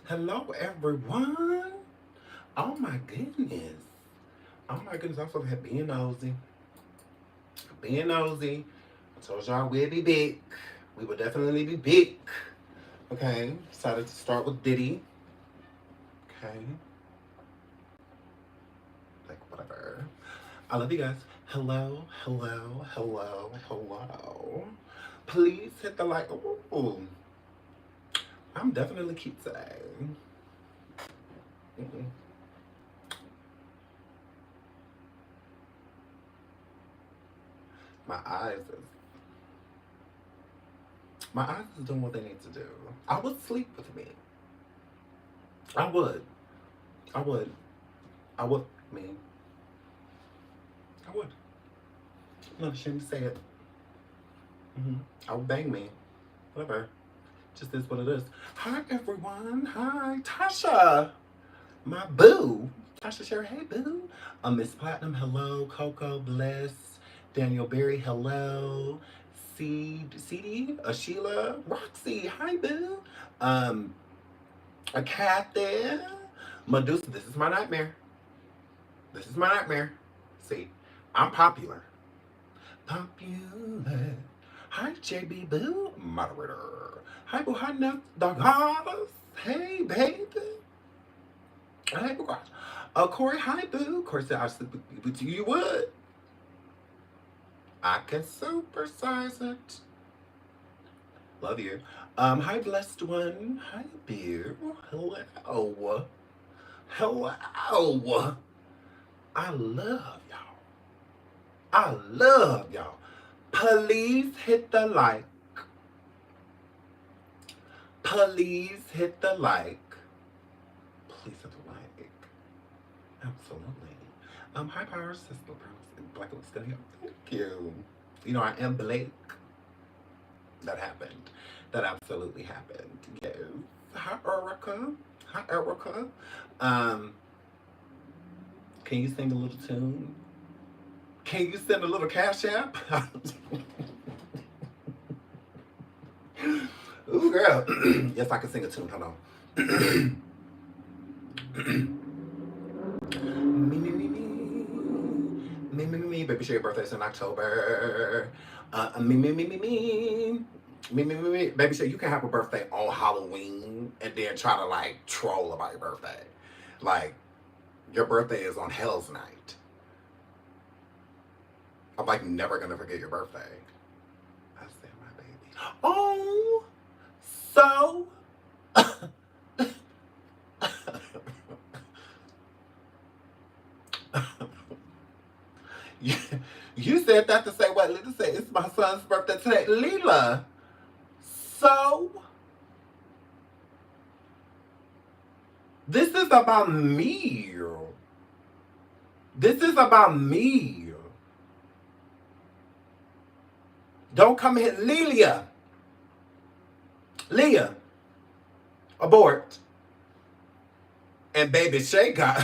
Hello, everyone. Oh my goodness. Oh my goodness. I'm so happy being nosy. Being nosy. I told y'all we'd be big. We would definitely be big. Okay. Decided to start with Diddy. Okay. Like, whatever. I love you guys. Hello, hello, hello, hello. Please hit the like. Ooh. I'm definitely cute today. Mm-mm. My eyes is My eyes is doing what they need to do. I would sleep with me. I would. I would. I would. Me. I would. I'm not ashamed to say it. I would bang me. Whatever. Just is what it is. Hi, everyone. Hi, Tasha. My boo. Tasha Sherry. Hey, boo. Miss Platinum. Hello. Coco. Bless. Daniel Berry. Hello. CD. Sheila. Roxy. Hi, boo. Um, a cat there. Medusa, this is my nightmare. This is my nightmare. See, I'm popular. Popular. Hi, JB Boo, moderator. Hi, Boo, hi, Nuts, Dog Hollers. Hey, baby. Hey, Boo, gosh. Corey, hi, Boo. Corey said, I sleep with you. You would. I can supersize it. Love you. Hi, blessed one. Hi, Beer. Hello. Hello. I love y'all. I love y'all. Please hit the like. Please hit the like. Please hit the like. Absolutely. Hi, Power Sister Bros. Black looks good here. Thank you. You know, I am Blake. That happened. That absolutely happened. Yes. Hi, Erica. Hi, Erica. Um, can you sing a little tune? Can you send a little cash app? Ooh, girl. Yes, I can sing a tune. Hold on. Me, me, me, me. Me. Baby, share your birthday's in October. Me. Baby, share, you can have a birthday on Halloween and then try to, like, troll about your birthday. Like, your birthday is on Hell's Night. I'm, like, never gonna forget your birthday. I said, my baby. Oh, so. you, you said that to say what? Lila said, it's my son's birthday today. Lila. So, this is about me. This is about me. Don't come here. Leah, abort. And baby Shay got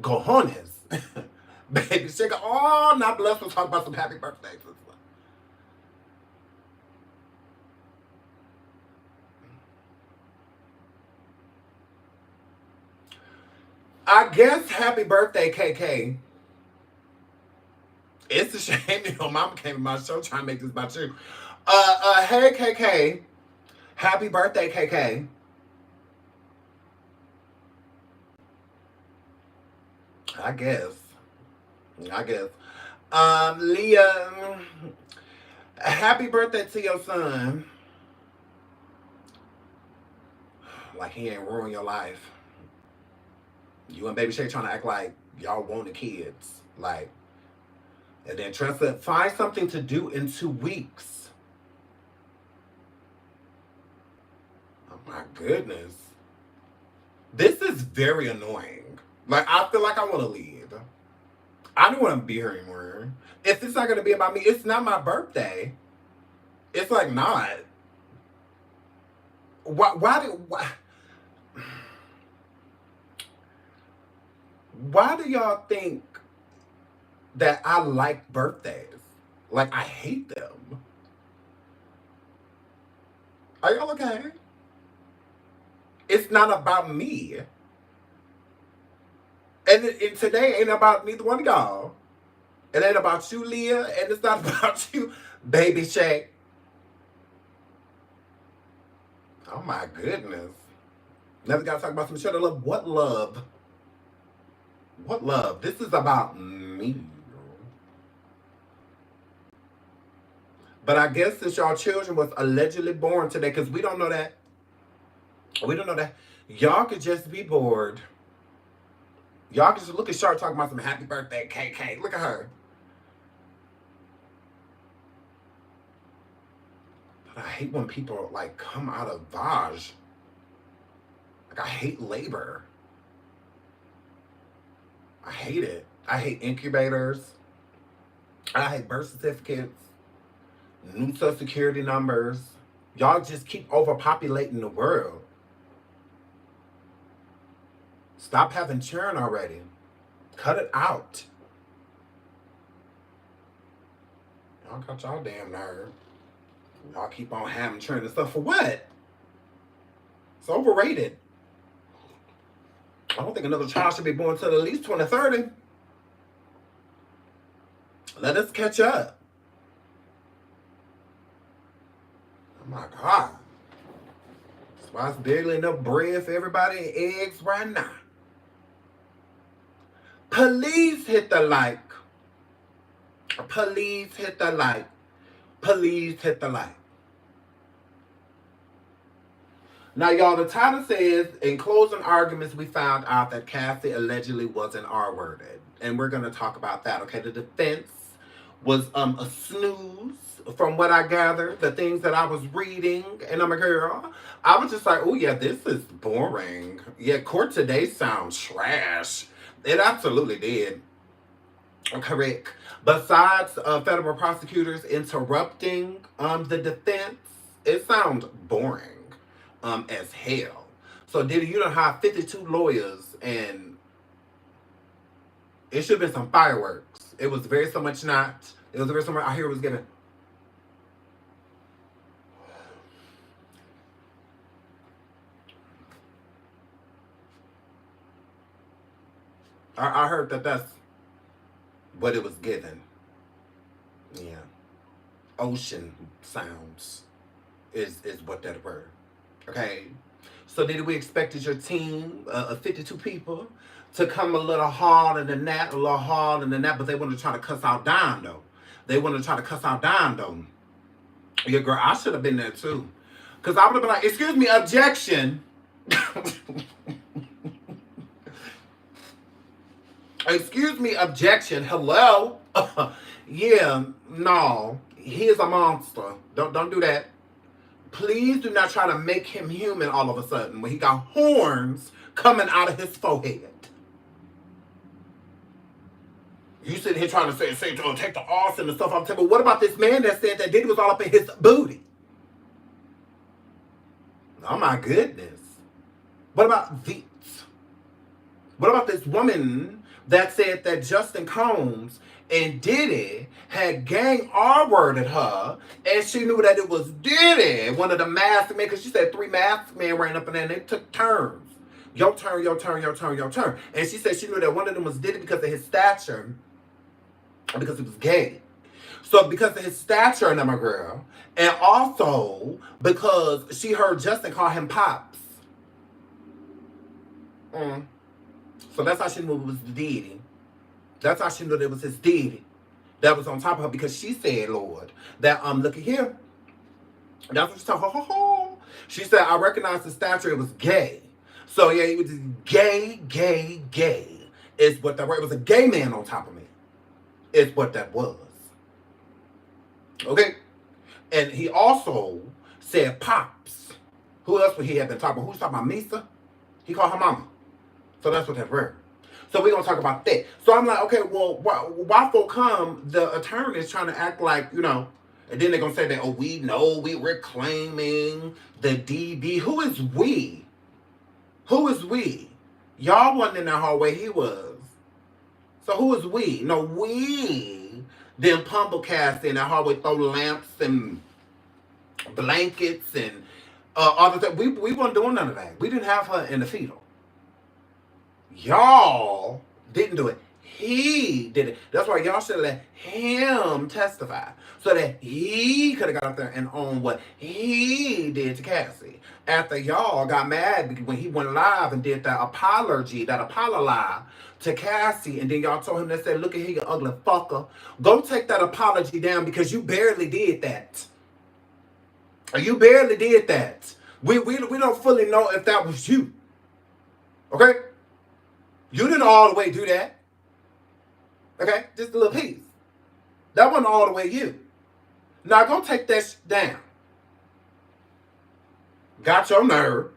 cojones. Baby Shay got, oh, not blessed to talk about some happy birthdays. I guess happy birthday, KK. It's a shame your mama came to my show trying to make this about you. Hey, KK. Happy birthday, KK. I guess. Leah, happy birthday to your son. Like he ain't ruined your life. You and Baby Shay trying to act like y'all wanted kids. Like, and then Tressa, find something to do in 2 weeks. Oh my goodness. This is very annoying. Like, I feel like I want to leave. I don't want to be here anymore. If it's not going to be about me, it's not my birthday. It's like not. Why do y'all think that I like birthdays? Like, I hate them. Are y'all okay? It's not about me. And today ain't about neither one of y'all. It ain't about you, Leah, and it's not about you, Baby Shay. Oh my goodness. Never gotta talk about some shit of love. What love? What love? This is about me. But I guess since y'all children was allegedly born today, because we don't know that. We don't know that. Y'all could just be bored. Y'all can just look at Shark talking about some happy birthday, KK. Look at her. But I hate when people like come out of Vaj. Like I hate labor. I hate it. I hate incubators. I hate birth certificates. New social security numbers. Y'all just keep overpopulating the world. Stop having churn already. Cut it out. Y'all got y'all damn nerve. Y'all keep on having churn and stuff for what? It's overrated. I don't think another child should be born until at least 2030. Let us catch up. Oh my God. That's why it's barely enough bread for everybody and eggs right now. Please hit the like. Please hit the like. Please hit the like. Now, y'all, the title says, in closing arguments, we found out that Cassie allegedly wasn't R-worded. And we're going to talk about that, okay? The defense was a snooze, from what I gathered, the things that I was reading. And I'm a girl. I was just like, oh, yeah, this is boring. Yeah, court today sounds trash. It absolutely did. Correct. Besides federal prosecutors interrupting the defense, it sounds boring as hell. So Diddy, you done hired 52 lawyers and it should have been some fireworks. It was very so much not. It was very so much. I hear it was given. I heard that that's what it was given. Yeah. Ocean sounds is what that word. Okay. So did we expected your team of 52 people to come a little harder than that, but they want to try to cuss out Don though. They want to try to cuss out Don though. Yeah, girl, I should have been there too. Because I would have been like, excuse me, objection. Excuse me, objection. Hello? Yeah, no. He is a monster. Don't do that. Please do not try to make him human all of a sudden when he got horns coming out of his forehead. You sitting here trying to say take the arse and the stuff off the table. What about this man that said that Diddy was all up in his booty? Oh my goodness. What about these? What about this woman that said that Justin Combs and Diddy had gang R-worded her, and she knew that it was Diddy, one of the masked men, because she said 3 masked men ran up in there and they took turns. Your turn, your turn, your turn, your turn. And she said she knew that one of them was Diddy because of his stature, because he was gay. So because of his stature, and I'm a girl, and also because she heard Justin call him Pops. So that's how she knew it was Diddy. That's how she knew that it was his Diddy that was on top of her, because she said, Lord, that look at here. That's what she told her. She said, I recognize the stature, it was gay. So yeah, it was gay. Is what that word. It was a gay man on top of me. Is what that was. Okay? And he also said Pops. Who else would he have been talking about? Who's talking about Misa? He called her mama. So that's what that word. So we're going to talk about that. So I'm like, okay, well, why for come the attorneys trying to act like, you know, and then they're going to say that, oh, we know we're claiming the DB. Who is we? Who is we? Y'all wasn't in that hallway, he was. So who is we? No, we then pummel Cassie in that hallway, throw lamps and blankets and We weren't doing none of that. We didn't have her in the fetal. Y'all didn't do it. He did it. That's why y'all should let him testify. So that he could have got up there and owned what he did to Cassie. After y'all got mad when he went live and did that apology to Cassie, and then y'all told him that said, look at here, you ugly fucker. Go take that apology down because you barely did that. You barely did that. We don't fully know if that was you. Okay? You didn't all the way do that. Okay? Just a little piece. That wasn't all the way you. Now go take that down. Got your nerve.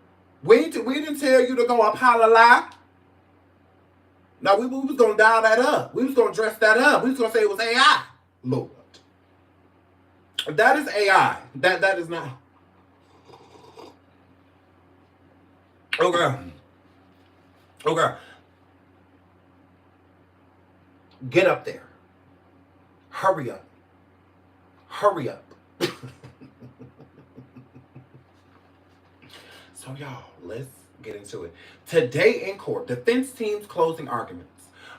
We didn't tell you to go apologize. No, we was going to dial that up. We was going to dress that up. We was going to say it was AI. Lord. That is AI. That is not. Okay. Okay. Get up there. Hurry up. Hurry up. So y'all, let's get into it. Today in court, defense team's closing arguments.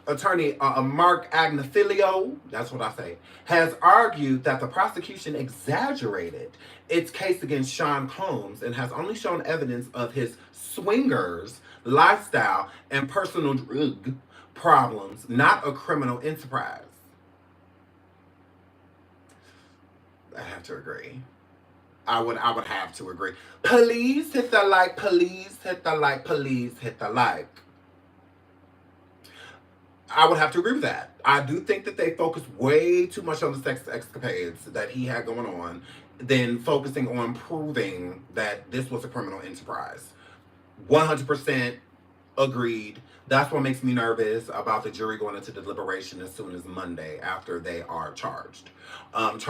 Attorney Mark Agnifilio, that's what I say, has argued that the prosecution exaggerated its case against Sean Combs and has only shown evidence of his swingers lifestyle and personal drug problems, not a criminal enterprise. I have to agree. I would have to agree. Please hit the like, please hit the like, please hit the like. I would have to agree with that. I do think that they focused way too much on the sex escapades that he had going on than focusing on proving that this was a criminal enterprise. 100% agreed. That's what makes me nervous about the jury going into deliberation as soon as Monday after they are charged. And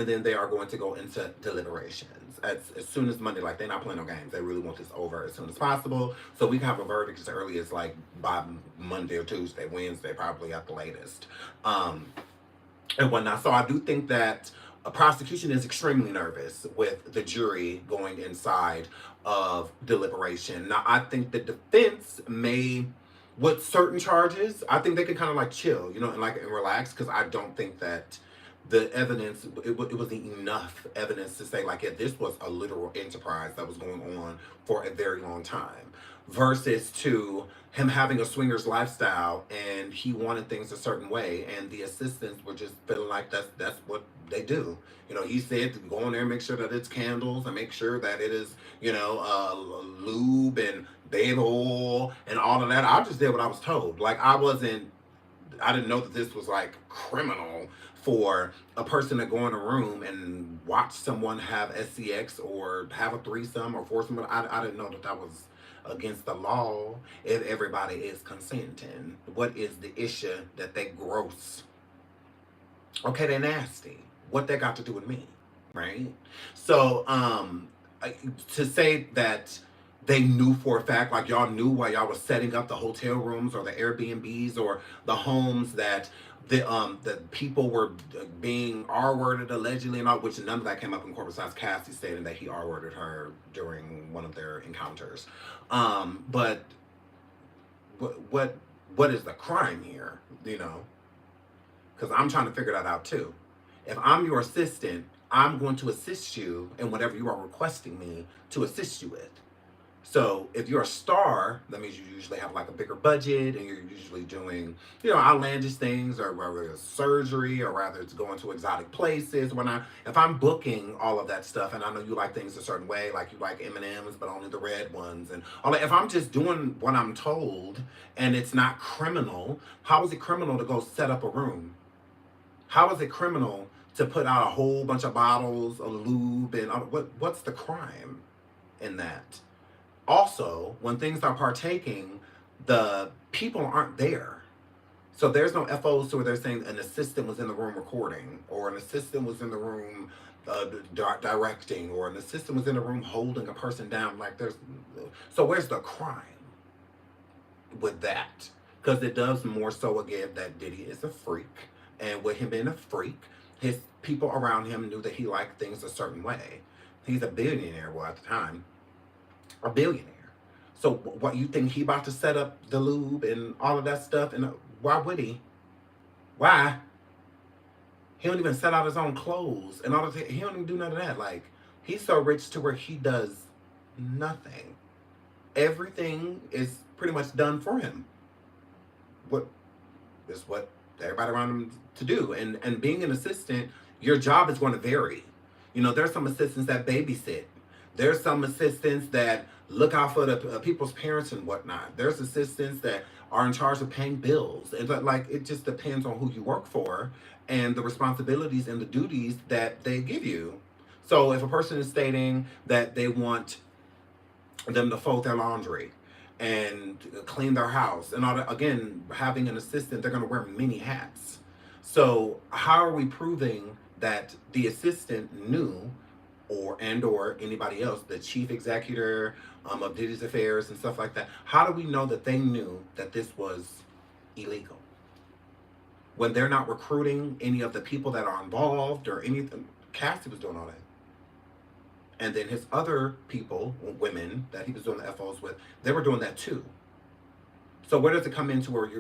then they are going to go into deliberations as soon as Monday. Like, they're not playing no games. They really want this over as soon as possible, so we can have a verdict as early as like by Monday or Tuesday, Wednesday, probably at the latest, and whatnot. So I do think that a prosecution is extremely nervous with the jury going inside of deliberation. Now, I think the defense may, with certain charges, I think they can kind of like chill, and relax, because I don't think that the evidence, it wasn't enough evidence to say, like, yeah, this was a literal enterprise that was going on for a very long time, versus to him having a swingers lifestyle and he wanted things a certain way, and the assistants were just feeling like that's what they do. He said to go in there and make sure that it's candles and make sure that it is, lube and baby oil and all of that. I just did what I was told. Like, I didn't know that this was like criminal for a person to go in a room and watch someone have SCX or have a threesome or foursome. I didn't know that was against the law if everybody is consenting. What is the issue that they gross? Okay, they're nasty. What that got to do with me, right? So, to say that they knew for a fact, like y'all knew while y'all was setting up the hotel rooms or the Airbnbs or the homes that the people were being R-worded allegedly and all, which none of that came up in court besides Cassie stating that he R-worded her during one of their encounters. But what is the crime here? Because I'm trying to figure that out too. If I'm your assistant, I'm going to assist you in whatever you are requesting me to assist you with. So if you're a star, that means you usually have like a bigger budget and you're usually doing, outlandish things, or whether it's surgery or rather it's going to exotic places. If I'm booking all of that stuff, and I know you like things a certain way, like you like M&Ms, but only the red ones, and all that, if I'm just doing what I'm told and it's not criminal, how is it criminal to go set up a room? How is it criminal to put out a whole bunch of bottles of lube and what's the crime in that? Also, when things are partaking, the people aren't there. So there's no FOs to where they're saying an assistant was in the room recording, or an assistant was in the room directing, or an assistant was in the room holding a person down. So where's the crime with that? Because it does more so again that Diddy is a freak. And with him being a freak, his people around him knew that he liked things a certain way. He's a billionaire, at the time. a billionaire. So what, you think he about to set up the lube and all of that stuff? And why would he? Why? He don't even set out his own clothes and all of that. He don't even do none of that. Like, he's so rich to where he does nothing. Everything is pretty much done for him. What is what everybody around him to do. And being an assistant, your job is going to vary. You know, there's some assistants that babysit. There's some assistants that look out for the people's parents and whatnot. There's assistants that are in charge of paying bills. And like, it just depends on who you work for and the responsibilities and the duties that they give you. So if a person is stating that they want them to fold their laundry and clean their house and all that, again, having an assistant, they're going to wear many hats. So how are we proving that the assistant knew, or anybody else, the chief executor of Diddy's affairs and stuff like that, how do we know that they knew that this was illegal when they're not recruiting any of the people that are involved or anything? Cassie was doing all that. And then his other people, women that he was doing the FOs with, they were doing that too. So where does it come into where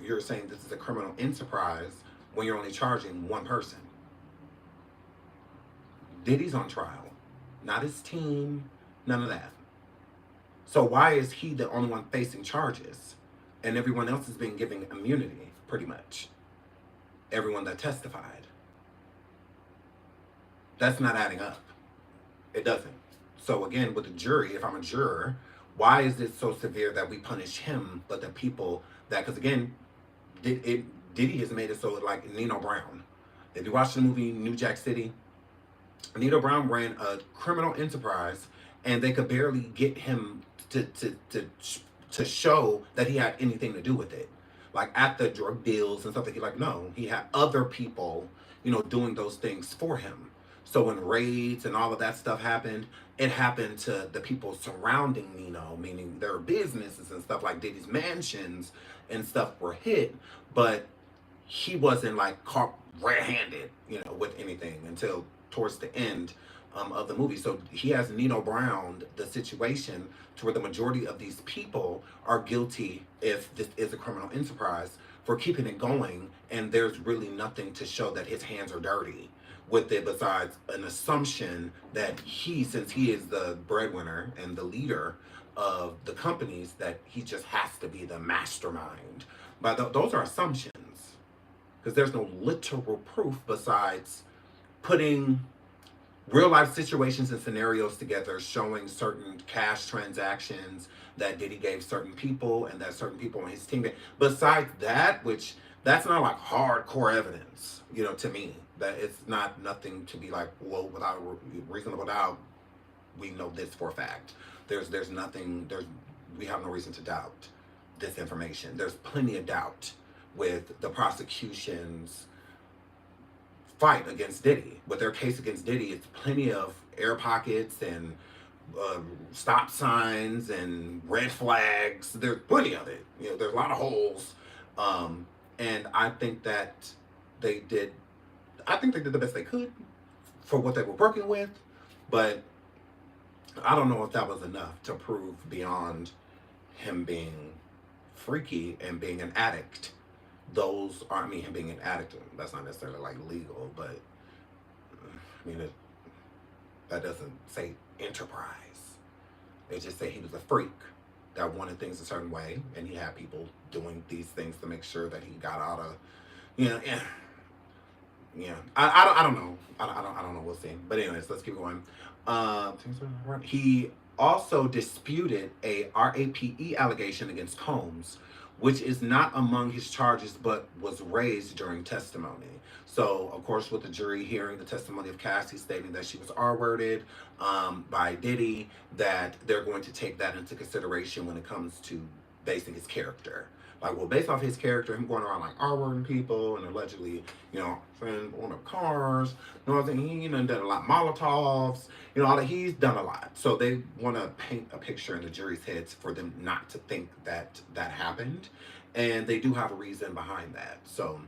you're saying this is a criminal enterprise when you're only charging one person? Diddy's on trial, not his team, none of that. So why is he the only one facing charges and everyone else is being given immunity, pretty much? Everyone that testified. That's not adding up. It doesn't. So again, with the jury, if I'm a juror, why is it so severe that we punish him, but the people that, because again, Diddy has made it so like Nino Brown. If you watch the movie New Jack City, Nino Brown ran a criminal enterprise and they could barely get him to show that he had anything to do with it. Like at the drug deals and stuff, like no, he had other people, you know, doing those things for him. So when raids and all of that stuff happened, it happened to the people surrounding Nino, meaning their businesses and stuff, like Diddy's mansions and stuff were hit, but he wasn't like caught red-handed, you know, with anything until towards the end of the movie. So he has Nino Brown the situation to where the majority of these people are guilty, if this is a criminal enterprise, for keeping it going, and there's really nothing to show that his hands are dirty with it besides an assumption that he, since he is the breadwinner and the leader of the companies, that he just has to be the mastermind. But those are assumptions, because there's no literal proof besides putting real life situations and scenarios together, showing certain cash transactions that Diddy gave certain people and that certain people on his team. Besides that, which that's not like hardcore evidence, you know, to me, that it's not nothing to be like, well, without a reasonable doubt, we know this for a fact. There's nothing, we have no reason to doubt this information. There's plenty of doubt with the prosecution's fight against Diddy. With their case against Diddy, it's plenty of air pockets and stop signs and red flags. There's plenty of it. You know, there's a lot of holes. And I think that they did the best they could for what they were working with, but I don't know if that was enough to prove beyond him being freaky and being an addict. Those are, I mean, him being an addict, that's not necessarily like legal, but I mean, that doesn't say enterprise. They just say he was a freak that wanted things a certain way, and he had people doing these things to make sure that he got out of, you know, yeah. I don't know. I don't know. We'll see. But anyways, let's keep going. He also disputed a RAPE allegation against Combs, which is not among his charges, but was raised during testimony. So, of course, with the jury hearing the testimony of Cassie stating that she was R-worded by Diddy, that they're going to take that into consideration when it comes to basing his character. Like, well, based off his character, him going around like R-wording people and allegedly, you know, blowing up cars, you know what I'm saying? He done a lot of Molotovs, you know, all that. He's done a lot. So they want to paint a picture in the jury's heads for them not to think that that happened. And they do have a reason behind that. So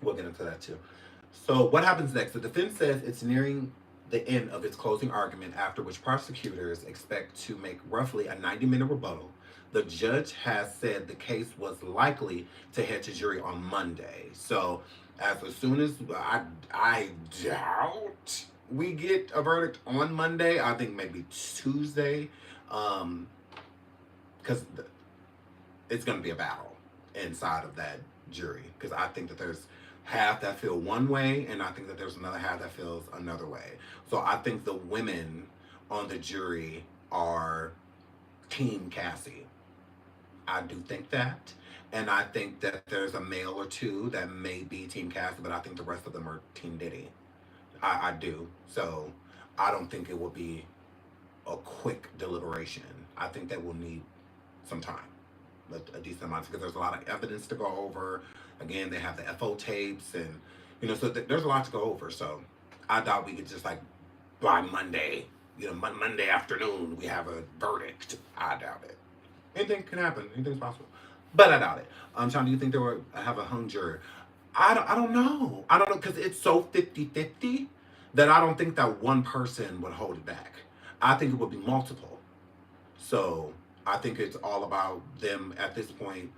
we'll get into that too. So what happens next? The defense says it's nearing the end of its closing argument, after which prosecutors expect to make roughly a 90-minute rebuttal. The judge has said the case was likely to head to jury on Monday. So, as soon as I doubt we get a verdict on Monday. I think maybe Tuesday, because it's going to be a battle inside of that jury. Because I think that there's half that feel one way, and I think that there's another half that feels another way. So I think the women on the jury are Team Cassie. I do think that. And I think that there's a male or two that may be Team Cassie, but I think the rest of them are Team Diddy. I do. So I don't think it will be a quick deliberation. I think that will need some time, a decent amount, because there's a lot of evidence to go over. Again, they have the FO tapes, and so there's a lot to go over. So I doubt we could just like by Monday, Monday afternoon, we have a verdict. I doubt it. Anything can happen. Anything's possible, but I doubt it. Sean, do you think they will have a hung jury? I don't know. I don't know, because it's so 50-50 that I don't think that one person would hold it back. I think it would be multiple. So I think it's all about them at this point.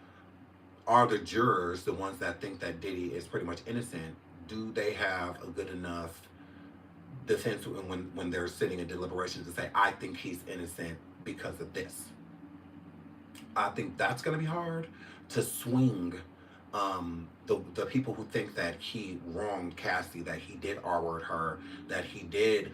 Are the jurors, the ones that think that Diddy is pretty much innocent, do they have a good enough defense when they're sitting in deliberations to say, I think he's innocent because of this? I think that's going to be hard to swing the people who think that he wronged Cassie, that he did R-word her, that he did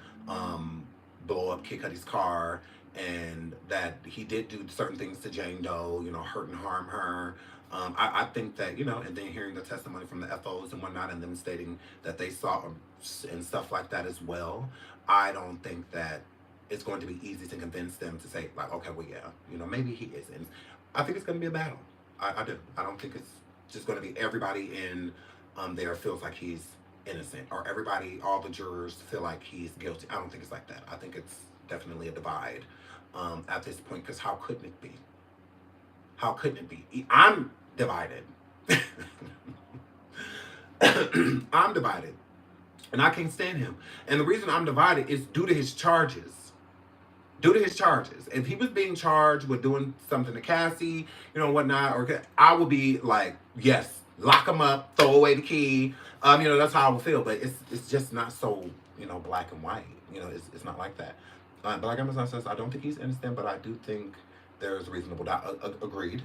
blow up Kid Cudi's car, and that he did do certain things to Jane Doe, hurt and harm her. I think that, and then hearing the testimony from the FOs and whatnot, and them stating that they saw and stuff like that as well, I don't think that it's going to be easy to convince them to say, like, okay, well, yeah, maybe he is. And I think it's going to be a battle. I do. I don't think it's just going to be everybody in there feels like he's innocent, or all the jurors feel like he's guilty. I don't think it's like that. I think it's definitely a divide at this point, because how couldn't it be? How couldn't it be? I'm divided. I'm divided. And I can't stand him. And the reason I'm divided is due to his charges. If he was being charged with doing something to Cassie, whatnot, or I would be like, yes, lock him up, throw away the key. That's how I would feel. But it's just not so, black and white. It's not like that. But like Amazon says, I don't think he's innocent, but I do think there's reasonable doubt. Agreed.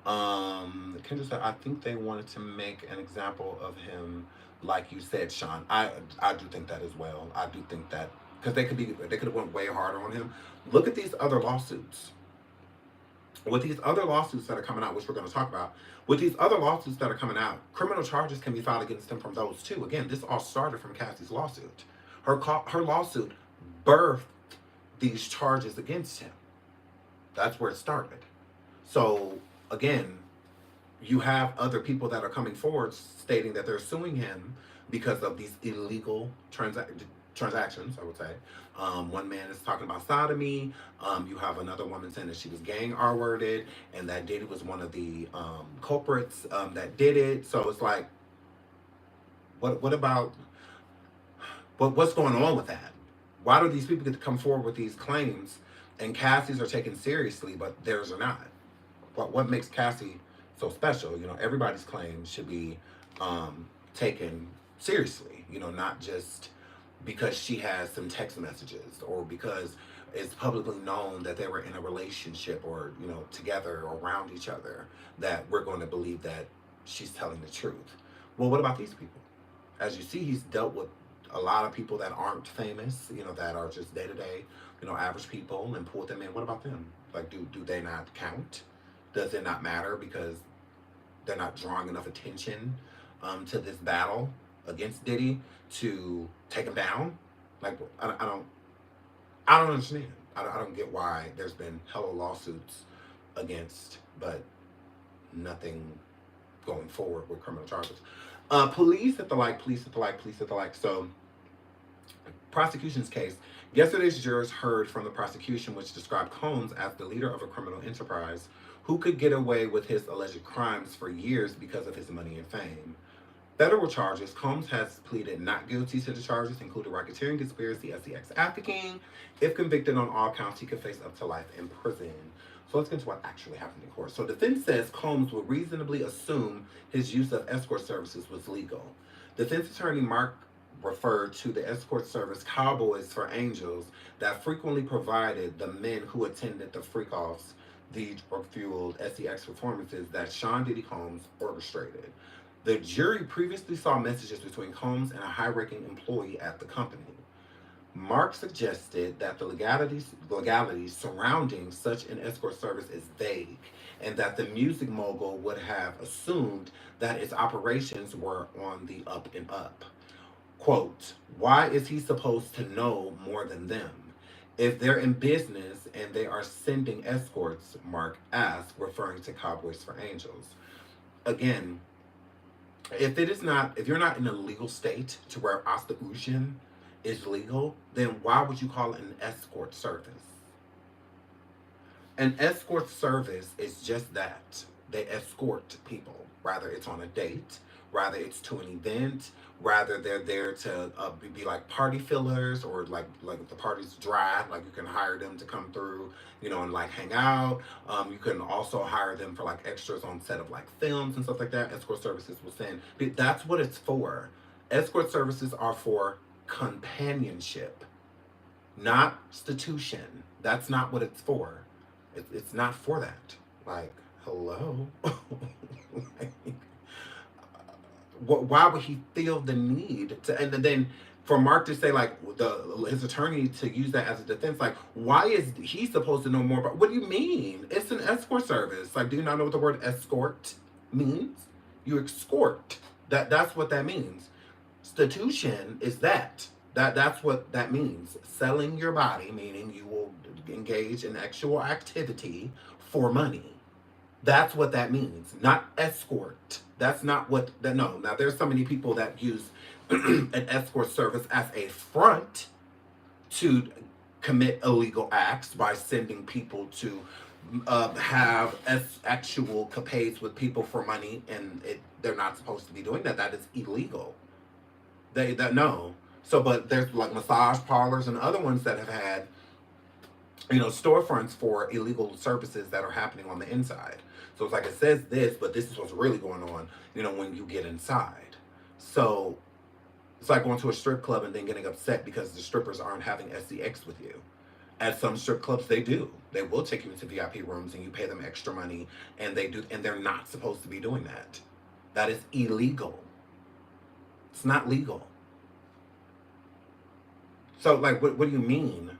Kendra said, I think they wanted to make an example of him, like you said, Sean. I do think that as well. I do think that, because they could have went way harder on him. Look at these other lawsuits. With these other lawsuits that are coming out, which we're going to talk about, with these other lawsuits that are coming out, criminal charges can be filed against him from those too. Again, this all started from Cassie's lawsuit. Her lawsuit birthed these charges against him. That's where it started. So again, you have other people that are coming forward stating that they're suing him because of these illegal transactions, I would say. One man is talking about sodomy. You have another woman saying that she was gang R-worded, and that Diddy was one of the culprits that did it. So it's like, what about, what's going on with that? Why do these people get to come forward with these claims, and Cassie's are taken seriously, but theirs are not? What makes Cassie so special? Everybody's claims should be taken seriously, not just because she has some text messages, or because it's publicly known that they were in a relationship, or together or around each other, that we're going to believe that she's telling the truth. Well, what about these people? As you see, he's dealt with a lot of people that aren't famous, that are just day-to-day, average people, and pulled them in. What about them? Like, do they not count? Does it not matter because they're not drawing enough attention to this battle against Diddy to take him down? Like, I don't understand. I don't get why there's been hella lawsuits against, but nothing going forward with criminal charges. Police at the like. So, prosecution's case. Yesterday's jurors heard from the prosecution, which described Combs as the leader of a criminal enterprise who could get away with his alleged crimes for years because of his money and fame. Federal charges. Combs has pleaded not guilty to the charges, including racketeering, conspiracy, SEX trafficking. If convicted on all counts, he could face up to life in prison. So let's get into what actually happened in court. So defense says Combs would reasonably assume his use of escort services was legal. Defense attorney Mark referred to the escort service Cowboys for Angels that frequently provided the men who attended the freak-offs the drug-fueled SEX performances that Sean Diddy Combs orchestrated. The jury previously saw messages between Combs and a high-ranking employee at the company. Mark suggested that the legalities surrounding such an escort service is vague, and that the music mogul would have assumed that its operations were on the up and up. Quote, why is he supposed to know more than them? If they're in business and they are sending escorts, Mark asked, referring to Cowboys for Angels. Again, if you're not in a legal state to where prostitution is legal, then why would you call it an escort service? An escort service is just that. They escort people. Rather it's on a date, rather it's to an event, rather they're there to be like party fillers, or like if the party's dry, like you can hire them to come through, and like hang out. You can also hire them for like extras on set of like films and stuff like that. Escort services will send. That's what it's for. Escort services are for companionship, not institution. That's not what it's for. It's not for that. Like, hello? Like, why would he feel the need to, and then for Mark to say like his attorney to use that as a defense, like why is he supposed to know more about, what do you mean? It's an escort service. Like, do you not know what the word escort means? You escort. That's what that means. Institution is that's what that means. Selling your body, meaning you will engage in actual activity for money. That's what that means, not escort. That's not what that. No. Now there's so many people that use an escort service as a front to commit illegal acts by sending people to have actual capades with people for money, and they're not supposed to be doing that. That is illegal. No. So, but there's like massage parlors and other ones that have had, storefronts for illegal services that are happening on the inside. So it's like it says this, but this is what's really going on, when you get inside. So it's like going to a strip club and then getting upset because the strippers aren't having SEX with you. At some strip clubs, they do. They will take you into VIP rooms and you pay them extra money, and they do, and they're not supposed to be doing that. That is illegal. It's not legal. So, like, what do you mean?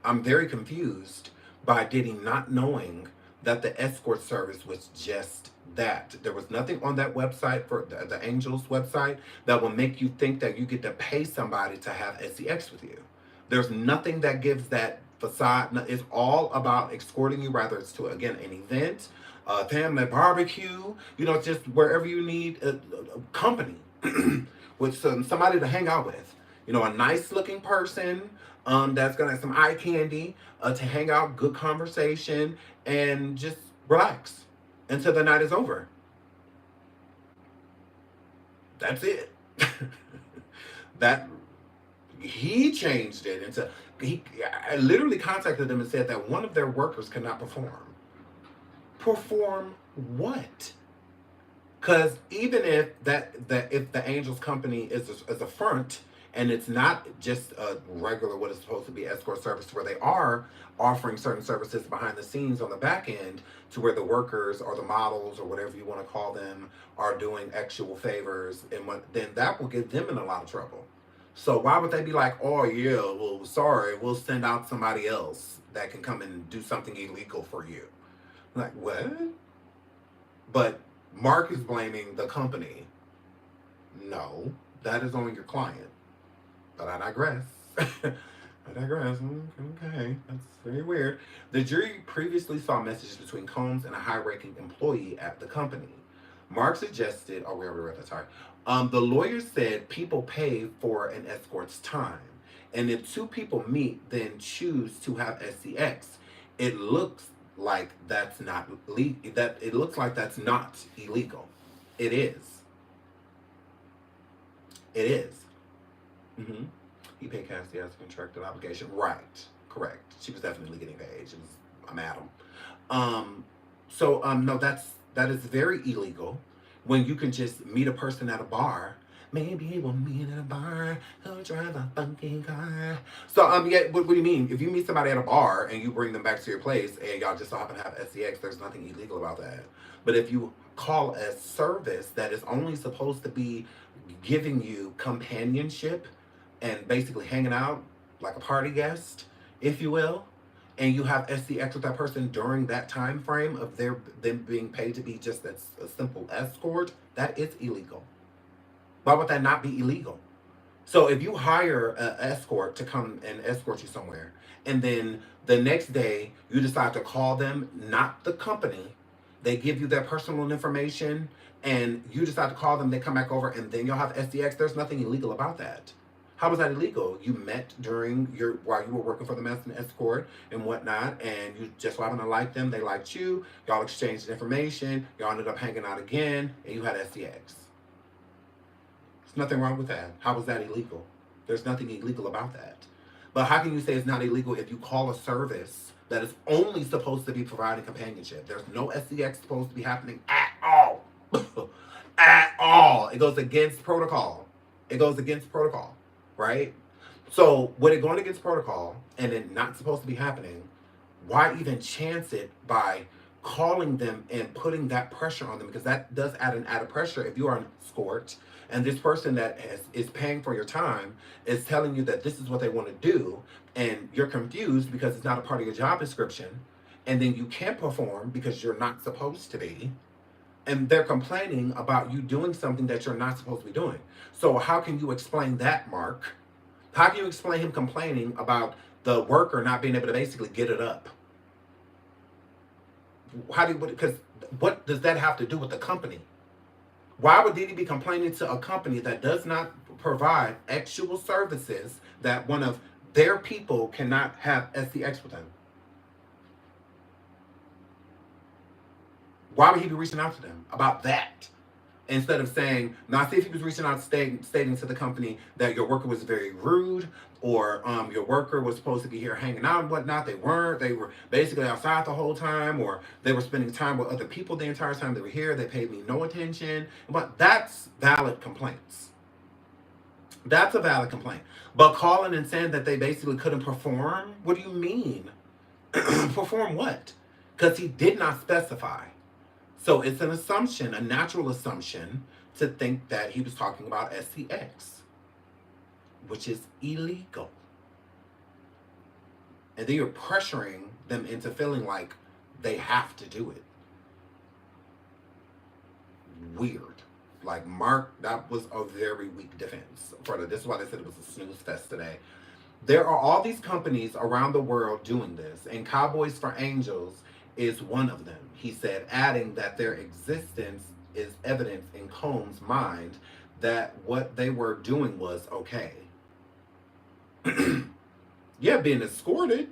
I'm very confused by Diddy not knowing that the escort service was just that. There was nothing on that website, for the Angels website, that will make you think that you get to pay somebody to have SEX with you. There's nothing that gives that facade. It's all about escorting you, rather it's to, again, an event, a family barbecue, just wherever you need a company with somebody to hang out with. A nice looking person that's gonna have some eye candy to hang out, good conversation, and just relax until the night is over. That's it. That he changed it into, I literally contacted them and said that one of their workers cannot perform. Perform what? Because even if if the Angels company is a front, and it's not just a regular, what is supposed to be escort service, where they are offering certain services behind the scenes on the back end, to where the workers or the models or whatever you want to call them are doing actual favors, and then that will get them in a lot of trouble. So why would they be like, oh yeah, well, sorry, we'll send out somebody else that can come and do something illegal for you? Like, what? But Mark is blaming the company. No, that is on your client. But I digress. Okay, that's very weird. The jury previously saw messages between Combs and a high-ranking employee at the company. Mark suggested, we already read that, sorry. The lawyer said people pay for an escort's time. And if two people meet, then choose to have SEX, it looks like that's not illegal. It looks like that's not illegal. It is. It is. Mm-hmm. He paid Cassie as a contracted obligation. Right. Correct. She was definitely getting paid. She was a madam. No, that is very illegal. When you can just meet a person at a bar. Maybe we'll meet at a bar. He'll drive a funky car. Yeah. What do you mean? If you meet somebody at a bar and you bring them back to your place and y'all just so happen to have SEX, there's nothing illegal about that. But if you call a service that is only supposed to be giving you companionship and basically hanging out like a party guest, if you will, and you have SCX with that person during that time frame of them being paid to be just a simple escort, that is illegal. Why would that not be illegal? So if you hire an escort to come and escort you somewhere, and then the next day you decide to call them, not the company, they give you their personal information, and you decide to call them, they come back over, and then you'll have SDX, there's nothing illegal about that. How was that illegal? You met while you were working for them as an escort and whatnot, and you just happened to like them, they liked you, y'all exchanged information, y'all ended up hanging out again, and you had SDX. There's nothing wrong with that. How was that illegal? There's nothing illegal about that. But how can you say it's not illegal if you call a service that is only supposed to be providing companionship? There's no SDX supposed to be happening at all. At all. It goes against protocol. It goes against protocol, right? So with it going against protocol and it not supposed to be happening, why even chance it by calling them and putting that pressure on them? Because that does add an added pressure. If you are an escort and this person that is paying for your time is telling you that this is what they want to do, and you're confused because it's not a part of your job description, and then you can't perform because you're not supposed to be, and they're complaining about you doing something that you're not supposed to be doing. So how can you explain that, Mark? How can you explain him complaining about the worker not being able to basically get it up? Because what does that have to do with the company? Why would Diddy be complaining to a company that does not provide actual services that one of their people cannot have SDX with them? Why would he be reaching out to them about that? Instead of saying, now see if he was reaching out stating to the company that your worker was very rude, or your worker was supposed to be here hanging out and whatnot. They weren't. They were basically outside the whole time, or they were spending time with other people the entire time they were here. They paid me no attention. But that's valid complaints. That's a valid complaint. But calling and saying that they basically couldn't perform, what do you mean? Perform what? Because he did not specify. So it's an assumption, a natural assumption, to think that he was talking about SCX, which is illegal. And then you're pressuring them into feeling like they have to do it. Weird. Like, Mark, that was a very weak defense. This is why they said it was a snooze fest today. There are all these companies around the world doing this, and Cowboys for Angels is one of them. He said, adding that their existence is evidence in Combs' mind that what they were doing was okay. Yeah, being escorted,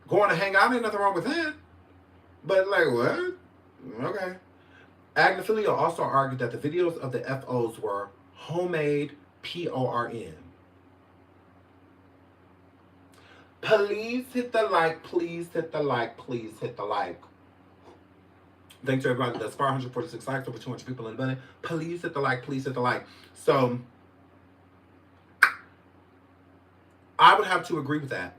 going to hang out, ain't nothing wrong with that. But like, what? Okay. Agnophilia also argued that the videos of the FOs were homemade PORN. Please hit the like, please hit the like, please hit the like. Thanks to everybody that's 546 likes, over 200 people in the building. Please hit the like, please hit the like. So, I would have to agree with that.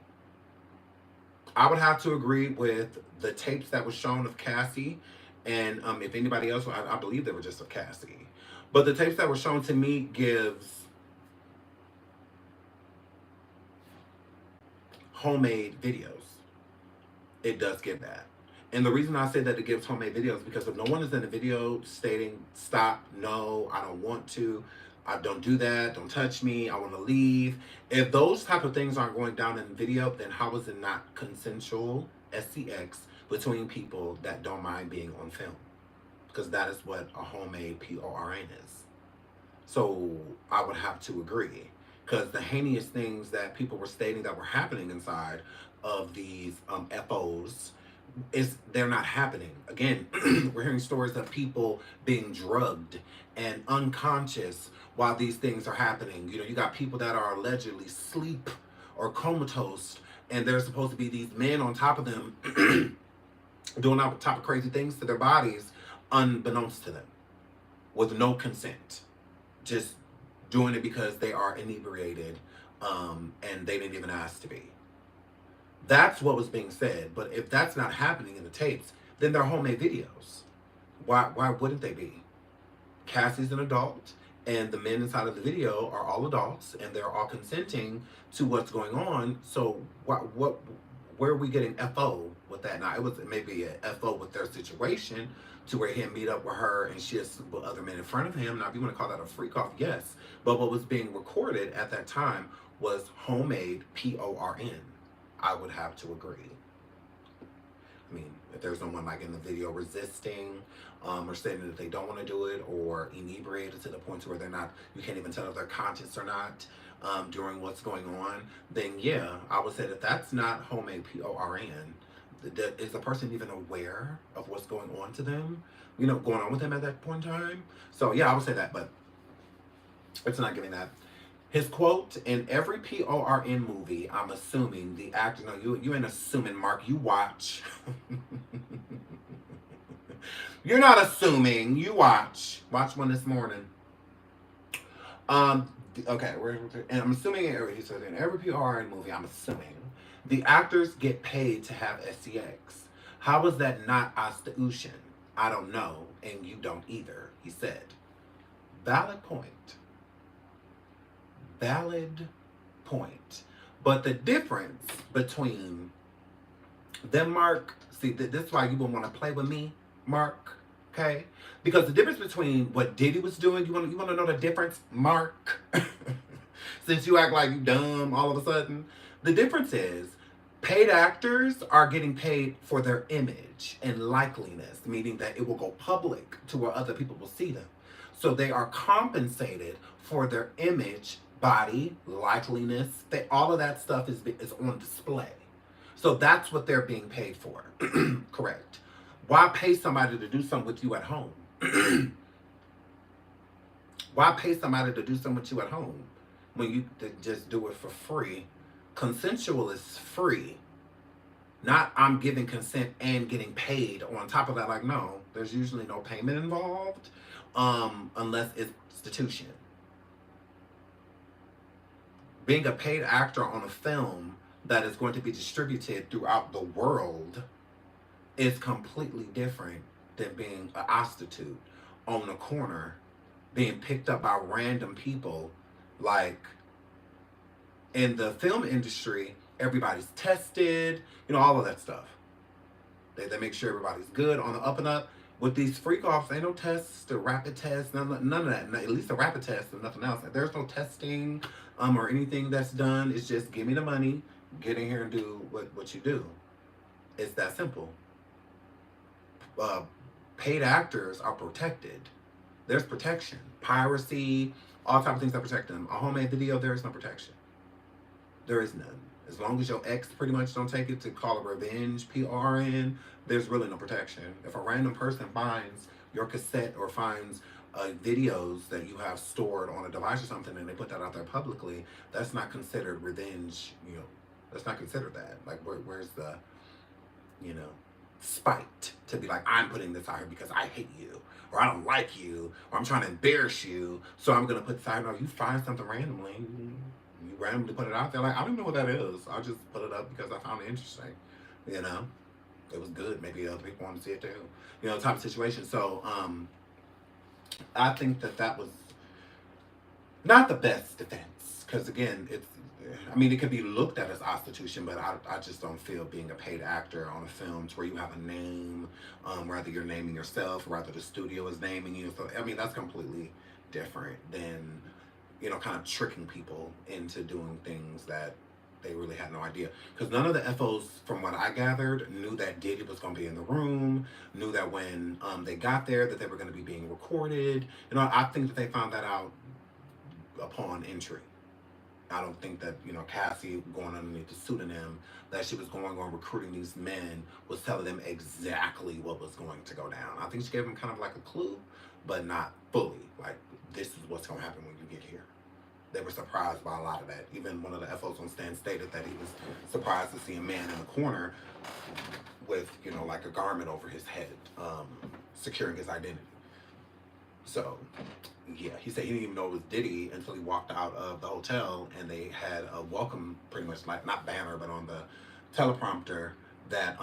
I would have to agree with the tapes that was shown of Cassie. And if anybody else, I believe they were just of Cassie. But the tapes that were shown to me gives homemade videos. It does give that. And the reason I say that it gives homemade videos is because if no one is in the video stating, stop, no, I don't want to, I don't do that, don't touch me, I want to leave. If those type of things aren't going down in the video, then how is it not consensual SCX between people that don't mind being on film? Because that is what a homemade PORN is. So I would have to agree. Because the heinous things that people were stating that were happening inside of these FOs they're not happening. Again, we're hearing stories of people being drugged and unconscious while these things are happening. You know, you got people that are allegedly sleep or comatose, and there's supposed to be these men on top of them doing all type of crazy things to their bodies unbeknownst to them with no consent, just doing it because they are inebriated, and they didn't even ask to be. That's what was being said. But if that's not happening in the tapes, then they're homemade videos. Why wouldn't they be? Cassie's an adult, and the men inside of the video are all adults, and they're all consenting to what's going on. So where are we getting FO with that? Now, it was maybe a FO with their situation, to where he'd meet up with her and she has with other men in front of him. Now, if you want to call that a freak off, yes. But what was being recorded at that time was homemade PORN. I would have to agree. I mean, if there's someone like in the video resisting, or saying that they don't want to do it, or inebriated to the point to where they're not, you can't even tell if they're conscious or not, during what's going on, then yeah, I would say that that's not homemade PORN. Is the person even aware of what's going on to them? You know, going on with them at that point in time? So yeah, I would say that, but it's not giving that. His quote, in every PORN movie, I'm assuming the actor, no, you ain't assuming, Mark, you watch. You're not assuming, you watch. Watch one this morning. Okay, and I'm assuming he said in every PRN movie, I'm assuming the actors get paid to have SCX. How is that not prostitution? I don't know, and you don't either, he said. Valid point. Valid point. But the difference between them, Mark, see, this is why you would want to play with me, Mark, okay? Because the difference between what Diddy was doing, you want to know the difference, Mark? Since you act like you dumb all of a sudden. The difference is paid actors are getting paid for their image and likeliness, meaning that it will go public to where other people will see them. So they are compensated for their image, body, likeliness. All of that stuff is on display. So that's what they're being paid for. Correct. Why pay somebody to do something with you at home? Why pay somebody to do something with you at home when you just do it for free? Consensual is free. Not I'm giving consent and getting paid on top of that. Like, no, there's usually no payment involved, unless it's prostitution. Being a paid actor on a film that is going to be distributed throughout the world is completely different than being a prostitute on a corner being picked up by random people. Like, in the film industry, everybody's tested, all of that stuff. They make sure everybody's good on the up and up. With these freak-offs, ain't no tests, the rapid tests, none of that. At least a rapid test and nothing else. There's no testing or anything that's done. It's just give me the money, get in here and do what you do. It's that simple. Paid actors are protected. There's protection. Piracy, all type of things that protect them. A homemade video, there is no protection. There is none. As long as your ex pretty much don't take it to call it revenge, PRN, there's really no protection. If a random person finds your cassette or finds videos that you have stored on a device or something and they put that out there publicly, that's not considered revenge, that's not considered that. Like, where's the, spite to be like, I'm putting this out here because I hate you, or I don't like you, or I'm trying to embarrass you, so I'm going to put this out. No, you find something randomly, you randomly put it out there, like, I don't even know what that is. I just put it up because I found it interesting, It was good. Maybe other people want to see it too, type of situation. So, I think that was not the best defense, because again, it could be looked at as prostitution, but I just don't feel being a paid actor on a film to where you have a name, rather you're naming yourself, rather the studio is naming you. So, that's completely different than, kind of tricking people into doing things that they really had no idea. Because none of the FOs, from what I gathered, knew that Diddy was going to be in the room, knew that when they got there that they were going to be being recorded. I think that they found that out upon entry. I don't think that, Cassie going underneath the pseudonym that she was going on recruiting these men was telling them exactly what was going to go down. I think she gave them kind of like a clue, but not fully. Like, this is what's going to happen when you get here. They were surprised by a lot of that. Even one of the FOs on stand stated that he was surprised to see a man in the corner with, like a garment over his head, securing his identity. So, yeah, he said he didn't even know it was Diddy until he walked out of the hotel and they had a welcome, pretty much like, not banner, but on the teleprompter that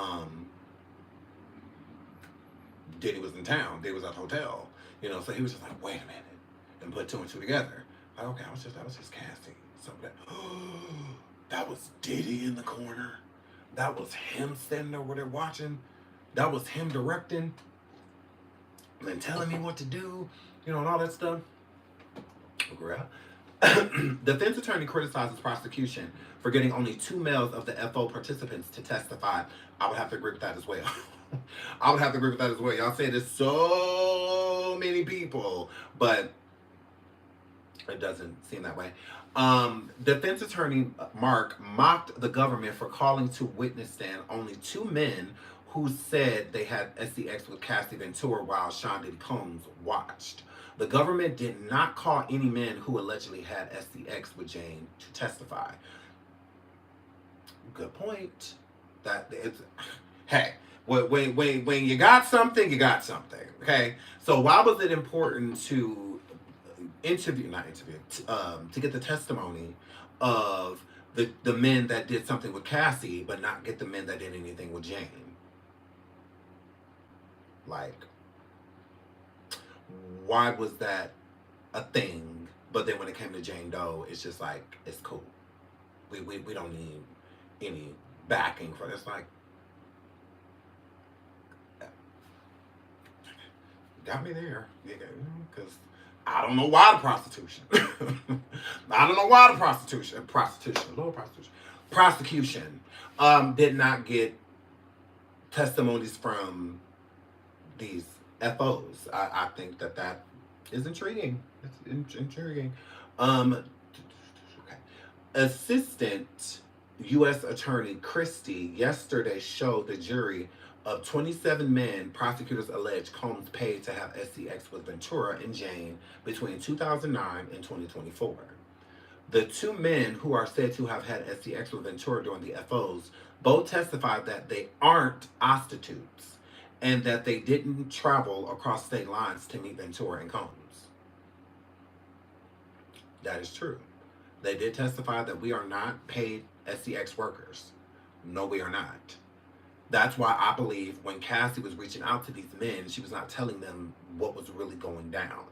Diddy was in town. Diddy was at the hotel. So he was just like, wait a minute, and put two and two together. Like, okay, that was just Cassie. So that was Diddy in the corner. That was him standing over there watching. That was him directing and telling me what to do, and all that stuff. Girl. Defense attorney criticizes prosecution for getting only 2 males of the FO participants to testify. I would have to agree with that as well. Y'all say there's so many people, but it doesn't seem that way. Defense attorney Mark mocked the government for calling to witness stand only 2 men who said they had SCX with Cassie Ventura while Sean Diddy Combs watched. The government did not call any men who allegedly had SCX with Jane to testify. Good point. That it's, hey, when you got something, you got something. Okay, so why was it important to to get the testimony of the men that did something with Cassie, but not get the men that did anything with Jane? Like, why was that a thing? But then when it came to Jane Doe, it's just like, it's cool. We don't need any backing for this. Like, got me there. Because I don't know why the prostitution. Prosecution did not get testimonies from these FOs. I think that is intriguing. It's intriguing. Okay. Assistant U.S. Attorney Christie yesterday showed the jury of 27 men prosecutors allege Combs paid to have SCX with Ventura and Jane between 2009 and 2024. The 2 men who are said to have had SCX with Ventura during the FOs both testified that they aren't prostitutes and that they didn't travel across state lines to meet Ventura and Combs. That is true. They did testify that we are not paid SCX workers. No, we are not. That's why I believe when Cassie was reaching out to these men, she was not telling them what was really going down.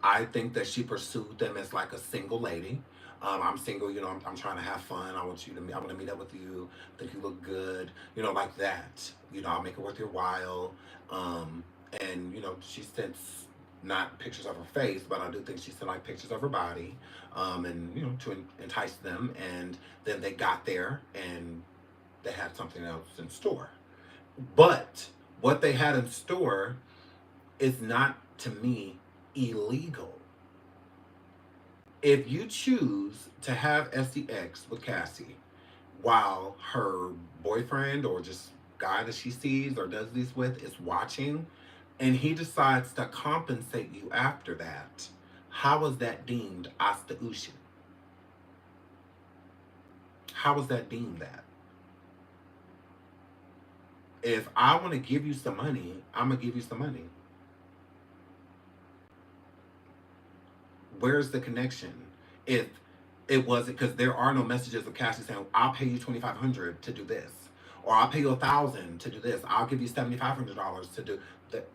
I think that she pursued them as like a single lady. I'm single, I'm trying to have fun. I want to meet up with you. I think you look good, like that. I'll make it worth your while. And, she sent not pictures of her face, but I do think she sent like pictures of her body, and, to entice them. And then they got there and they had something else in store. But what they had in store is not, to me, illegal. If you choose to have SCX with Cassie while her boyfriend or just guy that she sees or does these with is watching, and he decides to compensate you after that, how is that deemed prostitution? How is that deemed that? If I want to give you some money, I'm going to give you some money. Where's the connection? If it wasn't, because there are no messages of Cassie saying, I'll pay you $2,500 to do this, or I'll pay you $1,000 to do this, I'll give you $7,500 to do that.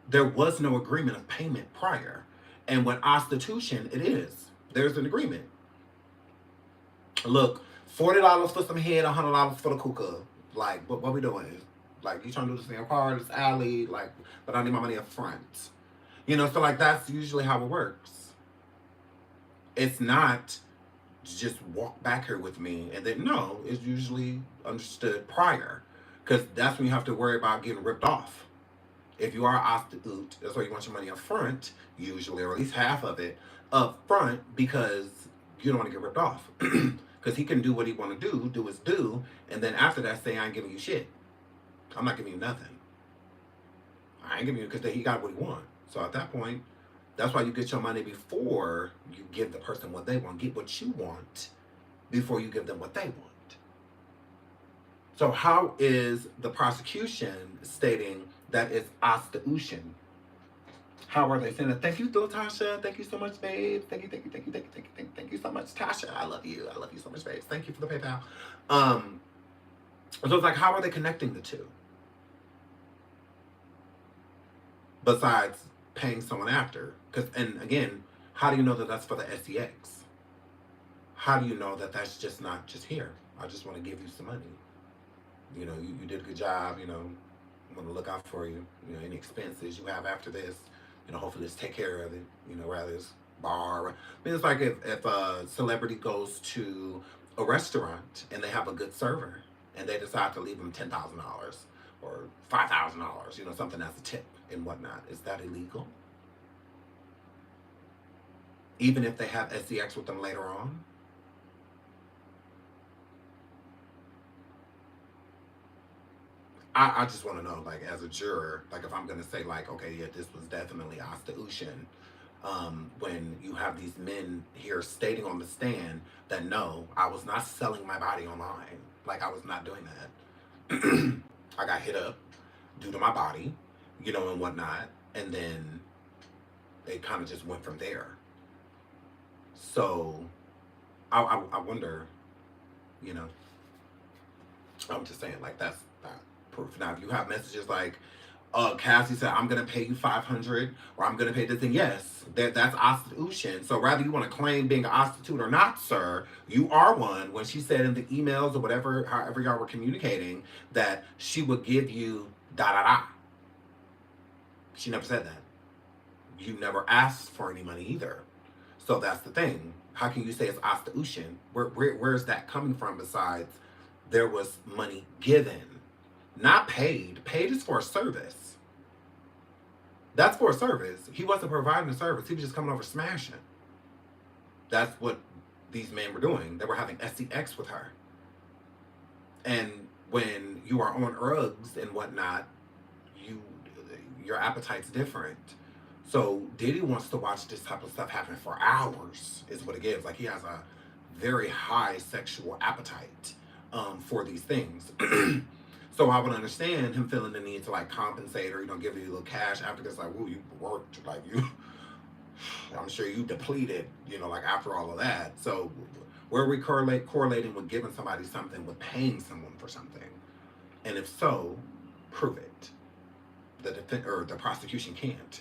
There was no agreement of payment prior. And with prostitution, it is. There's an agreement. Look, $40 for some head, $100 for the hookah. Like, what we doing? Like, you trying to do this in your car, this alley, like, but I need my money up front. So like, that's usually how it works. It's not just walk back here with me and then, no, it's usually understood prior. Because that's when you have to worry about getting ripped off. If you are a prostitute, that's why you want your money up front, usually, or at least half of it up front, because you don't want to get ripped off. Because he can do what he want to do his due, and then after that say, I ain't giving you shit. I'm not giving you nothing. I ain't giving you, because he got what he want. So at that point, that's why you get your money before you give the person what they want. Get what you want before you give them what they want. So how is the prosecution stating that it's osteution? How are they saying it? Thank you, Latasha. Thank you so much, babe. Thank you so much, Tasha. I love you. I love you so much, babe. Thank you for the PayPal. So it's like, how are they connecting the two? Besides paying someone after. And again, how do you know that that's for the SEX? How do you know that that's just not just here? I just want to give you some money. You know, you did a good job, you know, I'm going to look out for you. You know, any expenses you have after this, you know, hopefully let's take care of it, you know, rather it's bar. I mean, it's like if a celebrity goes to a restaurant and they have a good server and they decide to leave them $10,000 or $5,000, you know, something as a tip and whatnot. Is that illegal? Even if they have SEX with them later on? I just want to know, like, as a juror, like, if I'm going to say, like, okay, yeah, this was definitely osteution, when you have these men here stating on the stand that, no, I was not selling my body online. Like, I was not doing that. I got hit up due to my body, you know, and whatnot, and then they kind of just went from there. So, I wonder, you know, I'm just saying, like, that's not proof. Now, if you have messages like, Cassie said, I'm going to pay you $500 or I'm going to pay this, and yes, that's osteution. So rather you want to claim being an prostitute or not, sir, you are one. When she said in the emails or whatever, however y'all were communicating, that she would give you da-da-da. She never said that. You never asked for any money either. So that's the thing. How can you say it's osteution? Where is that coming from besides there was money given? Not paid. Paid is for a service. That's for a service. He wasn't providing a service. He was just coming over smashing. That's what these men were doing. They were having SEX with her. And when you are on drugs and whatnot, your appetite's different. So Diddy wants to watch this type of stuff happen for hours, is what it gives. Like, he has a very high sexual appetite for these things. So I would understand him feeling the need to, like, compensate or, you know, give you a little cash after this. Like, ooh, you worked, like, I'm sure you depleted, you know, like, after all of that. So where are we correlating with giving somebody something with paying someone for something? And if so, prove it. The prosecution can't.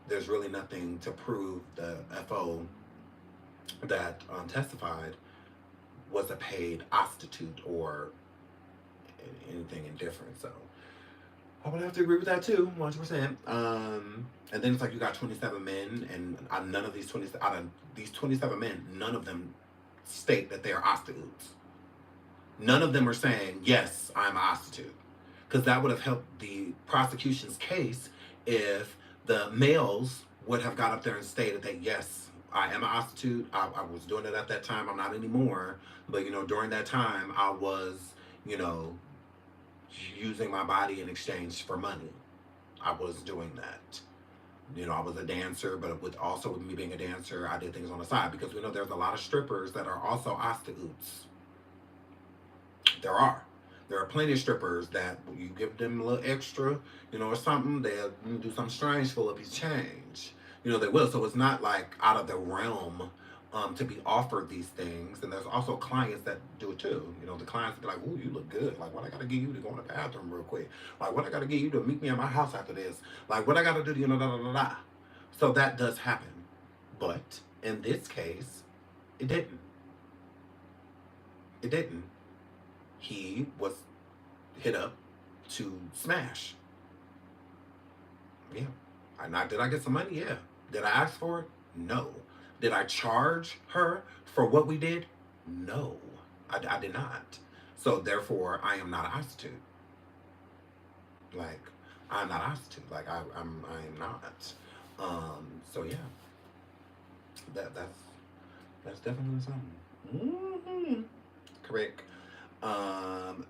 There's really nothing to prove the FO that testified was a paid prostitute or anything indifferent. So I would have to agree with that too, 100%. And then it's like you got 27 men, and none of these 27 men, none of them state that they are prostitutes. None of them are saying, yes, I'm a prostitute. Because that would have helped the prosecution's case if the males would have got up there and stated that, yes, I am a prostitute. I was doing it at that time. I'm not anymore. But, you know, during that time, I was, you know, using my body in exchange for money. I was doing that. You know, I was a dancer, but with me being a dancer, I did things on the side. Because we know there's a lot of strippers that are also prostitutes. There are. There are plenty of strippers that you give them a little extra, you know, or something, they'll do something strange for a piece of change. You know, they will. So it's not like out of the realm to be offered these things. And there's also clients that do it too. You know, the clients be like, ooh, you look good. Like, what I got to get you to go in the bathroom real quick? Like, what I got to get you to meet me at my house after this? Like, what I got to do, you know, da-da-da-da. So that does happen. But in this case, it didn't. It didn't. He was hit up to smash. Yeah. Did I get some money? Yeah. Did I ask for it? No. Did I charge her for what we did? No. I did not. So therefore, I am not a prostitute. Like, I'm not a prostitute. Like, I am not. So yeah. That's That's definitely something. Correct. Um,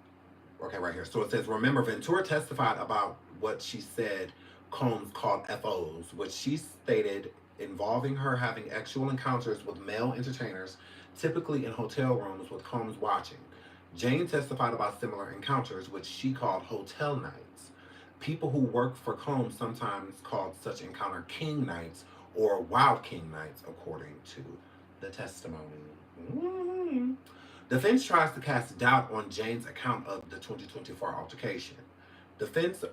okay, right here. So it says, remember, Ventura testified about what she said Combs called FOs, which she stated involving her having actual encounters with male entertainers, typically in hotel rooms with Combs watching. Jane testified about similar encounters, which she called hotel nights. People who work for Combs sometimes called such encounter king nights or wild king nights, according to the testimony. Mm-hmm. Defense tries to cast doubt on Jane's account of the 2024 altercation. Defense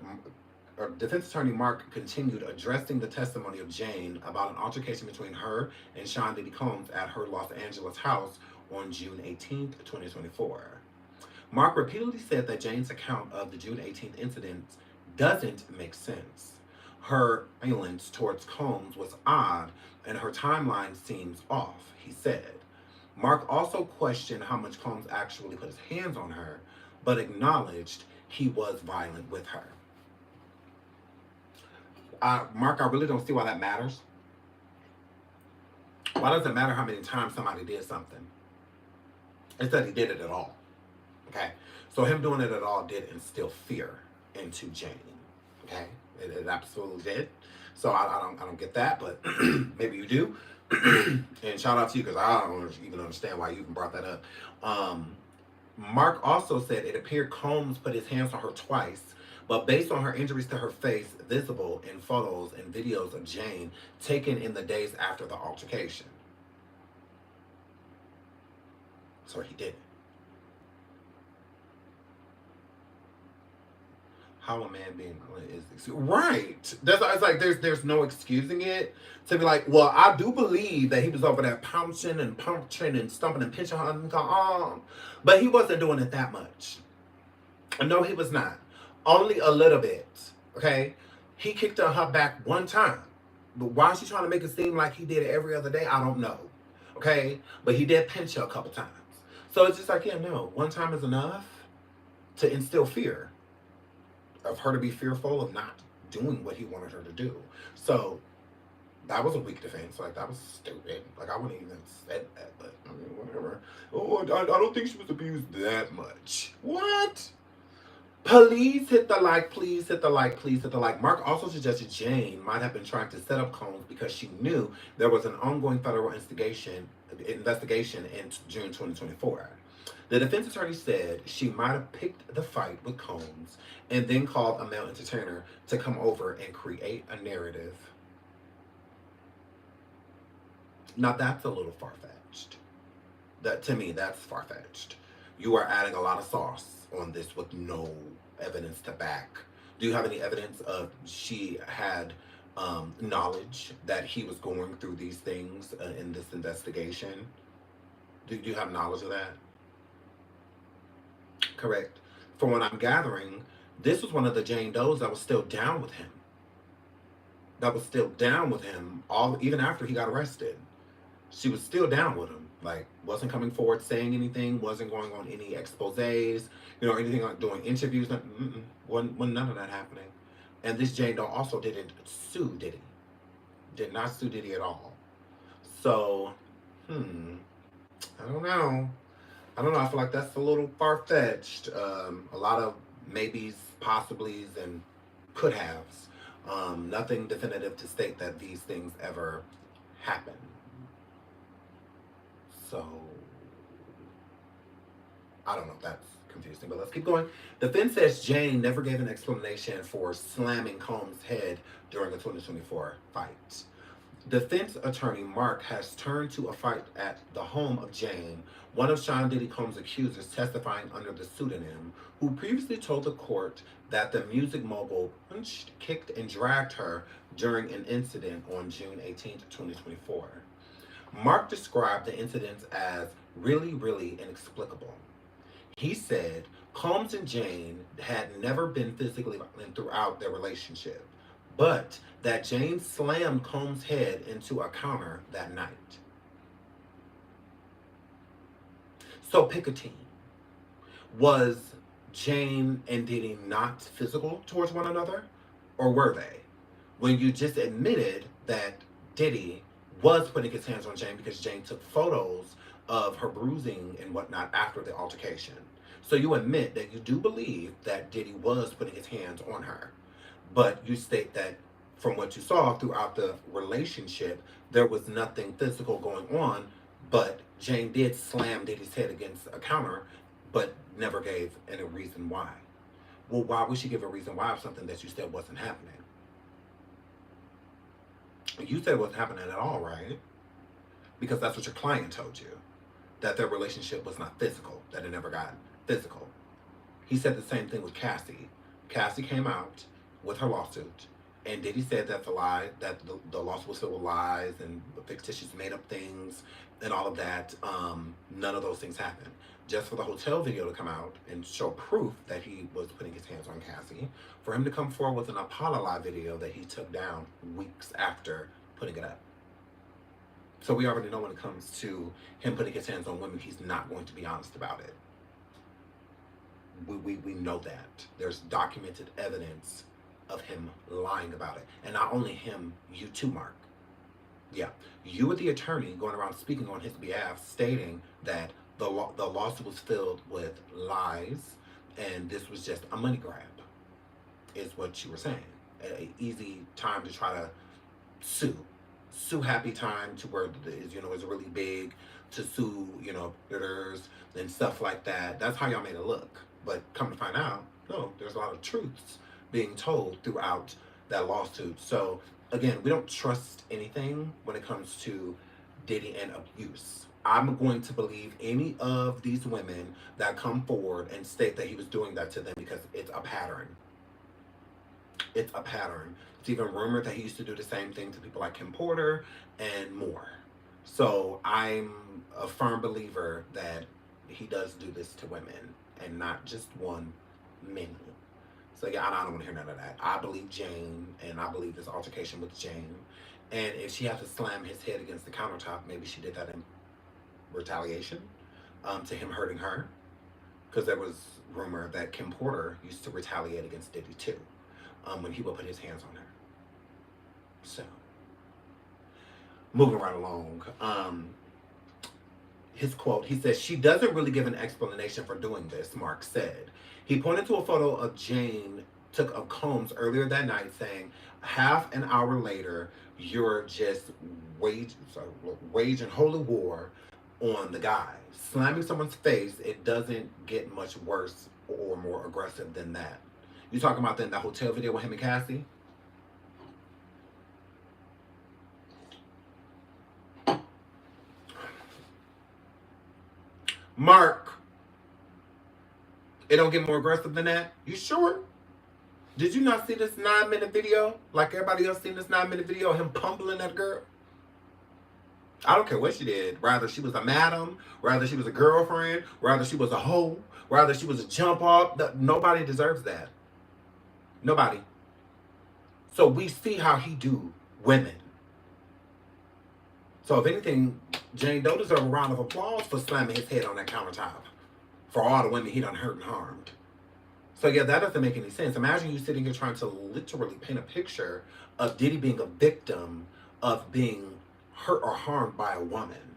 Defense attorney Mark continued addressing the testimony of Jane about an altercation between her and Sean Diddy Combs at her Los Angeles house on June 18th, 2024. Mark repeatedly said that Jane's account of the June 18th incident doesn't make sense. Her violence towards Combs was odd and her timeline seems off, he said. Mark also questioned how much Combs actually put his hands on her, but acknowledged he was violent with her. Mark, I really don't see why that matters. Why does it matter how many times somebody did something? It's that he did it at all. Okay? So him doing it at all did instill fear into Jane. Okay? It absolutely did. So I don't get that, but maybe you do. And shout out to you because I don't even understand why you even brought that up. Mark also said it appeared Combs put his hands on her twice, but based on her injuries to her face visible in photos and videos of Jane taken in the days after the altercation. So he didn't. How a man being is right. That's it's like there's no excusing it to be like, well, I do believe that he was over there pouncing and punching and stumping and pinching her arm, but he wasn't doing it that much. No, he was not. Only a little bit. Okay, he kicked her back one time, but why is she trying to make it seem like he did it every other day? I don't know. Okay, but he did pinch her a couple times. So it's just like, yeah, no, one time is enough to instill fear of her to be fearful of not doing what he wanted her to do. So that was a weak defense. Like, that was stupid. Like, I wouldn't even said that, but I mean, whatever. Oh, I don't think she was abused that much. What? Please hit the like, please hit the like, please hit the like. Mark also suggested Jane might have been trying to set up Combs because she knew there was an ongoing federal investigation in June 2024. The defense attorney said she might have picked the fight with Combs and then called a male entertainer to come over and create a narrative. Now that's a little far-fetched. That, to me, that's far-fetched. You are adding a lot of sauce on this with no evidence to back. Do you have any evidence of she had knowledge that he was going through these things in this investigation? Do you have knowledge of that? Correct. From what I'm gathering, this was one of the Jane Does that was still down with him. That was still down with him all even after he got arrested. She was still down with him. Like, wasn't coming forward saying anything, wasn't going on any exposés, anything like doing interviews. Wasn't none of that happening. And this Jane Doe also didn't sue Diddy. Did not sue Diddy at all. So, I don't know. I feel like that's a little far-fetched. A lot of maybes, possiblies, and could-haves. Nothing definitive to state that these things ever happen. So, I don't know if that's confusing, but let's keep going. The defense says Jane never gave an explanation for slamming Combs' head during the 2024 fight. Defense attorney Mark has turned to a fight at the home of Jane, one of Sean Diddy Combs' accusers testifying under the pseudonym, who previously told the court that the music mogul punched, kicked, and dragged her during an incident on June 18th, 2024. Mark described the incident as really, really inexplicable. He said Combs and Jane had never been physically violent throughout their relationship, but that Jane slammed Combs' head into a counter that night. So pick a team. Was Jane and Diddy not physical towards one another? Or were they? When you just admitted that Diddy was putting his hands on Jane because Jane took photos of her bruising and whatnot after the altercation. So you admit that you do believe that Diddy was putting his hands on her, but you state that from what you saw throughout the relationship, there was nothing physical going on, but Jane did slam Diddy's head against a counter, but never gave any reason why. Well, why would she give a reason why of something that you said wasn't happening? You said it wasn't happening at all, right? Because that's what your client told you, that their relationship was not physical, that it never got physical. He said the same thing with Cassie. Cassie came out with her lawsuit, and Diddy said that the lawsuit was filled with lies and fictitious made up things and all of that. None of those things happened. Just for the hotel video to come out and show proof that he was putting his hands on Cassie, for him to come forward with an Apollo video that he took down weeks after putting it up. So we already know when it comes to him putting his hands on women, he's not going to be honest about it. We know that. There's documented evidence of him lying about it. And not only him, you too, Mark. Yeah, you with the attorney going around speaking on his behalf, stating that the lawsuit was filled with lies and this was just a money grab, is what you were saying. An easy time to try to sue happy time to where it's really big to sue, bidders and stuff like that. That's how y'all made it look. But come to find out, no, there's a lot of truths being told throughout that lawsuit. So again, we don't trust anything when it comes to Diddy and abuse. I'm going to believe any of these women that come forward and state that he was doing that to them because it's a pattern. It's a pattern. It's even rumored that he used to do the same thing to people like Kim Porter and more. So I'm a firm believer that he does do this to women and not just one, many. So yeah, I don't want to hear none of that. I believe Jane, and I believe this altercation with Jane. And if she had to slam his head against the countertop, maybe she did that in retaliation to him hurting her. Because there was rumor that Kim Porter used to retaliate against Diddy too, when he would put his hands on her. So, moving right along. His quote, he says, "She doesn't really give an explanation for doing this," Mark said. He pointed to a photo of Jane took of Combs earlier that night, saying, "Half an hour later, you're just waging holy war on the guy. Slamming someone's face, it doesn't get much worse or more aggressive than that." You talking about that hotel video with him and Cassie? Mark, it don't get more aggressive than that? You sure? Did you not see this 9-minute video? Like everybody else seen this 9-minute video of him pummeling that girl? I don't care what she did. Rather she was a madam, rather she was a girlfriend, rather she was a hoe, rather she was a jump off. Nobody deserves that. Nobody. So we see how he do women. So if anything, Jane Doe deserves a round of applause for slamming his head on that countertop for all the women he done hurt and harmed. So yeah, that doesn't make any sense. Imagine you sitting here trying to literally paint a picture of Diddy being a victim of being hurt or harmed by a woman,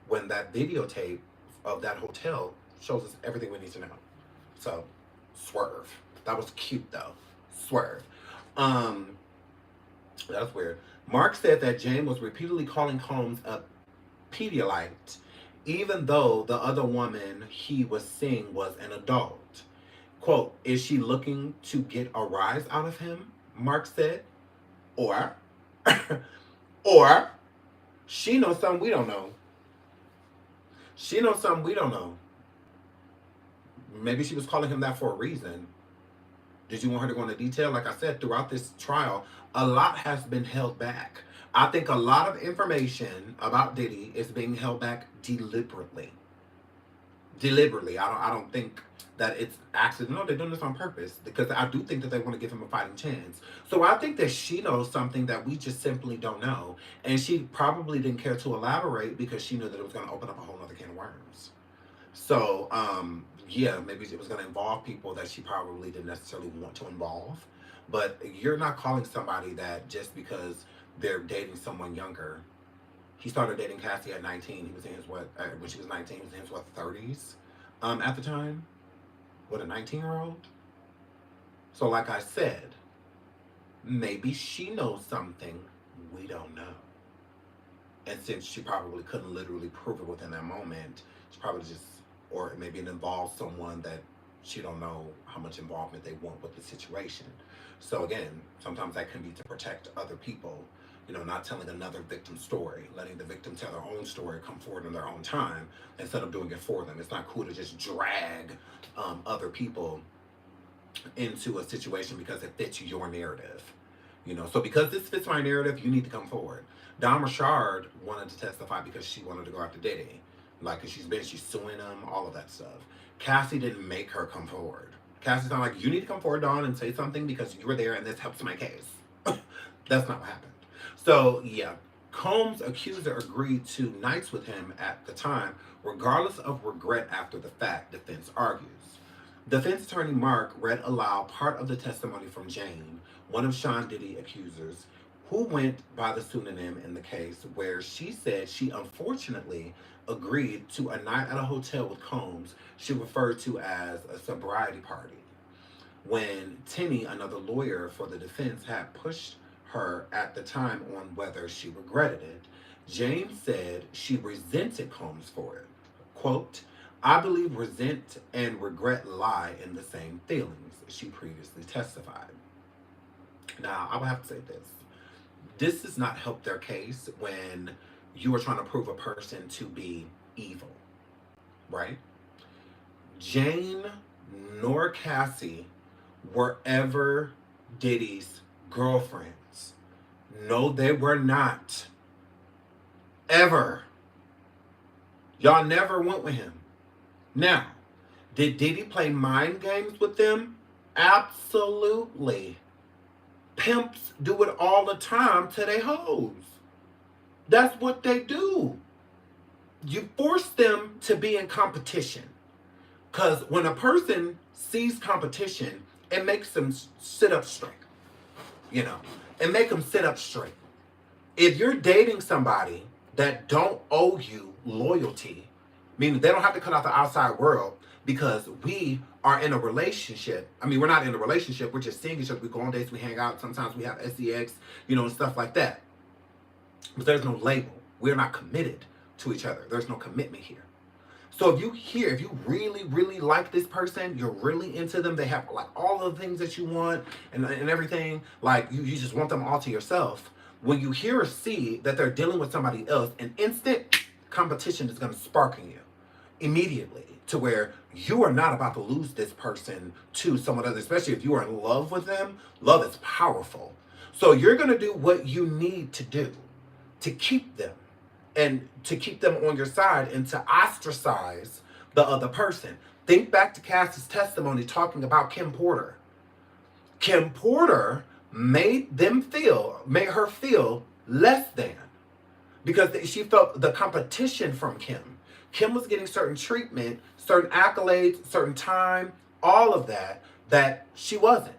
when that videotape of that hotel shows us everything we need to know. So, swerve. That was cute though. Swerve. That's weird. Mark said that Jane was repeatedly calling Combs a Pedialyte, even though the other woman he was seeing was an adult. Quote, "Is she looking to get a rise out of him?" Mark said. Or she knows something we don't know. She knows something we don't know. Maybe she was calling him that for a reason. Did you want her to go into detail? Like I said, throughout this trial, a lot has been held back. I think a lot of information about Diddy is being held back deliberately. Deliberately. I don't think that it's accident. No, they're doing this on purpose, because I do think that they want to give him a fighting chance. So I think that she knows something that we just simply don't know. And she probably didn't care to elaborate because she knew that it was going to open up a whole other can of worms. So, yeah, maybe it was going to involve people that she probably didn't necessarily want to involve. But you're not calling somebody that just because they're dating someone younger. He started dating Cassie at 19. He was in his when she was 19, he was in his 30s at the time. What, a 19-year-old? So like I said, maybe she knows something we don't know. And since she probably couldn't literally prove it within that moment, she probably just, or maybe it involves someone that she don't know how much involvement they want with the situation. So again, sometimes that can be to protect other people, not telling another victim's story, letting the victim tell their own story, come forward in their own time, instead of doing it for them. It's not cool to just drag other people into a situation because it fits your narrative. So because this fits my narrative, you need to come forward. Don Richard wanted to testify because she wanted to go after Diddy. Like, cause she's suing him, all of that stuff. Cassie didn't make her come forward. Cassie's not like, you need to come forward, Dawn, and say something because you were there and this helps my case. That's not what happened. So, yeah. Combs' accuser agreed to nights with him at the time, regardless of regret after the fact, defense argues. Defense attorney Mark read aloud part of the testimony from Jane, one of Sean Diddy accusers, who went by the pseudonym in the case, where she said she unfortunately agreed to a night at a hotel with Combs she referred to as a sobriety party. When Tenney, another lawyer for the defense, had pushed her at the time on whether she regretted it, Jane said she resented Combs for it. Quote, I believe resent and regret lie in the same feelings, she previously testified. Now, I would have to say this. This does not help their case when you are trying to prove a person to be evil, right? Jane nor Cassie were ever Diddy's girlfriends. No, they were not. Ever. Y'all never went with him. Now, did Diddy play mind games with them? Absolutely. Pimps do it all the time to their hoes. That's what they do. You force them to be in competition. Because when a person sees competition, it makes them sit up straight. It makes them sit up straight. If you're dating somebody that don't owe you loyalty, meaning they don't have to cut out the outside world because we are in a relationship. I mean, we're not in a relationship. We're just seeing each other. We go on dates. We hang out. Sometimes we have sex, and stuff like that. But there's no label. We're not committed to each other. There's no commitment here. So if you really, really like this person, you're really into them, they have like all the things that you want and everything, like you just want them all to yourself. When you hear or see that they're dealing with somebody else, an instant competition is going to spark in you immediately, to where you are not about to lose this person to someone else, especially if you are in love with them. Love is powerful. So you're going to do what you need to do to keep them and to keep them on your side and to ostracize the other person. Think back to Cassie's testimony talking about Kim Porter. Kim Porter made her feel less than, because she felt the competition from Kim. Kim was getting certain treatment, certain accolades, certain time, all of that she wasn't.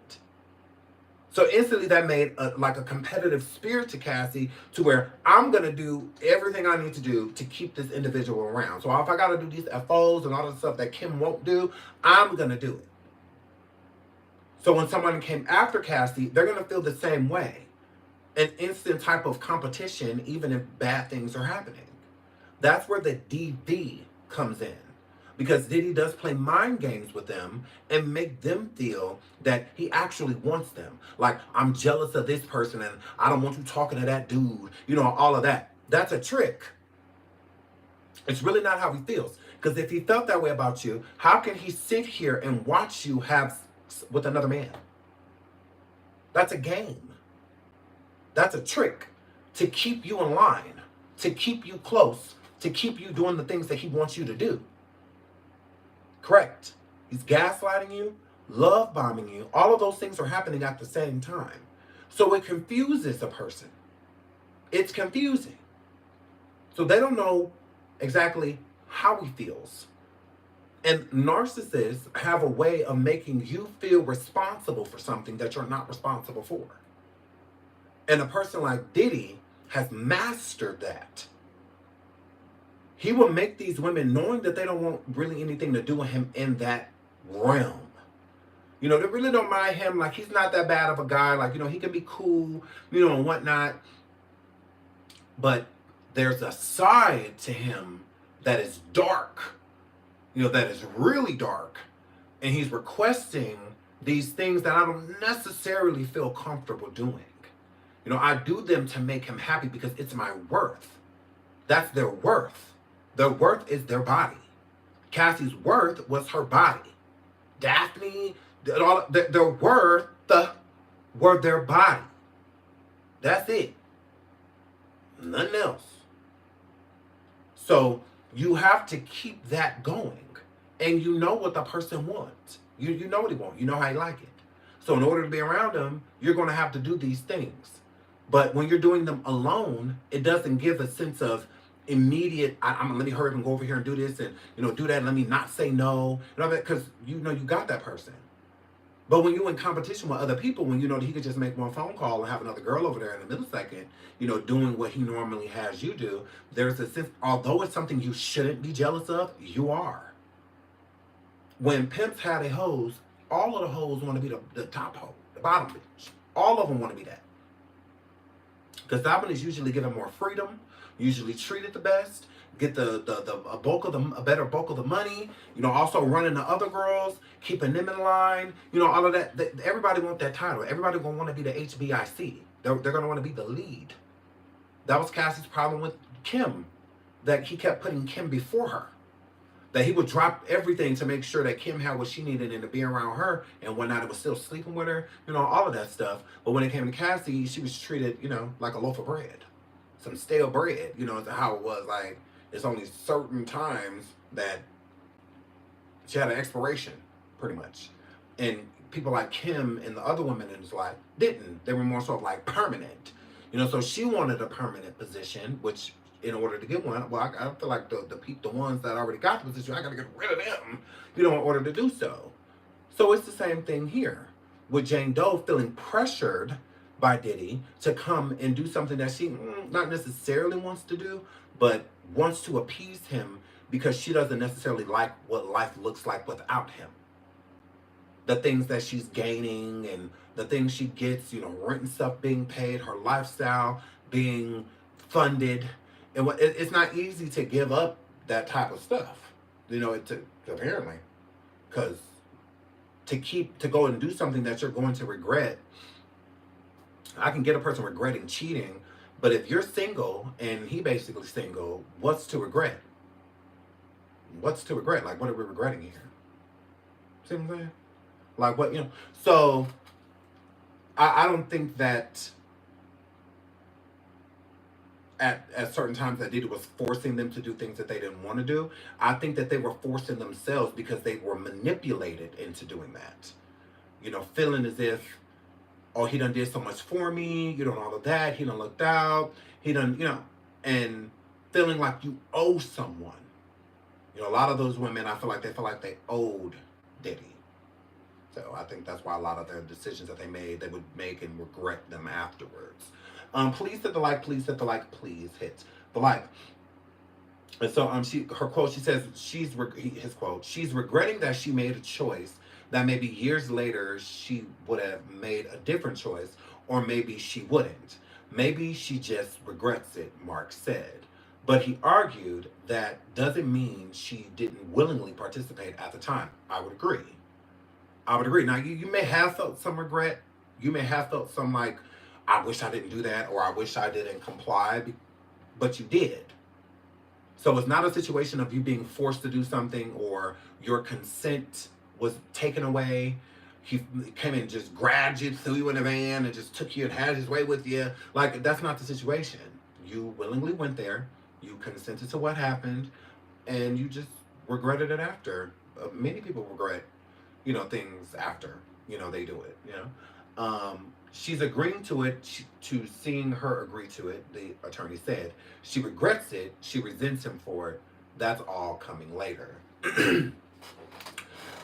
So instantly that made a competitive spirit to Cassie, to where I'm going to do everything I need to do to keep this individual around. So if I got to do these FOs and all the stuff that Kim won't do, I'm going to do it. So when someone came after Cassie, they're going to feel the same way. An instant type of competition, even if bad things are happening. That's where the DV comes in. Because Diddy does play mind games with them and make them feel that he actually wants them. Like, I'm jealous of this person and I don't want you talking to that dude. All of that. That's a trick. It's really not how he feels. Because if he felt that way about you, how can he sit here and watch you have with another man? That's a game. That's a trick to keep you in line, to keep you close, to keep you doing the things that he wants you to do. Correct. He's gaslighting you, love bombing you. All of those things are happening at the same time. So it confuses a person. It's confusing. So they don't know exactly how he feels. And narcissists have a way of making you feel responsible for something that you're not responsible for. And a person like Diddy has mastered that. He will make these women, knowing that they don't want really anything to do with him in that realm. You know, they really don't mind him. Like, he's not that bad of a guy. Like, you know, he can be cool, you know, and whatnot. But there's a side to him that is dark, you know, that is really dark. And he's requesting these things that I don't necessarily feel comfortable doing. You know, I do them to make him happy because it's my worth. That's their worth. Their worth is their body. Cassie's worth was her body. Daphne, their worth were their body. That's it. Nothing else. So you have to keep that going. And you know what the person wants. You know what he wants. You know how he like it. So in order to be around him, you're going to have to do these things. But when you're doing them alone, it doesn't give a sense of immediate, let me hurry up and go over here and do this and, you know, do that. And let me not say no. You know, because you know you got that person. But when you're in competition with other people, when you know that he could just make one phone call and have another girl over there in a millisecond, you know, doing what he normally has you do, there's a sense, although it's something you shouldn't be jealous of, you are. When pimps had a hose, all of the hoes want to be the top hoe, the bottom bitch. All of them want to be that. Because that one is usually given more freedom, usually treated the best, get a better bulk of the money, you know, also running the other girls, keeping them in line, you know, all of that. Everybody want that title. Everybody gonna want to be the HBIC. They're gonna want to be the lead. That was Cassie's problem with Kim, that he kept putting Kim before her. That he would drop everything to make sure that Kim had what she needed and to be around her, and one night it was still sleeping with her, you know, all of that stuff. But when it came to Cassie, she was treated, you know, like a loaf of bread. Some stale bread, you know, how it was. Like, it's only certain times that she had an expiration, pretty much. And people like Kim and the other women in his life didn't. They were more sort of like permanent. You know, so she wanted a permanent position, which in order to get one, well, I feel like the ones that already got the position, I got to get rid of them, you know, in order to do so. So it's the same thing here with Jane Doe feeling pressured by Diddy to come and do something that she not necessarily wants to do, but wants to appease him because she doesn't necessarily like what life looks like without him. The things that she's gaining and the things she gets, you know, rent and stuff being paid, her lifestyle being funded. And it's not easy to give up that type of stuff, you know, apparently. Because to go and do something that you're going to regret, I can get a person regretting cheating, but if you're single and he basically single, what's to regret? What's to regret? Like, what are we regretting here? See what I'm saying? Like, what, you know? So, I don't think that at certain times that Diddy was forcing them to do things that they didn't want to do. I think that they were forcing themselves because they were manipulated into doing that. You know, feeling as if, oh, he done did so much for me, you know, all of that, he done looked out, he done, you know, and feeling like you owe someone. You know, a lot of those women, I feel like they owed Diddy. So I think that's why a lot of their decisions that they made, they would make and regret them afterwards. Please hit the like, please hit the like, please hit the like. And so her quote, she says, his quote, she's regretting that she made a choice that maybe years later she would have made a different choice, or maybe she wouldn't. Maybe she just regrets it, Mark said. But he argued that doesn't mean she didn't willingly participate at the time. I would agree. Now, you may have felt some regret. You may have felt some like, I wish I didn't do that, or I wish I didn't comply, but you did. So it's not a situation of you being forced to do something or your consent was taken away. He came in and just grabbed you, threw you in a van, and just took you and had his way with you. Like, that's not the situation. You willingly went there, you consented to what happened, and you just regretted it after. Many people regret, you know, things after, you know, they do it, you know. She's agreeing to it, to seeing her agree to it, the attorney said. She regrets it, she resents him for it. That's all coming later.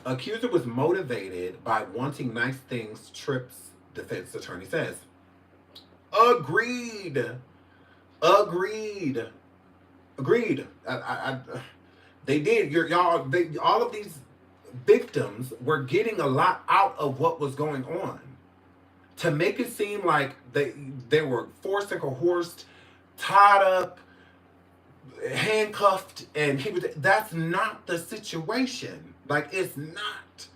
Accuser was motivated by wanting nice things, trips, defense attorney says. Agreed. Agreed. Agreed. They did. All of these victims were getting a lot out of what was going on. To make it seem like they were forced and coerced, tied up, handcuffed, and that's not the situation. Like, it's not.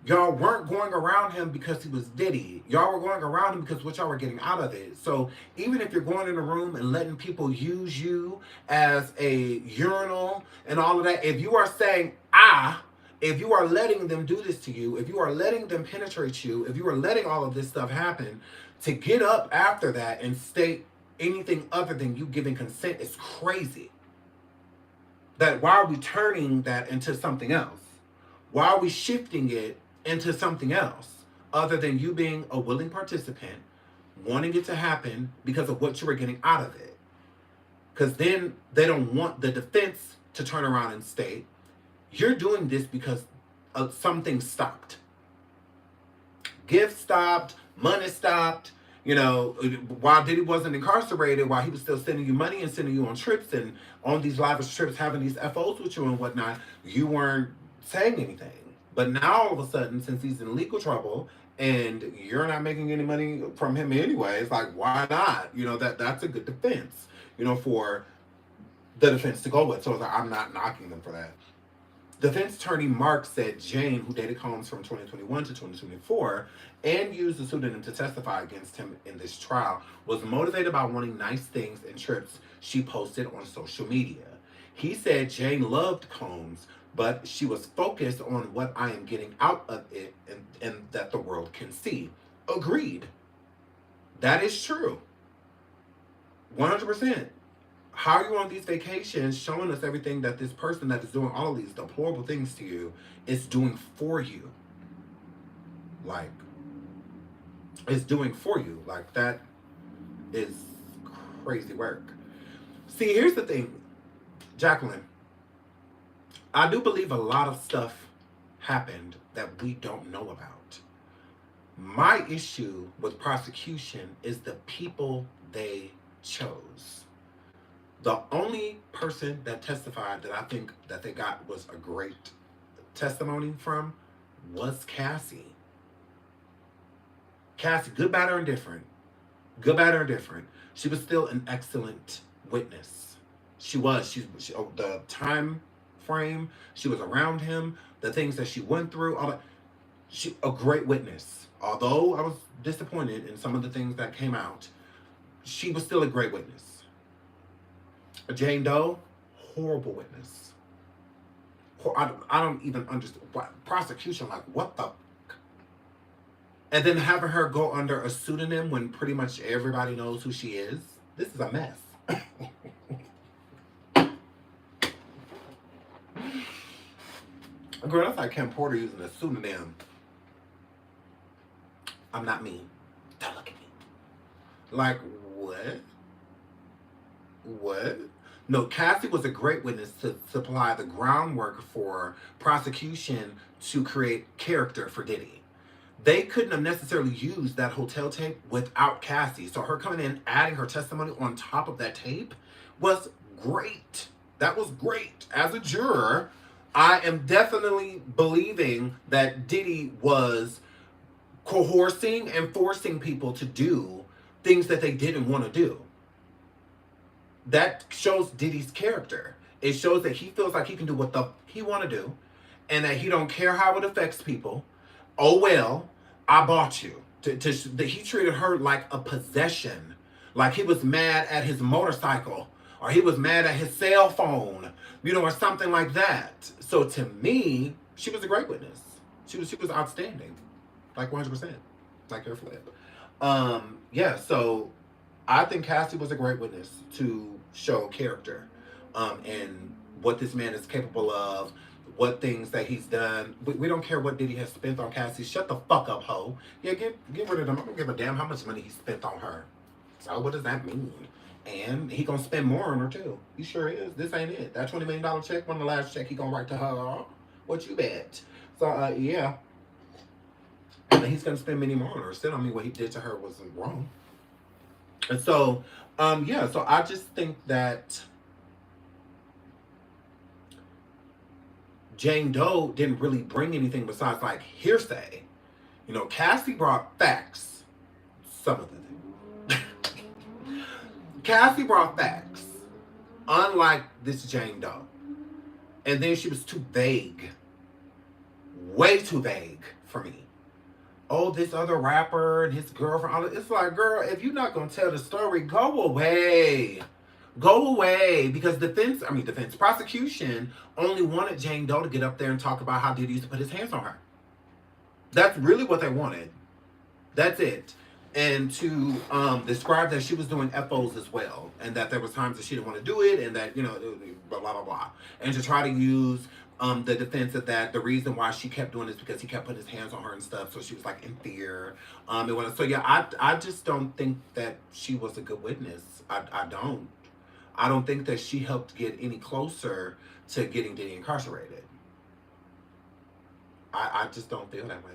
Y'all weren't going around him because he was Diddy. Y'all were going around him because what y'all were getting out of it. So even if you're going in a room and letting people use you as a urinal and all of that, if you are saying, if you are letting them do this to you, if you are letting them penetrate you, if you are letting all of this stuff happen, to get up after that and state anything other than you giving consent is crazy. That why are we turning that into something else? Why are we shifting it into something else other than you being a willing participant, wanting it to happen because of what you were getting out of it? Because then they don't want the defense to turn around and state, you're doing this because something stopped. Gifts stopped, money stopped, while Diddy wasn't incarcerated, while he was still sending you money and sending you on trips and on these lavish trips, having these FOs with you and whatnot, you weren't saying anything. But now all of a sudden, since he's in legal trouble and you're not making any money from him anyway, it's like, why not? That's a good defense, for the defense to go with. So it's like, I'm not knocking them for that. Defense attorney Mark said Jane, who dated Combs from 2021 to 2024 and used the pseudonym to testify against him in this trial, was motivated by wanting nice things and trips she posted on social media. He said Jane loved Combs, but she was focused on what I am getting out of it and that the world can see. Agreed. That is true. 100%. How are you on these vacations showing us everything that this person that is doing all of these deplorable things to you is doing for you? Like, it's doing for you. Like, that is crazy work. See, here's the thing, Jacqueline. I do believe a lot of stuff happened that we don't know about. My issue with prosecution is the people they chose. The only person that testified that I think that they got was a great testimony from was Cassie. Cassie, good, bad, or indifferent. Good, bad, or indifferent. She was still an excellent witness. She was. She the time frame, she was around him, the things that she went through, all that. She a great witness. Although I was disappointed in some of the things that came out, she was still a great witness. Jane Doe, horrible witness. I don't even understand. Prosecution, like, what the? And then having her go under a pseudonym when pretty much everybody knows who she is. This is a mess. Girl, that's like Kim Porter using a pseudonym. I'm not me. Don't look at me. Like, what? What? No, Cassie was a great witness to supply the groundwork for prosecution to create character for Diddy. They couldn't have necessarily used that hotel tape without Cassie. So her coming in, adding her testimony on top of that tape was great. That was great. As a juror, I am definitely believing that Diddy was coercing and forcing people to do things that they didn't want to do. That shows Diddy's character. It shows that he feels like he can do what he want to do and that he don't care how it affects people. Oh, well, I bought you. He treated her like a possession. Like he was mad at his motorcycle or he was mad at his cell phone, or something like that. So to me, she was a great witness. She was outstanding. Like 100%. Like her flip. Yeah, so I think Cassie was a great witness to show character and what this man is capable of, what things that he's done. We don't care what Diddy has spent on Cassie. Shut the fuck up, ho. Yeah, get rid of them. I don't give a damn how much money he spent on her. So what does that mean? And he gonna spend more on her too. He sure is. This ain't it. That $20 million check, one of the last check he gonna write to her. What you bet? So yeah. And he's gonna spend many more on her. Still, I mean, what he did to her wasn't wrong. And so, yeah, so I just think that Jane Doe didn't really bring anything besides like hearsay. You know, Cassie brought facts. Some of the things. Cassie brought facts, unlike this Jane Doe. And then she was too vague. Way too vague for me. Oh, this other rapper and his girlfriend. It's like, girl, if you're not going to tell the story, go away. Go away. Because prosecution only wanted Jane Doe to get up there and talk about how Diddy used to put his hands on her. That's really what they wanted. That's it. And to describe that she was doing FOs as well, and that there was times that she didn't want to do it, and that, you know, blah, blah, blah, blah. And to try to use the defense of that, the reason why she kept doing this because he kept putting his hands on her and stuff, so she was like in fear. So yeah, I just don't think that she was a good witness. I don't. I don't think that she helped get any closer to getting Diddy incarcerated. I just don't feel that way.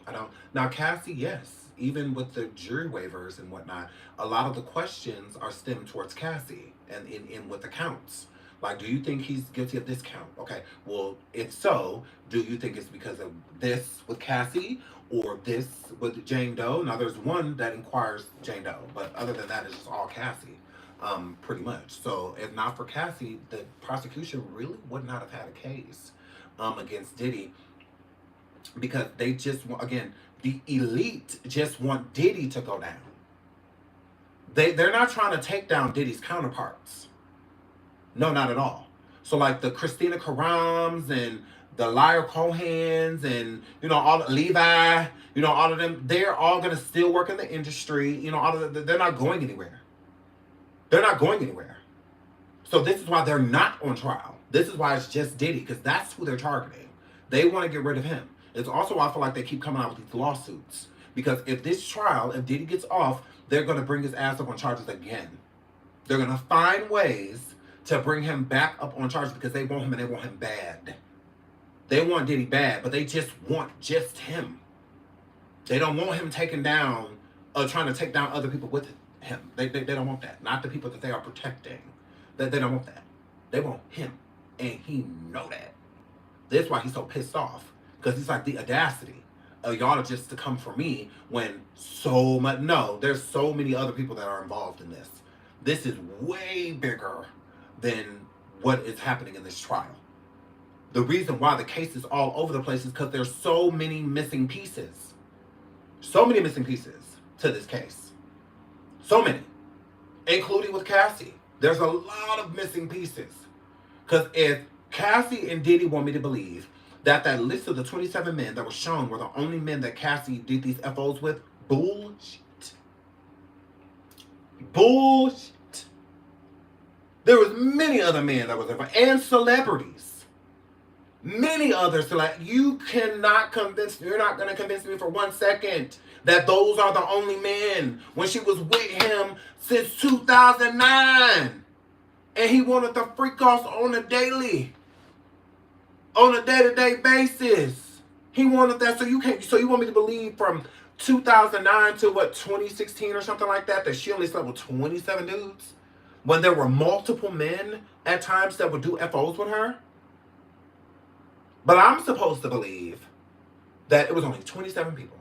I don't. Now, Cassie, yes, even with the jury waivers and whatnot, a lot of the questions are stemmed towards Cassie and in with the counts. Like, do you think he's guilty of this count? Okay, well, if so, do you think it's because of this with Cassie or this with Jane Doe? Now, there's one that inquires Jane Doe, but other than that, it's just all Cassie, pretty much. So, if not for Cassie, the prosecution really would not have had a case against Diddy, because they just, again, the elite just want Diddy to go down. They're not trying to take down Diddy's counterparts. No, not at all. So like the Christina Karams and the Liar Cohens and, you know, all Levi, you know, all of them, they're all going to still work in the industry. You know, all of they're not going anywhere. They're not going anywhere. So this is why they're not on trial. This is why it's just Diddy, because that's who they're targeting. They want to get rid of him. It's also why I feel like they keep coming out with these lawsuits. Because if this trial, if Diddy gets off, they're going to bring his ass up on charges again. They're going to find ways to bring him back up on charges because they want him and they want him bad. They want Diddy bad, but they just want just him. They don't want him taken down, trying to take down other people with him. They don't want that. Not the people that they are protecting. They don't want that. They want him. And he know that. That's why he's so pissed off. Because he's like, the audacity of y'all just to come for me when so much, no, there's so many other people that are involved in this. This is way bigger than what is happening in this trial. The reason why the case is all over the place is because there's so many missing pieces. So many missing pieces to this case. So many. Including with Cassie. There's a lot of missing pieces. Because if Cassie and Diddy want me to believe that list of the 27 men that were shown were the only men that Cassie did these FOs with, bullshit. Bullshit. There was many other men that was there, and celebrities. Many other celebrities. You cannot convince me, you're not going to convince me for 1 second that those are the only men when she was with him since 2009. And he wanted the freak offs on a daily. On a day-to-day basis. He wanted that. So you want me to believe from 2009 to 2016 or something like that she only slept with 27 dudes? When there were multiple men at times that would do FOs with her? But I'm supposed to believe that it was only 27 people.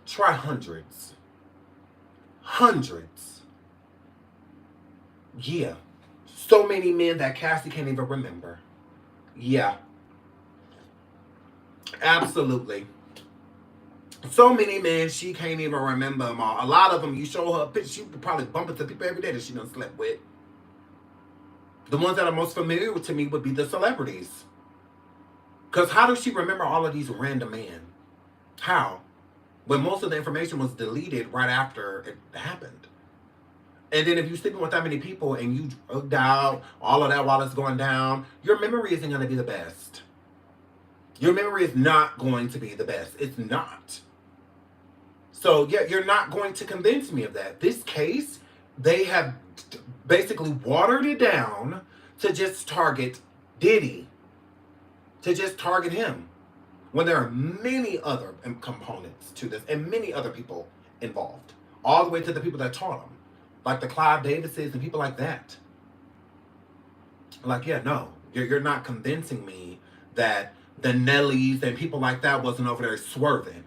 Try hundreds. Hundreds. Yeah. So many men that Cassie can't even remember. Yeah. Absolutely. So many men, she can't even remember them all. A lot of them, you show her a picture, she could probably bump into people every day that she done slept with. The ones that are most familiar to me would be the celebrities. Because how does she remember all of these random men? How? When most of the information was deleted right after it happened. And then if you're sleeping with that many people and you drugged out, all of that while it's going down, your memory isn't going to be the best. Your memory is not going to be the best. It's not. So, yeah, you're not going to convince me of that. This case, they have basically watered it down to just target Diddy. To just target him. When there are many other components to this and many other people involved. all the way to the people that taught him, like the Clive Davises and people like that. Like, yeah, no, you're not convincing me that the Nellies and people like that wasn't over there swerving,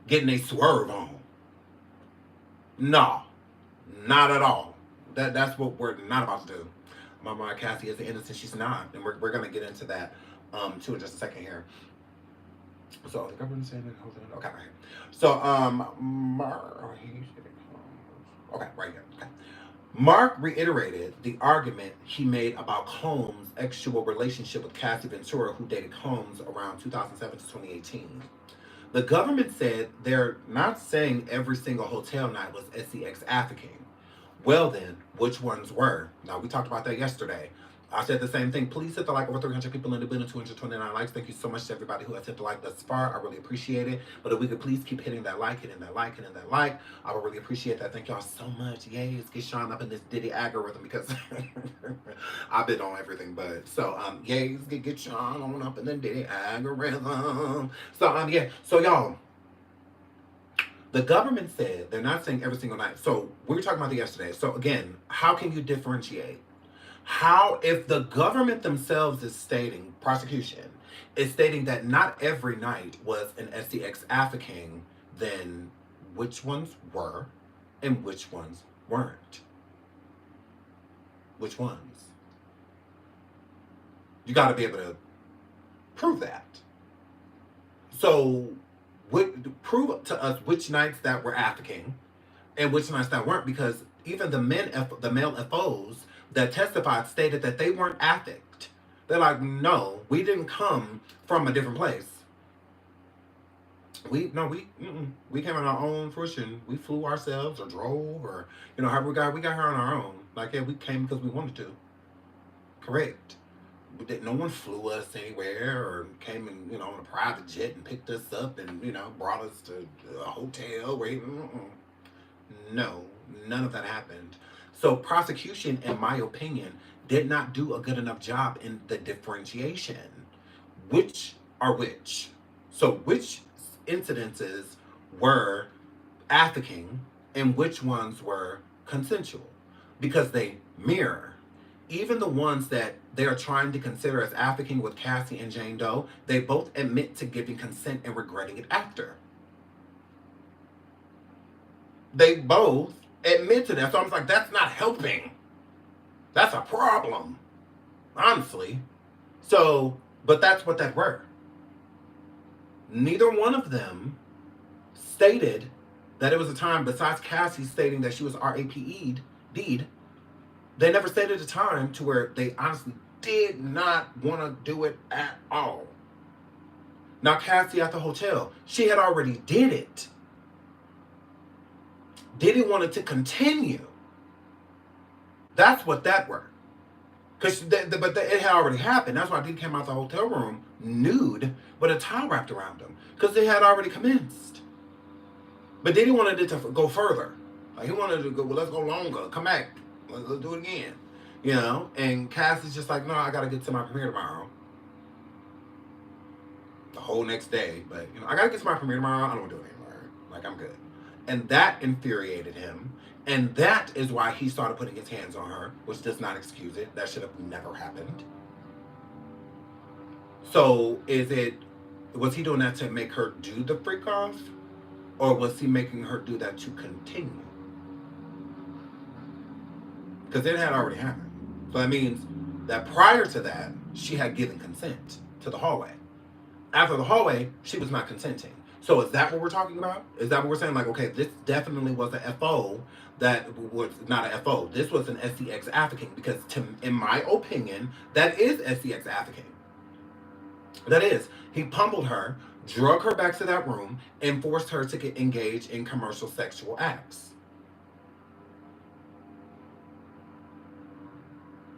getting a swerve on. No, not at all. That's what we're not about to do. My mom Cassie is innocent. She's not, and we're gonna get into that too in just a second here. So the government saying that. Okay, right here. So okay, right here. Okay. Mark reiterated the argument he made about Combs' actual relationship with Cassie Ventura, who dated Combs around 2007 to 2018. The government said they're not saying every single hotel night was SEX African. Well then, which ones were? Now, we talked about that yesterday. I said the same thing. Please hit the like. Over 300 people in the building, 229 likes. Thank you so much to everybody who has hit the like thus far. I really appreciate it. But if we could please keep hitting that like, hitting that like, hitting that like, I would really appreciate that. Thank y'all so much. Yay, let's get Sean up in this Diddy algorithm because I've been on everything. But so yay, let's get Sean on up in the Diddy algorithm. So yeah. So y'all, the government said they're not saying every single night. So we were talking about that yesterday. So again, how can you differentiate? How, if the government themselves is stating, prosecution, is stating that not every night was an SDX African, then which ones were and which ones weren't? Which ones? You got to be able to prove that. So prove to us which nights that were African and which nights that weren't, because even the male FOs that testified stated that they weren't affect. They're like, no, we didn't come from a different place. We came on our own fruition. We flew ourselves or drove or, however we got here on our own. Like, yeah, we came because we wanted to. Correct. No one flew us anywhere or came in, on a private jet and picked us up and, brought us to a hotel where, no, none of that happened. So prosecution, in my opinion, did not do a good enough job in the differentiation. Which are which? So which incidences were African and which ones were consensual? Because they mirror. Even the ones that they are trying to consider as African with Cassie and Jane Doe, they both admit to giving consent and regretting it after. They both admit to that. So I'm like, that's not helping. That's a problem. Honestly. So, but that's what that were. Neither one of them stated that it was a time, besides Cassie stating that she was RAPE'd, they never stated a time to where they honestly did not want to do it at all. Now, Cassie at the hotel, she had already did it. Diddy wanted to continue. That's what that were. But it had already happened. That's why Diddy came out the hotel room nude with a towel wrapped around him. Because it had already commenced. But Diddy wanted it to go further. Like, he wanted to go, well, let's go longer. Come back. Let's do it again. And Cassie's just like, no, I got to get to my premiere tomorrow. The whole next day. But, I got to get to my premiere tomorrow. I don't want to do it anymore. Like, I'm good. And that infuriated him. And that is why he started putting his hands on her, which does not excuse it. That should have never happened. So, was he doing that to make her do the freak off? Or was he making her do that to continue? Because it had already happened. So that means that prior to that, she had given consent to the hallway. After the hallway, she was not consenting. So is that what we're talking about? Is that what we're saying? Like, okay, this definitely was a FO that was not a FO. This was an SCX African because, in my opinion, that is SCX African. That is. He pummeled her, drug her back to that room, and forced her to get engaged in commercial sexual acts.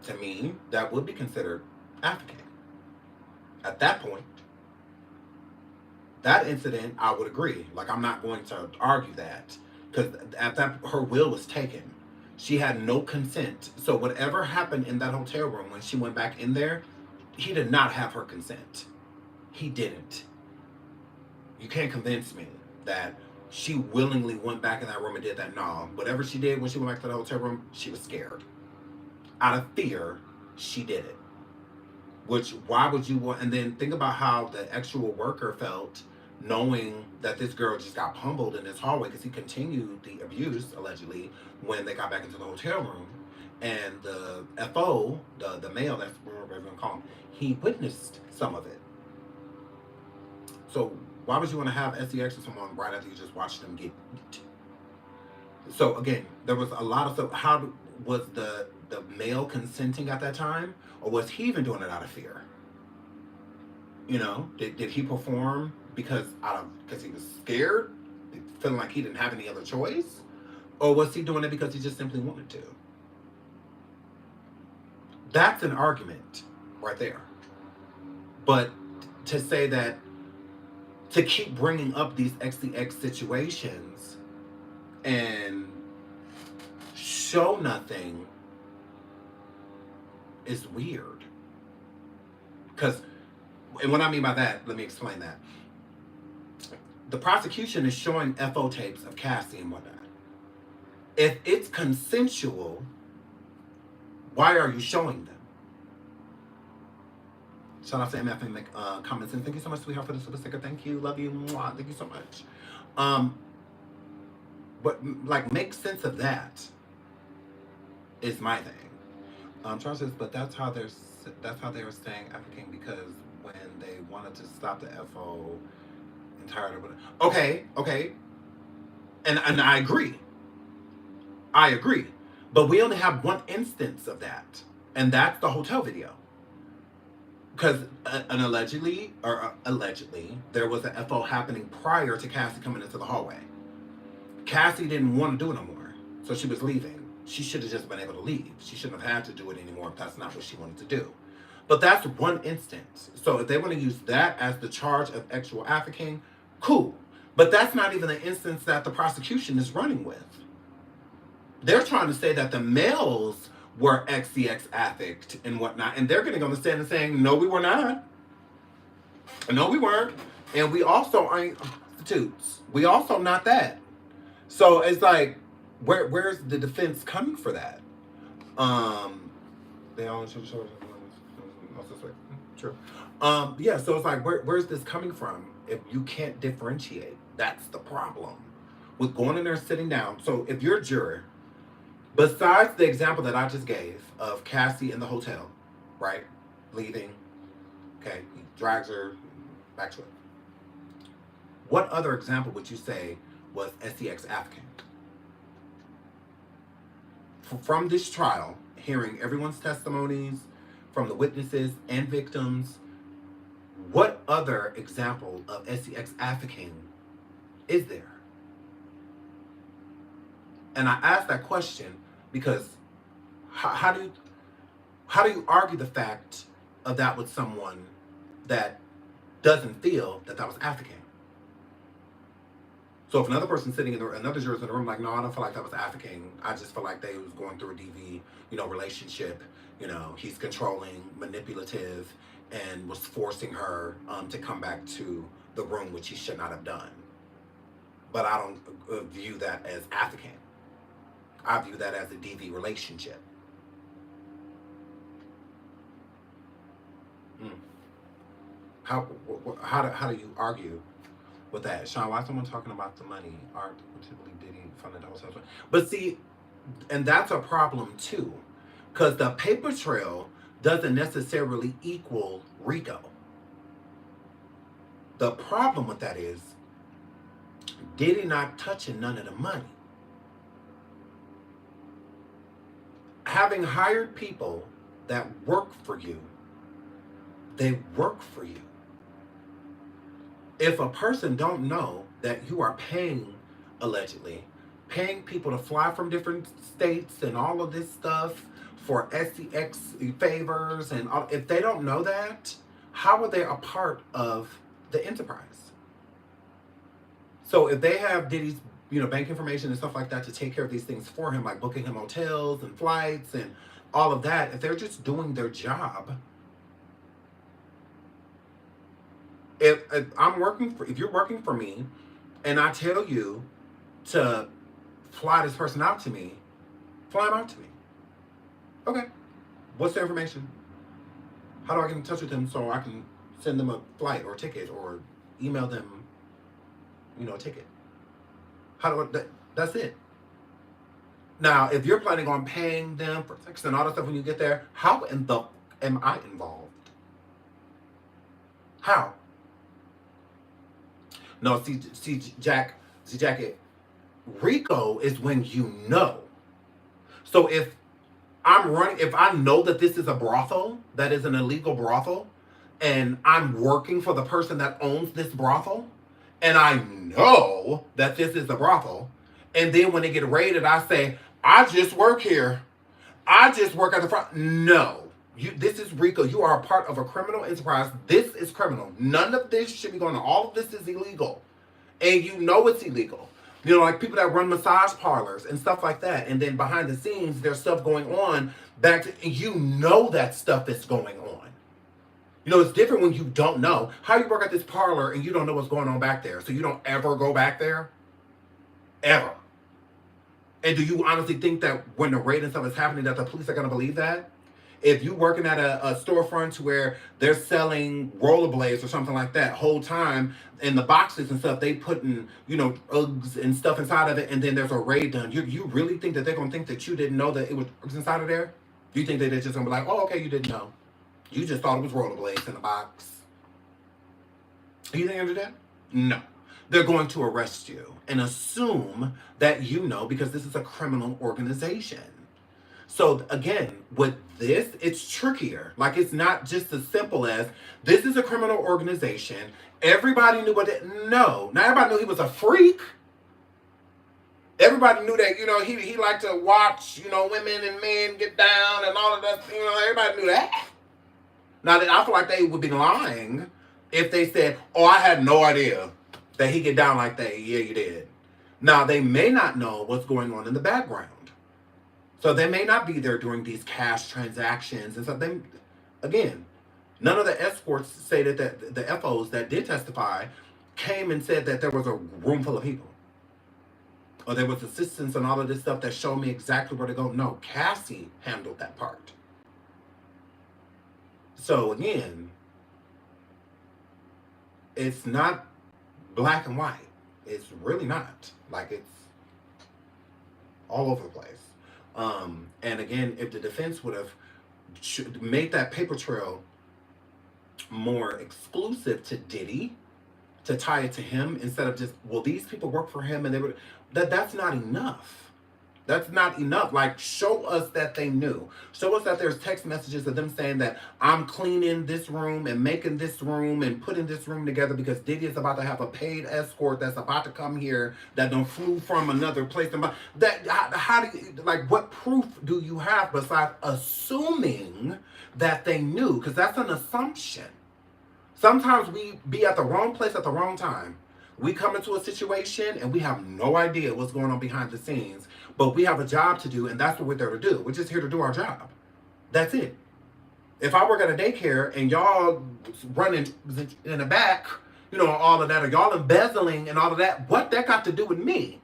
To me, that would be considered African. At that point, that incident, I would agree. Like, I'm not going to argue that. Because at that, her will was taken. She had no consent. So whatever happened in that hotel room when she went back in there, he did not have her consent. He didn't. You can't convince me that she willingly went back in that room and did that. No, whatever she did when she went back to the hotel room, she was scared. Out of fear, she did it. Which, why would you want? And then think about how the actual worker felt knowing that this girl just got pummeled in this hallway because he continued the abuse, allegedly, when they got back into the hotel room. And the FO, the male, that's whatever we're going to call him, he witnessed some of it. So why would you want to have SEX with someone right after you just watched them get beat? So again, there was a lot of stuff. How was the male consenting at that time? Or was he even doing it out of fear? You know, did he perform because he was scared, feeling like he didn't have any other choice? Or was he doing it because he just simply wanted to? That's an argument right there. But to say that, to keep bringing up these XCX situations and show nothing is weird. Because, and what I mean by that, let me explain that. The prosecution is showing FO tapes of Cassie and whatnot. If it's consensual, why are you showing them? Shout out to MF and make comments. And thank you so much, sweetheart, for the super sticker. Thank you. Love you. Mwah. Thank you so much. But, like, make sense of that is my thing. Charles says, but that's how they were saying African, because when they wanted to stop the FO entirely. Okay. And I agree. But we only have one instance of that. And that's the hotel video. Because allegedly, there was an FO happening prior to Cassie coming into the hallway. Cassie didn't want to do it no more, so she was leaving. She should have just been able to leave. She shouldn't have had to do it anymore if that's not what she wanted to do. But that's one instance. So if they want to use that as the charge of actual African, cool. But that's not even the instance that the prosecution is running with. They're trying to say that the males were XCX affect and whatnot, and they're getting on the stand and saying, no, we were not. No, we weren't. And we also ain't prostitutes. We also not that. So it's like, where's the defense coming for that? They all should show true. Yeah, so it's like, where's this coming from if you can't differentiate? That's the problem with going in there, sitting down. So if you're a juror, besides the example that I just gave of Cassie in the hotel, right, leaving, okay, he drags her back to it. What other example would you say was SEX African? From this trial, hearing everyone's testimonies, from the witnesses and victims, what other example of SEX African is there? And I ask that question because how do you argue the fact of that with someone that doesn't feel that was African? So if another person sitting another juror's in the room like, no, I don't feel like that was African. I just feel like they was going through a DV, relationship. He's controlling, manipulative, and was forcing her to come back to the room, which he should not have done. But I don't view that as African. I view that as a DV relationship. How do you argue with that? Sean, why is someone talking about the money? Art, particularly Diddy, funded the whole stuff. But see, and that's a problem too, because the paper trail doesn't necessarily equal RICO. The problem with that is Diddy not touching none of the money. Having hired people that work for you, they work for you. If a person don't know that you are allegedly paying people to fly from different states and all of this stuff for SEX favors, and if they don't know that, how are they a part of the enterprise? So if they have Diddy's bank information and stuff like that to take care of these things for him, like booking him hotels and flights and all of that, if they're just doing their job, if you're working for me and I tell you to fly this person out to me, fly them out to me. Okay. What's the information? How do I get in touch with them so I can send them a flight or ticket or email them, a ticket? How do I, that's it. Now, if you're planning on paying them for sex and all that stuff when you get there, how in the am I involved? How? No, see, Jackie, RICO is when you know. So if I know that this is a brothel, that is an illegal brothel, and I'm working for the person that owns this brothel, and I know that this is a brothel, and then when they get raided, I say, I just work here. I just work at the front. No. This is RICO. You are a part of a criminal enterprise. This is criminal. None of this should be going on. All of this is illegal. And you know it's illegal. Like people that run massage parlors and stuff like that. And then behind the scenes, there's stuff going on and you know that stuff is going on. It's different when you don't know. How you work at this parlor and you don't know what's going on back there. So you don't ever go back there? Ever. And do you honestly think that when the raid and stuff is happening that the police are going to believe that? If you working at a storefront where they're selling rollerblades or something like that, whole time in the boxes and stuff, they putting, Uggs and stuff inside of it, and then there's a raid done. You really think that they're going to think that you didn't know that it was Uggs inside of there? You think that they're just going to be like, oh, okay, you didn't know. You just thought it was rollerblades in the box. You think under that? No. They're going to arrest you and assume that you know because this is a criminal organization. So again, with this, it's trickier. Like it's not just as simple as this is a criminal organization. Everybody knew what it. No, not everybody knew he was a freak. Everybody knew that he liked to watch women and men get down and all of that. Everybody knew that. Now I feel like they would be lying if they said, "Oh, I had no idea that he get down like that." Yeah, you did. Now they may not know what's going on in the background. So they may not be there during these cash transactions and stuff. Again, none of the escorts say that the FOs that did testify came and said that there was a room full of people. Or there was assistance and all of this stuff that showed me exactly where to go. No, Cassie handled that part. So again, it's not black and white. It's really not. Like it's all over the place. And again, if the defense would have made that paper trail more exclusive to Diddy, to tie it to him, instead of just, well, these people work for him and they would, that's not enough. That's not enough. Like, show us that they knew. Show us that there's text messages of them saying that I'm cleaning this room and making this room and putting this room together because Diddy is about to have a paid escort that's about to come here that done flew from another place. How do you, like, what proof do you have besides assuming that they knew? Because that's an assumption. Sometimes we be at the wrong place at the wrong time. We come into a situation and we have no idea what's going on behind the scenes, but we have a job to do, and that's what we're there to do. We're just here to do our job. That's it. If I work at a daycare and y'all running in the back, all of that, or y'all embezzling and all of that, what that got to do with me?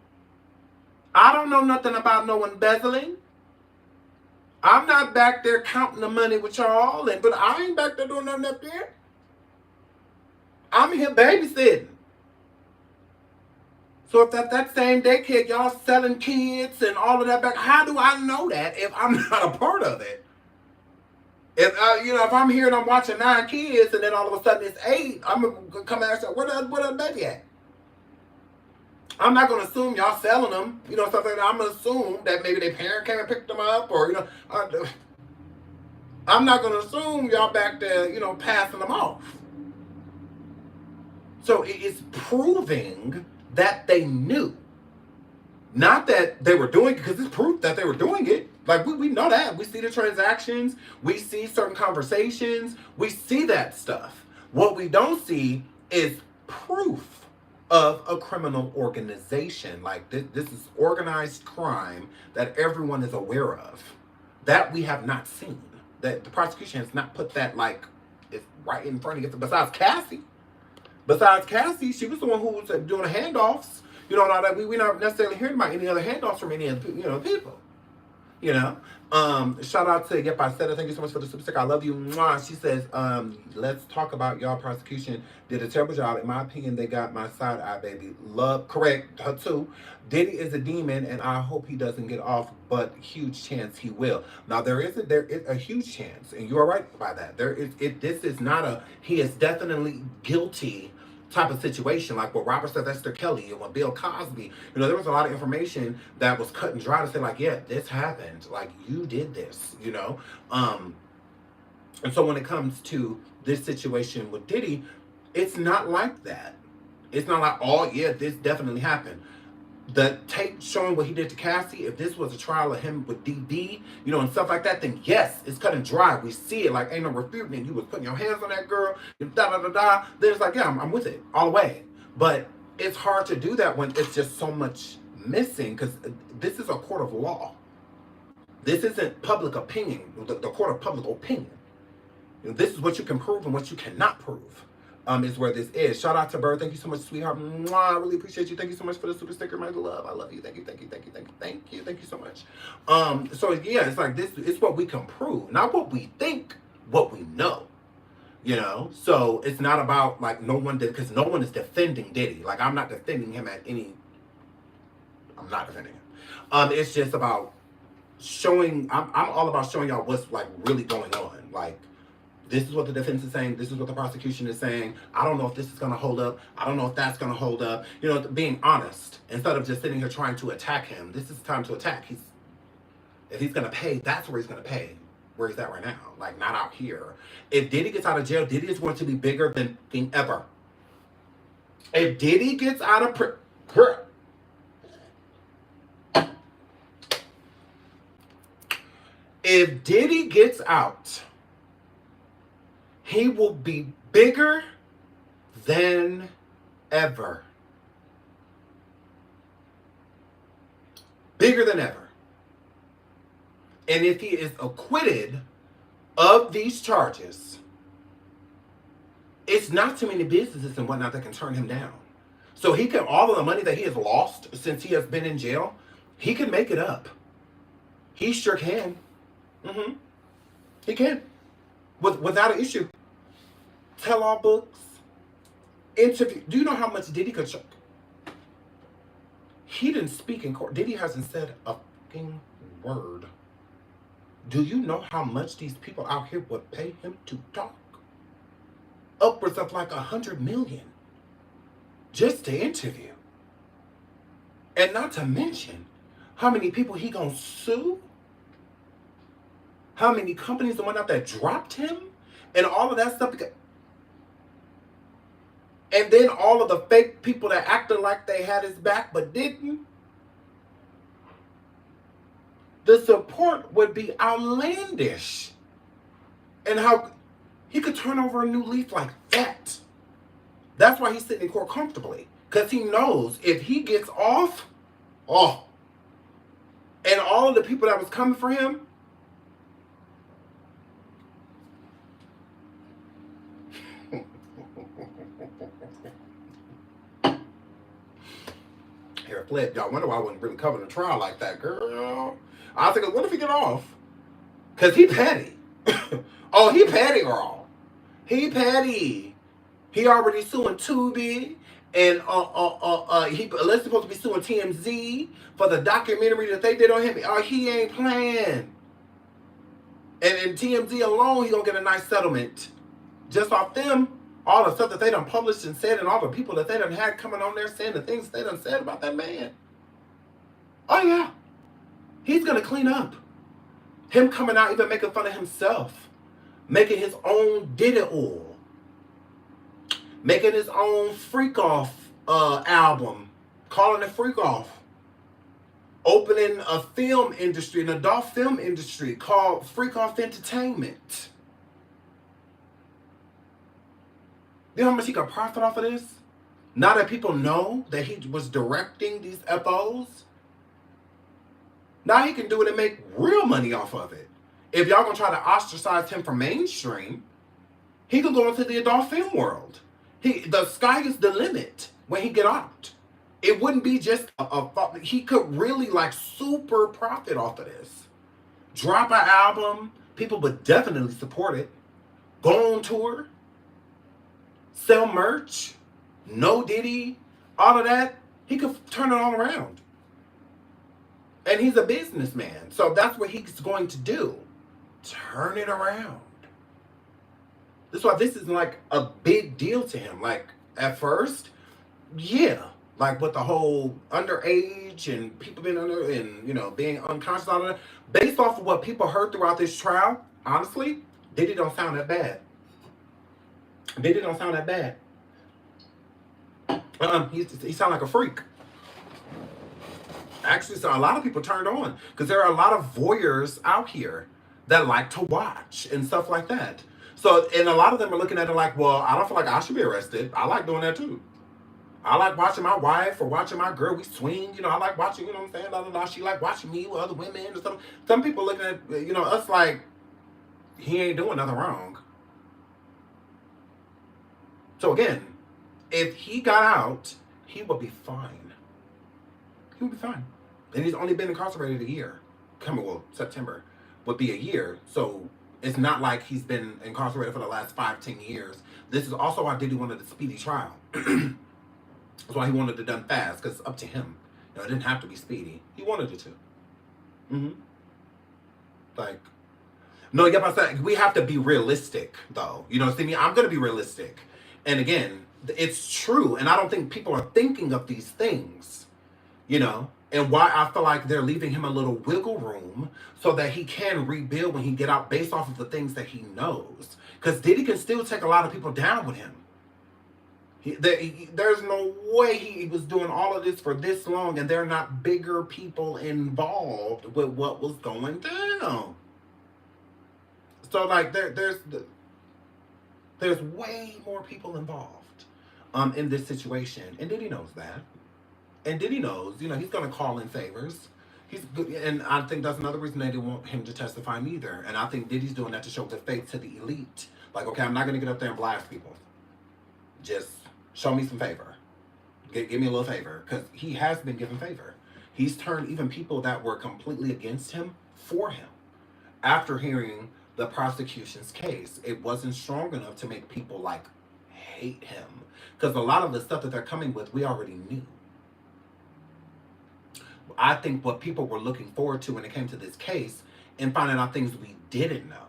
I don't know nothing about no embezzling. I'm not back there counting the money with y'all, but I ain't back there doing nothing up there. I'm here babysitting. So if that same daycare, y'all selling kids and all of that back, how do I know that if I'm not a part of it? If if I'm here and I'm watching 9 kids and then all of a sudden it's 8, I'm gonna come and ask you, where the baby at? I'm not gonna assume y'all selling them, stuff like that. I'm gonna assume that maybe their parent came and picked them up, or I'm not gonna assume y'all back there, passing them off. So it is proving that they knew. Not that they were doing it, because it's proof that they were doing it. Like, we know that. We see the transactions. We see certain conversations. We see that stuff. What we don't see is proof of a criminal organization. Like, this is organized crime that everyone is aware of. That we have not seen. That the prosecution has not put that, like, it's right in front of you. Besides Cassie. Besides Cassie, she was the one who was doing the handoffs. You know, and all that. We're not necessarily hearing about any other handoffs from any other, people. You know, shout out to Yep I Said It. Thank you so much for the super sticker. I love you. Mwah. She says, let's talk about y'all. Prosecution did a terrible job. In my opinion, they got my side eye, baby. Love, correct, her too. Diddy is a demon, and I hope he doesn't get off, but huge chance he will. Now there is a huge chance, and you are right by that. This is not he is definitely guilty type of situation, like what Robert Sylvester Kelly and what Bill Cosby, there was a lot of information that was cut and dry to say, like, yeah, this happened, like, you did this, and so when it comes to this situation with Diddy, it's not like that. It's not like, oh yeah, this definitely happened. The tape showing what he did to Cassie, if this was a trial of him with DD, and stuff like that, then yes, it's cut and dry. We see it, like, ain't no refuting it. You was putting your hands on that girl, da-da-da-da. Then it's like, yeah, I'm with it all the way. But it's hard to do that when it's just so much missing, because this is a court of law. This isn't public opinion, the court of public opinion. This is what you can prove and what you cannot prove. Is where this is. Shout out to Bird. Thank you so much, sweetheart. Mwah, I really appreciate you. Thank you so much for the super sticker, my love. I love you. Thank you, thank you, thank you, thank you, thank you, thank you so much. So yeah, it's like this. It's what we can prove, not what we think. What we know. So it's not about like no one did, because no one is defending Diddy. Like, I'm not defending him at any. I'm not defending him. It's just about showing. I'm all about showing y'all what's like really going on. Like, this is what the defense is saying. This is what the prosecution is saying. I don't know if this is going to hold up. I don't know if that's going to hold up. Being honest instead of just sitting here trying to attack him. This is time to attack. If he's going to pay, that's where he's going to pay. Where he's at right now. Like, not out here. If Diddy gets out of jail, Diddy is going to be bigger than ever. If Diddy gets out of if Diddy gets out, he will be bigger than ever. Bigger than ever. And if he is acquitted of these charges, it's not too many businesses and whatnot that can turn him down. So he can, all of the money that he has lost since he has been in jail, he can make it up. He sure can. He can. Without an issue. Tell-all books, interview. Do you know how much Diddy could show? He didn't speak in court. Diddy hasn't said a fucking word. Do you know how much these people out here would pay him to talk? Upwards of like 100 million. Just to interview. And not to mention how many people he gonna sue. How many companies and whatnot that dropped him. And all of that stuff. And then all of the fake people that acted like they had his back but didn't. The support would be outlandish. And how he could turn over a new leaf like that. That's why he's sitting in court comfortably. Because he knows if he gets off, and all of the people that was coming for him, hair flip. Y'all wonder why I wasn't really covering the trial like that, girl. I was thinking, what if he get off? Because he petty. Oh, he petty, girl. He petty. He already suing Tubi. And he let's supposed to be suing TMZ for the documentary that they did on him. He ain't playing. And in TMZ alone, he gonna get a nice settlement. Just off them. All the stuff that they done published and said, and all the people that they done had coming on there saying the things they done said about that man. Oh yeah. He's gonna clean up. Him coming out even making fun of himself. Making his own Diddy oil. Making his own Freak Off album. Calling it Freak Off. Opening a film industry, an adult film industry called Freak Off Entertainment. You know how much he could profit off of this? Now that people know that he was directing these FOs. Now he can do it and make real money off of it. If y'all gonna try to ostracize him from mainstream, he could go into the adult film world The sky is the limit when he get out. It wouldn't be just he could really like super profit off of this. Drop an album, people would definitely support it. Go on tour, sell merch, no Diddy, all of that. He could turn it all around. And he's a businessman, so that's what he's going to do. Turn it around. That's why this is like a big deal to him. Like, at first, yeah. Like with the whole underage and people being under and, you know, being unconscious, all of that. Based off of what people heard throughout this trial, honestly, Diddy don't sound that bad. Diddy don't sound that bad. He sound like a freak. Actually, so a lot of people turned on because there are a lot of voyeurs out here that like to watch and stuff like that. So, and a lot of them are looking at it like, well, I don't feel like I should be arrested. I like doing that too. I like watching my wife or watching my girl. We swing, you know. I like watching, you know what I'm saying? Blah, blah, blah. She like watching me with other women or something. Some people looking at, you know, us like, he ain't doing nothing wrong. So again, if he got out, he would be fine. He would be fine. And he's only been incarcerated a year. September would be a year. So it's not like he's been incarcerated for the last 5-10 years. This is also why Diddy wanted a speedy trial. That's why he wanted it done fast, because it's up to him. You know, it didn't have to be speedy. He wanted it to. Mm-hmm. Like, no, yep, I said, we have to be realistic, though. You know, see me, I'm going to be realistic. And again, it's true. And I don't think people are thinking of these things, you know, and why I feel like they're leaving him a little wiggle room so that he can rebuild when he get out based off of the things that he knows. Because Diddy can still take a lot of people down with him. There's no way he was doing all of this for this long and there are not bigger people involved with what was going down. So like there's way more people involved in this situation, and Diddy knows that. And Diddy knows, you know, he's gonna call in favors. He's good, and I think that's another reason they didn't want him to testify neither. And I think Diddy's doing that to show good faith to the elite. Like, okay, I'm not gonna get up there and blast people. Just show me some favor. Give me a little favor. Because he has been given favor. He's turned even people that were completely against him for him. After hearing the prosecution's case, it wasn't strong enough to make people, like, hate him. Because a lot of the stuff that they're coming with, we already knew. I think what people were looking forward to when it came to this case and finding out things we didn't know.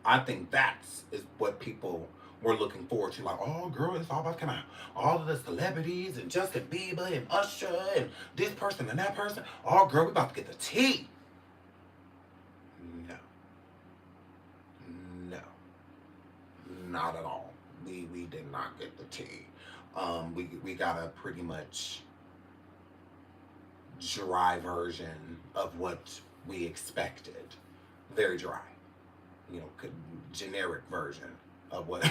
I think that's what people were looking forward to. Like, oh, girl, it's all about kind of all of the celebrities and Justin Bieber and Usher and this person and that person. Oh, girl, we about to get the tea. No, not at all. We did not get the tea. We got a pretty much dry version of what we expected. Very dry. You know, generic version of what.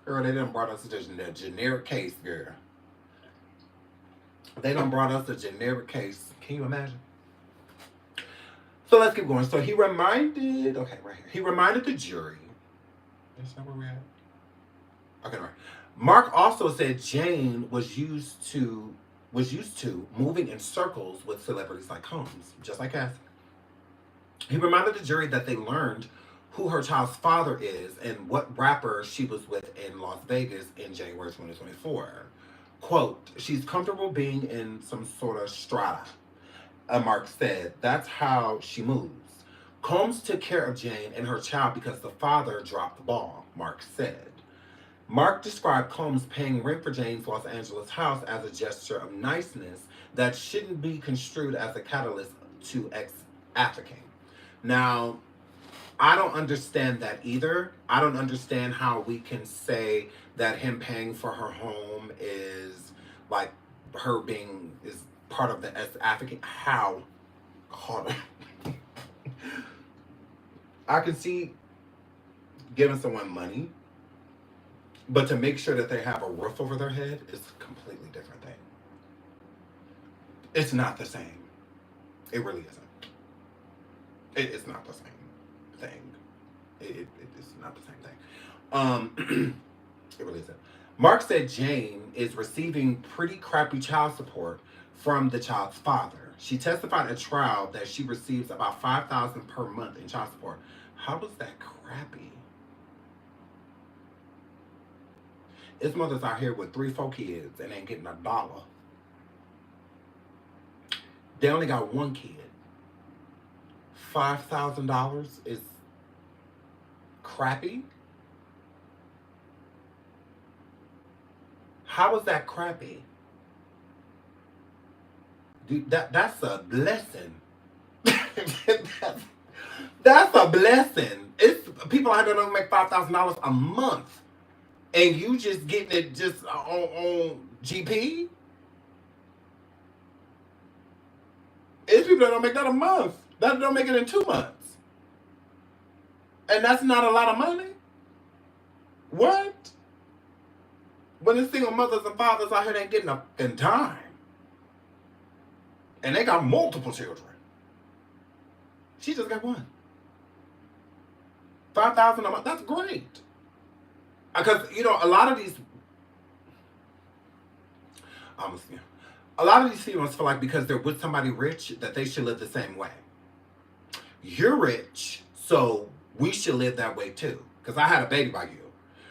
Girl, they done brought us a generic case, girl. They done brought us a generic case. Can you imagine? So let's keep going. So he reminded, okay, right here. He reminded the jury. Is that where we're at? Okay, right. Mark also said Jane was used to moving in circles with celebrities like Combs, just like Cassie. He reminded the jury that they learned who her child's father is and what rapper she was with in Las Vegas in January 2024. Quote, she's comfortable being in some sort of strata, Mark said. That's how she moves. Combs took care of Jane and her child because the father dropped the ball, Mark said. Mark described Combs paying rent for Jane's Los Angeles house as a gesture of niceness that shouldn't be construed as a catalyst to trafficking. Now, I don't understand that either. I don't understand how we can say that him paying for her home is like her being is part of the trafficking. How? Hold on. I can see giving someone money, but to make sure that they have a roof over their head is a completely different thing. It's not the same. It really isn't. It's not the same thing. It's not the same thing. It really isn't. Mark said Jane is receiving pretty crappy child support from the child's father. She testified at trial that she receives about $5,000 per month in child support. How was that crappy? His mother's out here with 3, 4 kids and ain't getting $1. They only got 1 kid. $5,000 is crappy? How is that crappy? Dude, that's a blessing. that's a blessing. It's people out there don't make $5,000 a month, and you just getting it just on GP. It's people that don't make that a month. That don't make it in 2 months, and that's not a lot of money. What? When the single mothers and fathers out here ain't getting a fucking dime. And they got multiple children. She just got 1. $5,000 a month, that's great. Because, a lot of these females feel like because they're with somebody rich that they should live the same way. You're rich, so we should live that way too. Because I had a baby by you.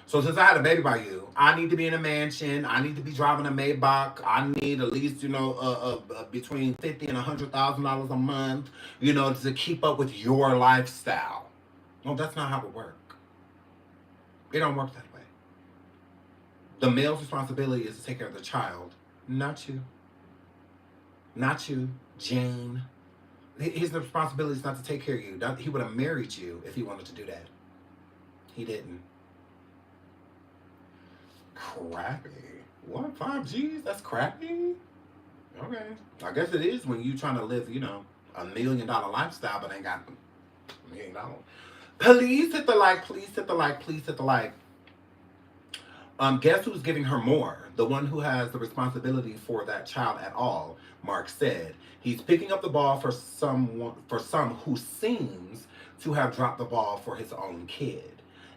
So since I had a baby by you, I need to be in a mansion. I need to be driving a Maybach. I need at least, between $50,000 and $100,000 a month, to keep up with your lifestyle. No, that's not how it works. It don't work that way. The male's responsibility is to take care of the child, not you. Not you, Jane. His responsibility is not to take care of you. He would have married you if he wanted to do that. He didn't. Crappy. What? 5 G's? That's crappy? Okay. I guess it is when you trying to live, $1 million lifestyle, but ain't got $1 million. Please hit the like. Please hit the like. Please hit the like. Guess who's giving her more? The one who has the responsibility for that child at all, Mark said. He's picking up the ball for some who seems to have dropped the ball for his own kid.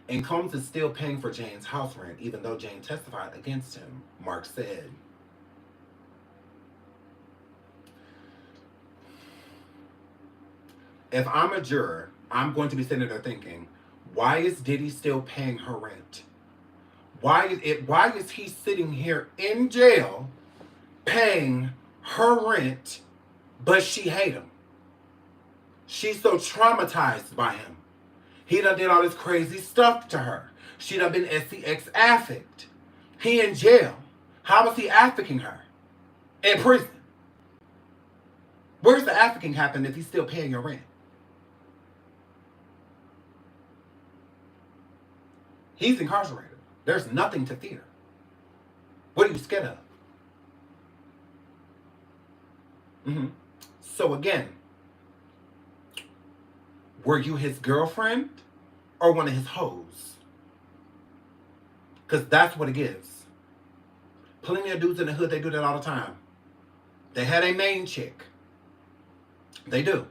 And Combs is still paying for Jane's house rent, even though Jane testified against him, Mark said. If I'm a juror, I'm going to be sitting there thinking, why is Diddy still paying her rent? Why is he sitting here in jail paying her rent, but she hate him? She's so traumatized by him. He done did all this crazy stuff to her. She done been SCX affect. He in jail. How is he affecting her? In prison. Where's the affecting happen if he's still paying your rent? He's incarcerated. There's nothing to fear. What are you scared of? So again, were you his girlfriend or one of his hoes? Because that's what it is. Plenty of dudes in the hood, they do that all the time. They had a main chick. They do.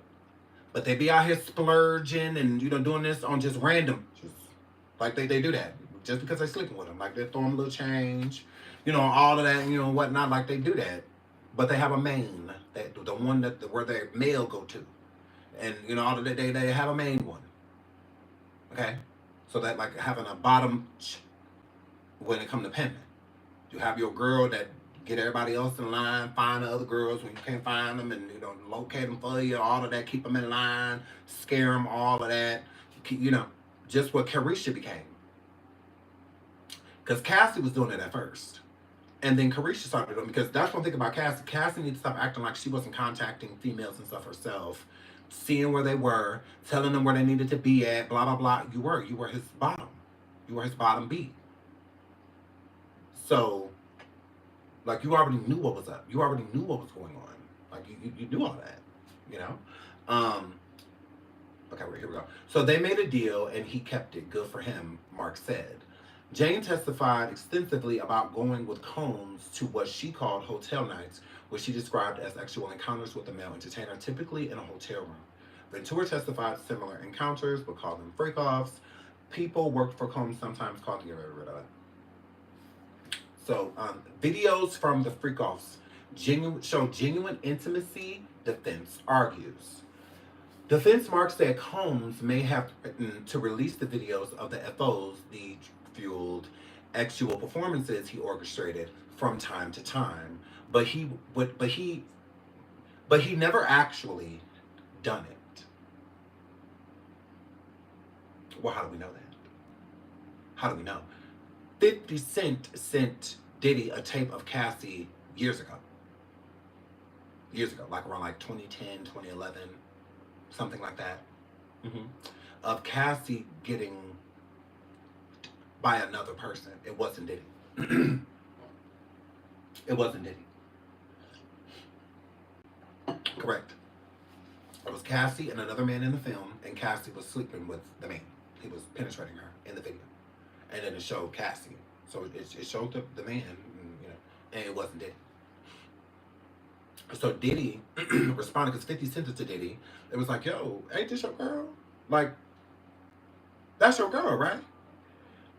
But they be out here splurging and, doing this on just random. Like they do that. Just because they sleeping with them. Like they throw them a little change. All of that, whatnot. Like they do that. But they have a main. The one where their male go to. And, all of that, they have a main one. Okay? So that, like, having a bottom when it comes to pimping. You have your girl that get everybody else in line, find the other girls when you can't find them, and, locate them for you, all of that, keep them in line, scare them, all of that. Just what Carisha became. Because Cassie was doing it at first. And then Carisha started doing it, because that's one thing about Cassie. Cassie needs to stop acting like she wasn't contacting females and stuff herself. Seeing where they were, telling them where they needed to be at, blah, blah, blah. You were his bottom. You were his bottom beat. So, like, you already knew what was up. You already knew what was going on. Like, you knew all that, Okay, here we go. So they made a deal, and he kept it. Good for him, Mark said. Jane testified extensively about going with Combs to what she called hotel nights, which she described as sexual encounters with a male entertainer, typically in a hotel room. Ventura testified similar encounters, but called them freak-offs. people worked for Combs sometimes called to get rid of it. So, videos from the freak-offs show genuine intimacy, defense argues. Defense Mark said Combs may have threatened to release the videos of the FOs, the fueled actual performances he orchestrated from time to time, but he never actually done it. Well, how do we know that? How do we know? 50 Cent sent Diddy a tape of Cassie years ago, like around like 2010, 2011, something like that, of Cassie getting by another person. It wasn't Diddy. It wasn't Diddy. Correct. It was Cassie and another man in the film, and Cassie was sleeping with the man. He was penetrating her in the video. And then it showed Cassie. So it showed the man, and it wasn't Diddy. So Diddy responded, because 50 sent it to Diddy. It was like, yo, ain't this your girl? Like, that's your girl, right?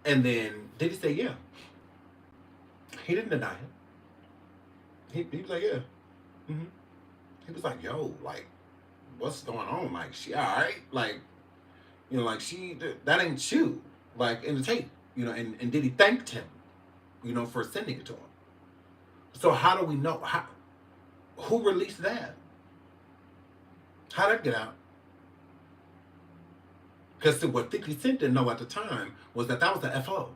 And then Diddy said, yeah. He didn't deny it. He was like, yeah. He was like, yo, like, what's going on? Like, she all right? Like, like, that ain't you. Like, in the tape, and Diddy thanked him, for sending it to him. So how do we know? Who released that? How'd that get out? Because what 50 Cent didn't know at the time was that was the FO.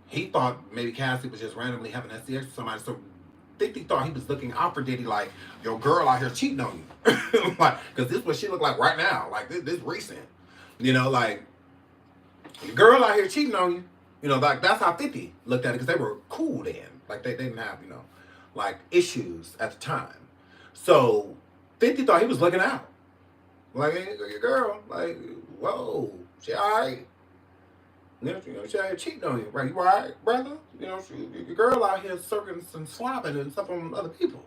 He thought maybe Cassie was just randomly having SCX with somebody. So 50 thought he was looking out for Diddy, like, your girl out here cheating on you. Like, because this is what she look like right now. Like, this recent. Like, your girl out here cheating on you. Like, that's how 50 looked at it, because they were cool then. Like, they didn't have, like, issues at the time. So 50 thought he was looking out. Like, hey, your girl, like, whoa, she all right. She out here cheating on you, right? You all right, brother? Your girl out here circling some slobbing and stuff on other people.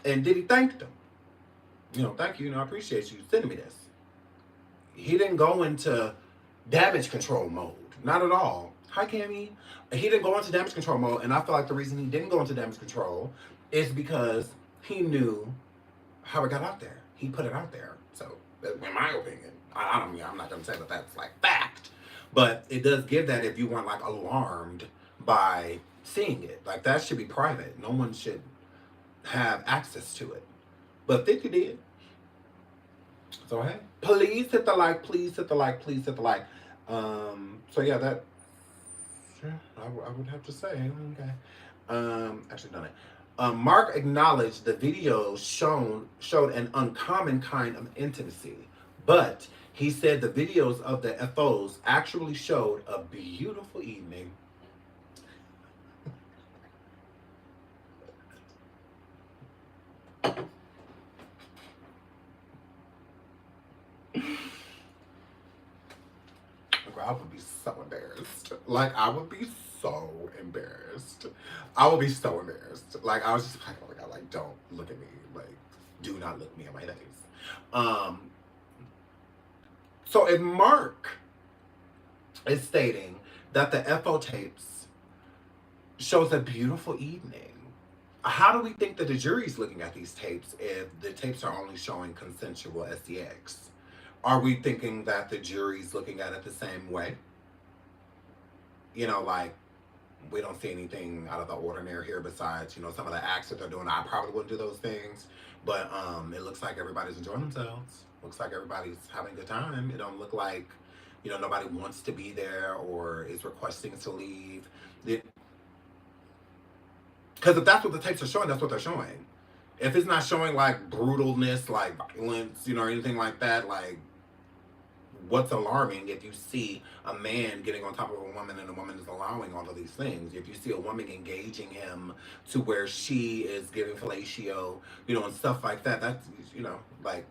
And Diddy thanked him. Thank you, I appreciate you sending me this. He didn't go into damage control mode. Not at all. Hi, Cammy. He didn't go into damage control mode, and I feel like the reason he didn't go into damage control is because he knew how it got out there. He put it out there. So, in my opinion, I'm not going to say that that's like fact, but it does give that if you weren't like alarmed by seeing it. Like, that should be private. No one should have access to it. But 50 did. So, hey, please hit the like, please hit the like, please hit the like. So yeah, that, I would have to say, okay. Actually done it. Mark acknowledged the video showed an uncommon kind of intimacy, but he said the videos of the FOs actually showed a beautiful evening. I would be so embarrassed. Like, I would be so embarrassed. I would be so embarrassed. Like, I was just like, oh my God, like, don't look at me. Like, do not look me in my face. So if Mark is stating that the FO tapes shows a beautiful evening, how do we think that the jury's looking at these tapes if the tapes are only showing consensual SDX? Are we thinking that the jury's looking at it the same way? Like, we don't see anything out of the ordinary here besides, some of the acts that they're doing. I probably wouldn't do those things, but it looks like everybody's enjoying themselves. Looks like everybody's having a good time. It don't look like, nobody wants to be there or is requesting to leave. Because if that's what the tapes are showing, that's what they're showing. If it's not showing, like, brutalness, like violence, or anything like that, like, what's alarming if you see a man getting on top of a woman and a woman is allowing all of these things? If you see a woman engaging him to where she is giving fellatio, and stuff like that, that's, like,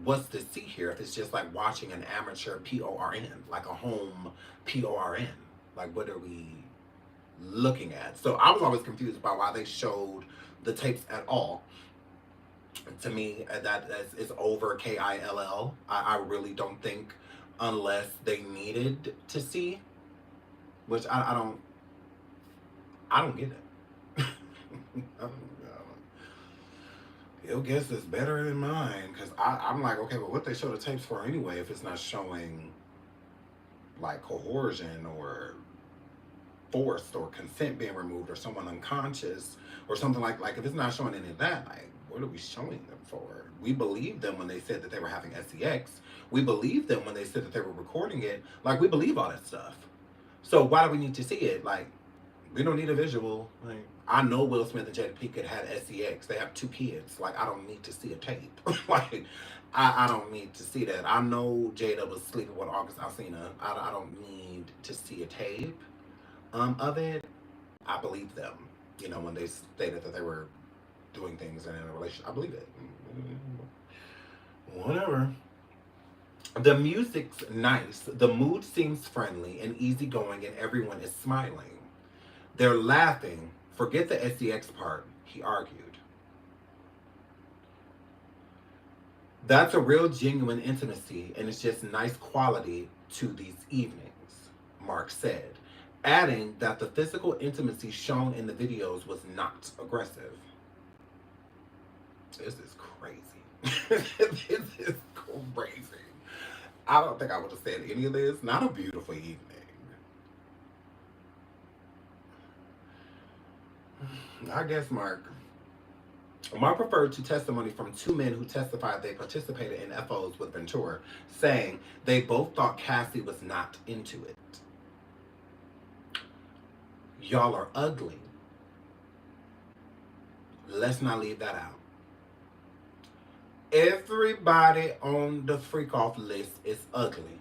what's to see here if it's just like watching an amateur PORN, like a home PORN? Like, what are we looking at? So I was always confused by why they showed the tapes at all. To me, is over KILL. I really don't think, unless they needed to see, which I don't get it. Your guess is better than mine, because I'm like, okay, but what they show the tapes for anyway if it's not showing like coercion or forced or consent being removed or someone unconscious or something like if it's not showing any of that, like what are we showing them for? We believed them when they said that they were having sex. We believed them when they said that they were recording it. Like, we believe all that stuff. So why do we need to see it? Like, we don't need a visual. Like, I know Will Smith and Jada Pinkett had sex. They have 2 kids. Like, I don't need to see a tape. Like, I don't need to see that. I know Jada was sleeping with August Alsina. I don't need to see a tape of it. I believe them. You know, when they stated that they were doing things in a relationship. I believe it. Whatever. The music's nice. The mood seems friendly and easygoing, and everyone is smiling. They're laughing. Forget the sex part, he argued. That's a real genuine intimacy, and it's just nice quality to these evenings, Mark said, adding that the physical intimacy shown in the videos was not aggressive. This is crazy. This is crazy. I don't think I would have said any of this. Not a beautiful evening. I guess Mark referred to testimony from 2 men who testified they participated in FOs with Ventura, saying they both thought Cassie was not into it. Y'all are ugly. Let's not leave that out. Everybody on the freak off list is ugly.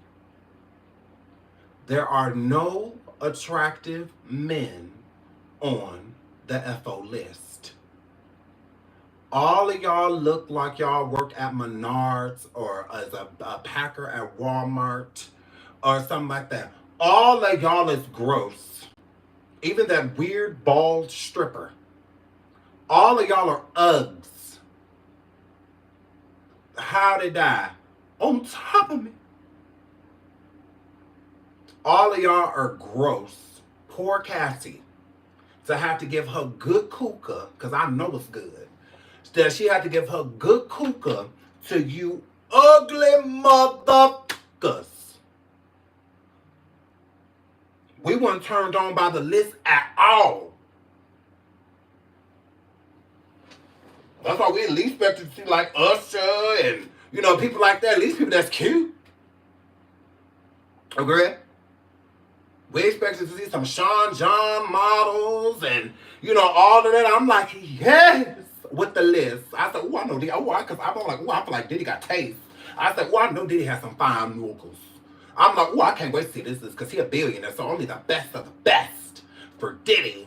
There are no attractive men on the FO list. All of y'all look like y'all work at Menards or as a packer at Walmart or something like that. All of y'all is gross. Even that weird bald stripper. All of y'all are Uggs. How they die? On top of me. All of y'all are gross. Poor Cassie. To have to give her good kuka, because I know it's good, that she had to give her good kuka to you ugly motherfuckers. We weren't turned on by the list at all. That's why we at least expected to see like Usher and, you know, people like that. At least people that's cute. Agree? We expected to see some Sean John models and, you know, all of that. I'm like, yes, with the list. I said, I know Diddy. Because I'm like, I feel like Diddy got taste. I said, I know Diddy has some fine vocals. I'm like, I can't wait to see this because he a billionaire, so only the best of the best for Diddy.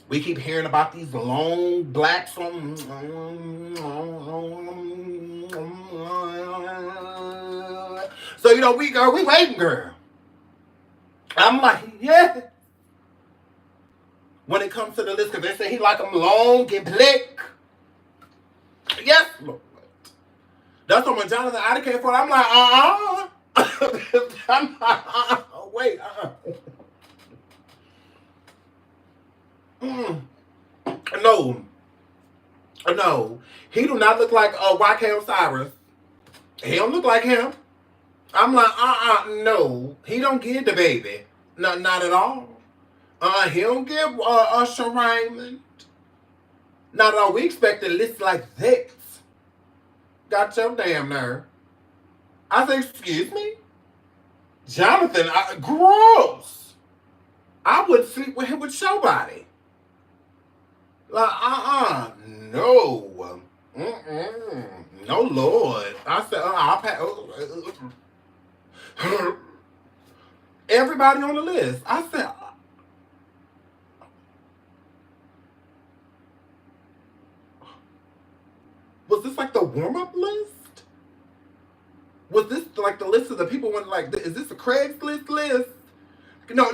We keep hearing about these long blacks on. So, you know, we waiting, girl. I'm like, yeah. When it comes to the list, because they say he like them long and black. Yes, Lord. That's what when Jonathan Ida came for it, I'm like, I'm like, wait, No. He do not look like YK Osiris. He don't look like him. I'm like, no. He don't give the baby. Not at all. He don't give Usher Raymond. Not at all. We expect a list like this. Got your damn nerve. I said, excuse me? Jonathan, gross. I would sleep with him with your body. Like, no. No, Lord. I said, I'll pass. Everybody on the list. I said, was this like the warm-up list? Was this like the list of the people when like, is this a Craigslist list? No,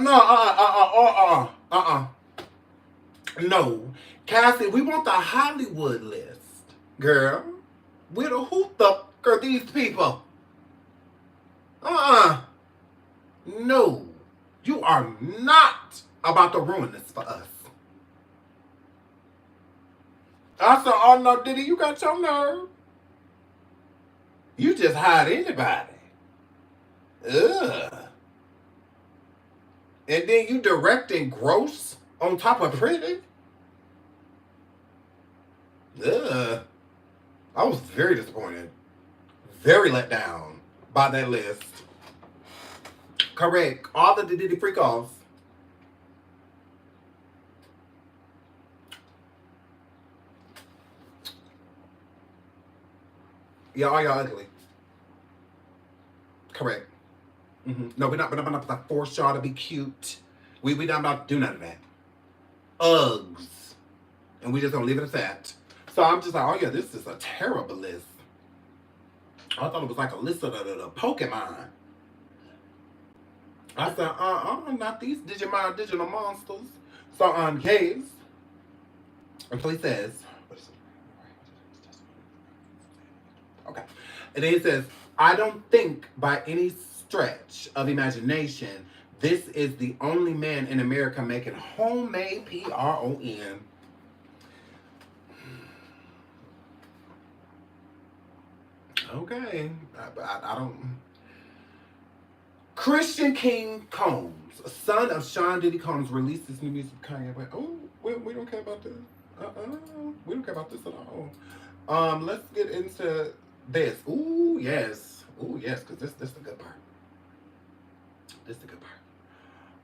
No. Cassie, we want the Hollywood list. Girl, who the are these people? No. You are not about to ruin this for us. I said, oh no, Diddy, you got your nerve. You just hide anybody. Ugh. And then you directing gross on top of pretty. Ugh. I was very disappointed. Very let down by that list. Correct. All of the Diddy freak offs. Yeah, all y'all ugly. Correct. No, we're not about to force y'all to be cute. We not about to do none of that. Uggs. And we just gonna leave it at that. So I'm just like, oh yeah, this is a terrible list. I thought it was like a list of the Pokemon. I said, not these digital monsters. So, yes. And so he says, okay. And then he says, I don't think by any stretch of imagination, this is the only man in America making homemade PRON. Okay. I don't... Christian King Combs, son of Sean Diddy Combs, released this new music with Kanye. But, we don't care about this. We don't care about this at all. Let's get into this. Ooh, yes, because this is the good part. This is the good part.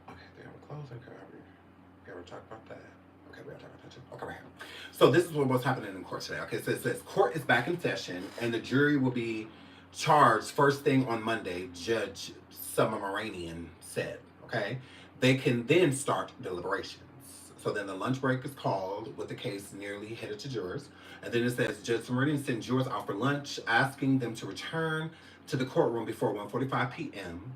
Okay, then we're closing. We ever talk about that? Okay, we gotta talk about that too. Okay, right. So this is what's happening in court today. Okay, so it says court is back in session, and the jury will be charged first thing on Monday. Judge Submaranian said, okay, they can then start deliberations. So then the lunch break is called with the case nearly headed to jurors. And then it says Judge Submaranian sent jurors out for lunch, asking them to return to the courtroom before 1:45 p.m.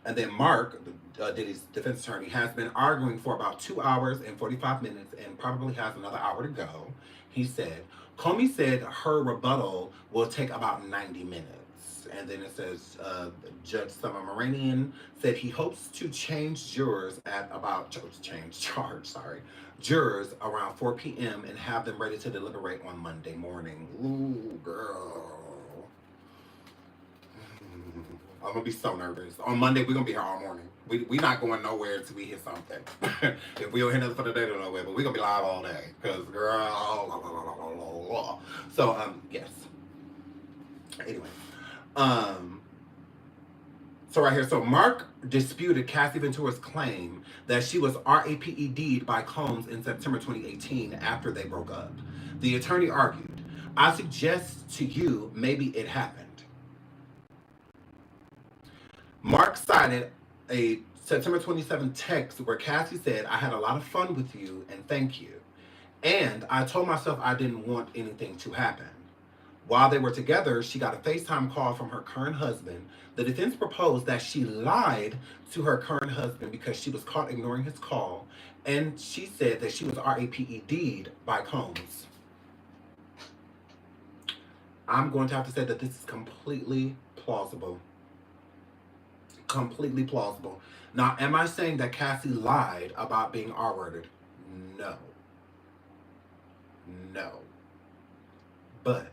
And then Mark, Diddy's defense attorney, has been arguing for about 2 hours and 45 minutes and probably has another hour to go. He said, Comey said her rebuttal will take about 90 minutes. And then it says Judge Submaranian said he hopes to change jurors jurors around 4 p.m. and have them ready to deliberate on Monday morning. Ooh, girl. I'm gonna be so nervous. On Monday, we're gonna be here all morning. We not going nowhere until we hit something. If we don't hit nothing for the day, don't nowhere, but we're gonna be live all day. Cause girl, so yes. Anyway, so right here, so Mark disputed Cassie Ventura's claim that she was RAPED'd by Combs in September 2018 after they broke up. The attorney argued, I suggest to you maybe it happened. Mark cited a September 27 text where Cassie said, I had a lot of fun with you and thank you. And I told myself I didn't want anything to happen. While they were together, she got a FaceTime call from her current husband. The defense proposed that she lied to her current husband because she was caught ignoring his call. And she said that she was RAPED'd by Combs. I'm going to have to say that this is completely plausible. Completely plausible. Now, am I saying that Cassie lied about being R-worded? No. But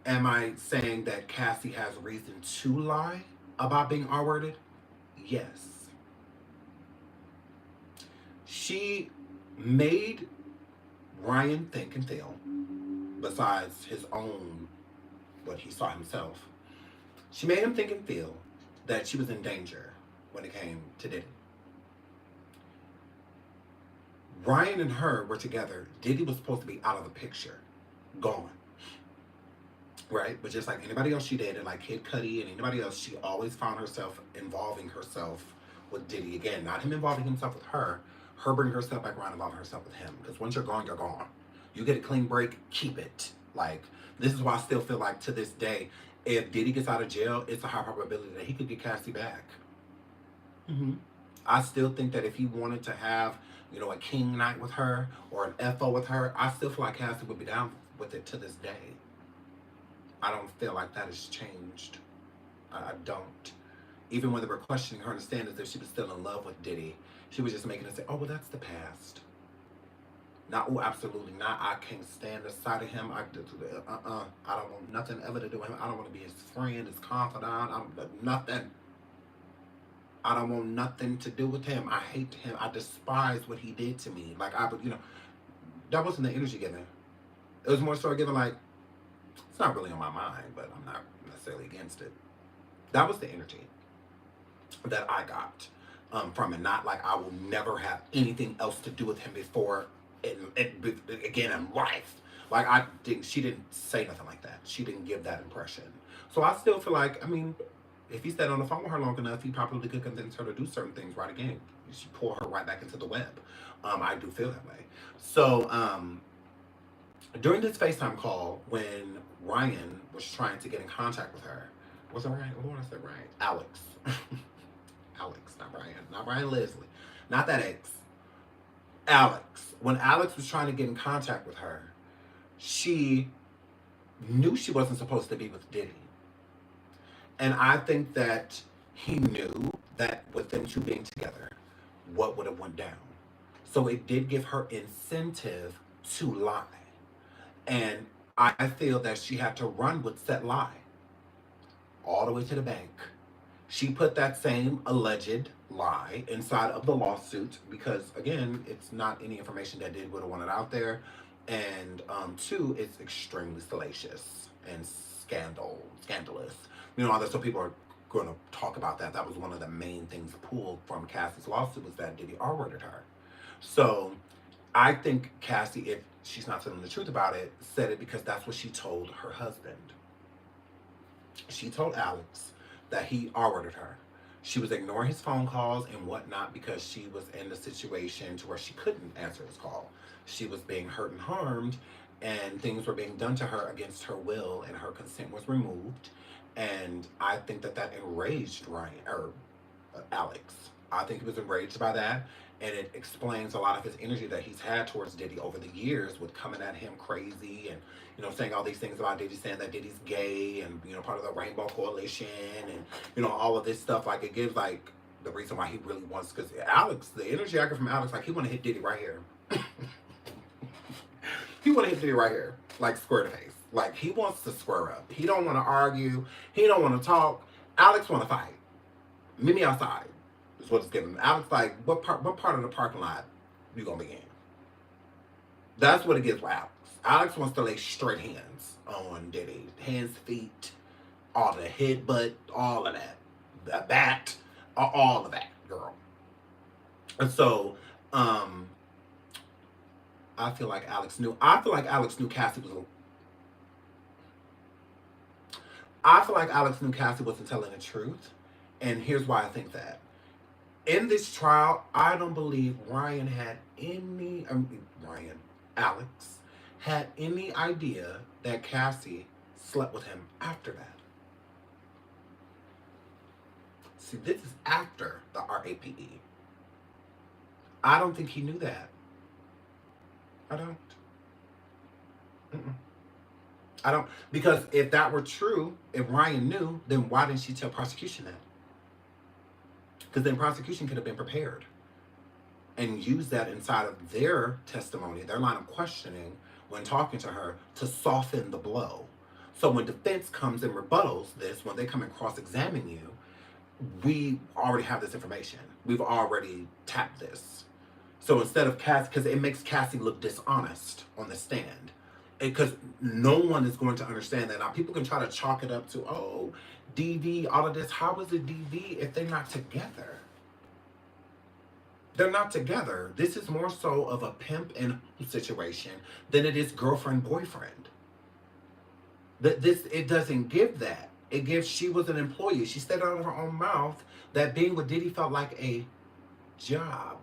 am I saying that Cassie has reason to lie about being R-worded? Yes. She made Ryan think and feel, besides his own, what he saw himself. She made him think and feel that she was in danger when it came to Diddy. Ryan and her were together. Diddy was supposed to be out of the picture. Gone. Right? But just like anybody else she dated, like Kid Cudi and anybody else, she always found herself involving herself with Diddy. Again, not him involving himself with her bringing herself back around, involving herself with him. Because once you're gone, you're gone. You get a clean break, keep it. Like, this is why I still feel like to this day, if Diddy gets out of jail, it's a high probability that he could get Cassie back. I still think that if he wanted to have, a king night with her or an FO with her, I still feel like Cassie would be down with it to this day. I don't feel like that has changed. I don't. Even when they were questioning her, understand as if she was still in love with Diddy, she was just making it say, oh, well, that's the past. Not, oh, absolutely not. I can't stand the sight of him. I don't want nothing ever to do with him. I don't want to be his friend, his confidant. Nothing. I don't want nothing to do with him. I hate him. I despise what he did to me. Like, that wasn't the energy given. It was more so given like, it's not really on my mind, but I'm not necessarily against it. That was the energy that I got from it. Not like I will never have anything else to do with him before again in life. Like she didn't say nothing like that. She didn't give that impression. So I still feel like, if he stayed on the phone with her long enough, he probably could convince her to do certain things right again. She pull her right back into the web. I do feel that way. So during this FaceTime call, when Ryan was trying to get in contact with her, was it Ryan? What did I say, Ryan? Alex. Alex, not Ryan. Not Ryan Leslie. Not that ex. Alex. When Alex was trying to get in contact with her, she knew she wasn't supposed to be with Diddy. And I think that he knew that with them two being together, what would have went down. So it did give her incentive to lie. And I feel that she had to run with that lie all the way to the bank. She put that same alleged lie inside of the lawsuit because, again, it's not any information that Diddy would have wanted out there. And two, it's extremely salacious and scandalous. So people are going to talk about that. That was one of the main things pulled from Cassie's lawsuit was that Diddy R-worded her. So I think Cassie, if she's not telling the truth about it, said it because that's what she told her husband. She told Alex that he R-worded her. She was ignoring his phone calls and whatnot because she was in a situation to where she couldn't answer his call. She was being hurt and harmed, and things were being done to her against her will, and her consent was removed. And I think that enraged Alex. I think he was enraged by that, and it explains a lot of his energy that he's had towards Diddy over the years with coming at him crazy and, saying all these things about Diddy, saying that Diddy's gay and, part of the Rainbow Coalition and, all of this stuff. Like, it gives, like, the reason why he really wants, because Alex, the energy I get from Alex, like, he want to hit Diddy right here. He want to hit Diddy right here, like, square to face. Like, he wants to square up. He don't want to argue. He don't want to talk. Alex want to fight. Meet me outside. Is what it's giving. Alex, like, what part of the parking lot you gonna be in? That's what it gives with Alex. Alex wants to lay straight hands on Diddy. Hands, feet, all the headbutt, all of that. The bat, all of that, girl. And so, I feel like Alex knew Cassie was I feel like Alex knew Cassie wasn't telling the truth. And here's why I think that. In this trial, I don't believe Alex had any idea that Cassie slept with him after that. See, this is after the RAPE. I don't think he knew that. I don't. I don't. Because if that were true, if Ryan knew, then why didn't she tell prosecution that? Because then prosecution could have been prepared and used that inside of their testimony, their line of questioning, when talking to her to soften the blow. So when defense comes and rebuttals this, when they come and cross-examine you, we already have this information. We've already tapped this. So instead of Cassie, because it makes Cassie look dishonest on the stand. Because no one is going to understand that. Now, people can try to chalk it up to, oh, DV, all of this. How is it DV if they're not together? They're not together. This is more so of a pimp and situation than it is girlfriend-boyfriend. It doesn't give that. It gives she was an employee. She said out of her own mouth that being with Diddy felt like a job.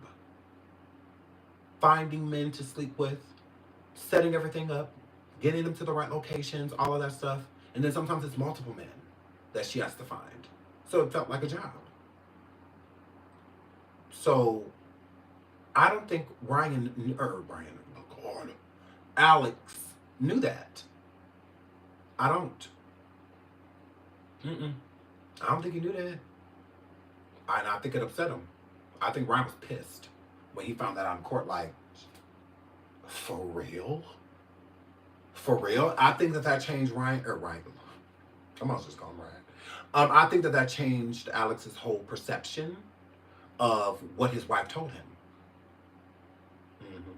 Finding men to sleep with, setting everything up, getting them to the right locations, all of that stuff. And then sometimes it's multiple men that she has to find. So it felt like a job. So I don't think Alex knew that. I don't. Mm-mm. I don't think he knew that. And I think it upset him. I think Ryan was pissed when he found that out in court. Like, for real? For real? I think that changed Ryan. I might just call him Ryan. I think that changed Alex's whole perception of what his wife told him. Mm-hmm.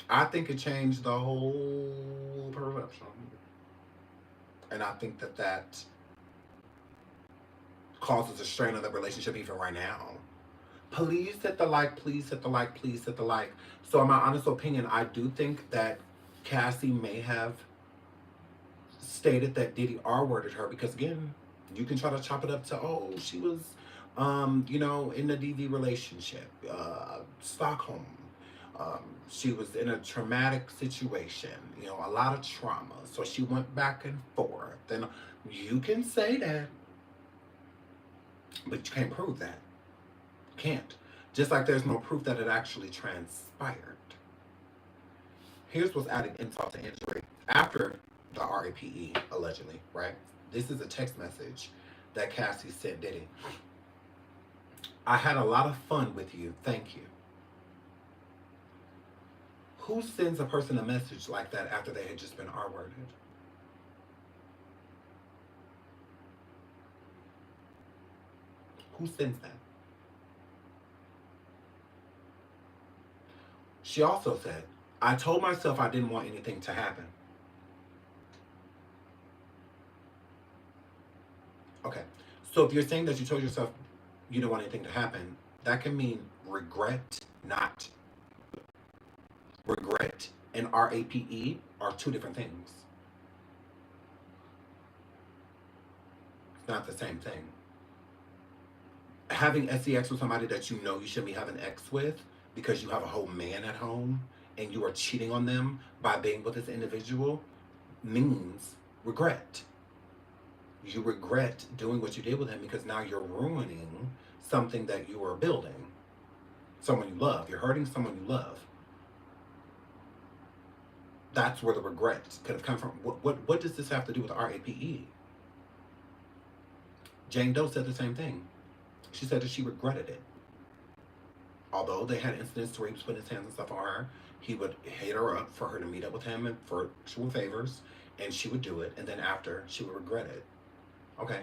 I think it changed the whole perception. And I think that causes a strain on the relationship even right now. Please hit the like, please hit the like, please hit the like. So in my honest opinion, I do think that Cassie may have stated that Diddy R-worded her because again, you can try to chop it up to, oh, she was in the DV relationship, Stockholm. She was in a traumatic situation, a lot of trauma. So she went back and forth. And you can say that, but you can't prove that. Can't. Just like there's no proof that it actually transpired. Here's what's adding insult to injury. After the RAPE, allegedly, right? This is a text message that Cassie sent Diddy. I had a lot of fun with you. Thank you. Who sends a person a message like that after they had just been R-worded? Who sends that? She also said, I told myself I didn't want anything to happen. Okay, so if you're saying that you told yourself you don't want anything to happen, that can mean regret, not. Regret and RAPE are two different things. It's not the same thing. Having sex with somebody that you know you shouldn't be having X with because you have a whole man at home and you are cheating on them by being with this individual means regret. You regret doing what you did with him because now you're ruining something that you are building. Someone you love. You're hurting someone you love. That's where the regret could have come from. What does this have to do with RAPE? Jane Doe said the same thing. She said that she regretted it. Although they had incidents where he was putting his hands and stuff on her, he would hit her up for her to meet up with him and for actual favors, and she would do it, and then after, she would regret it. Okay,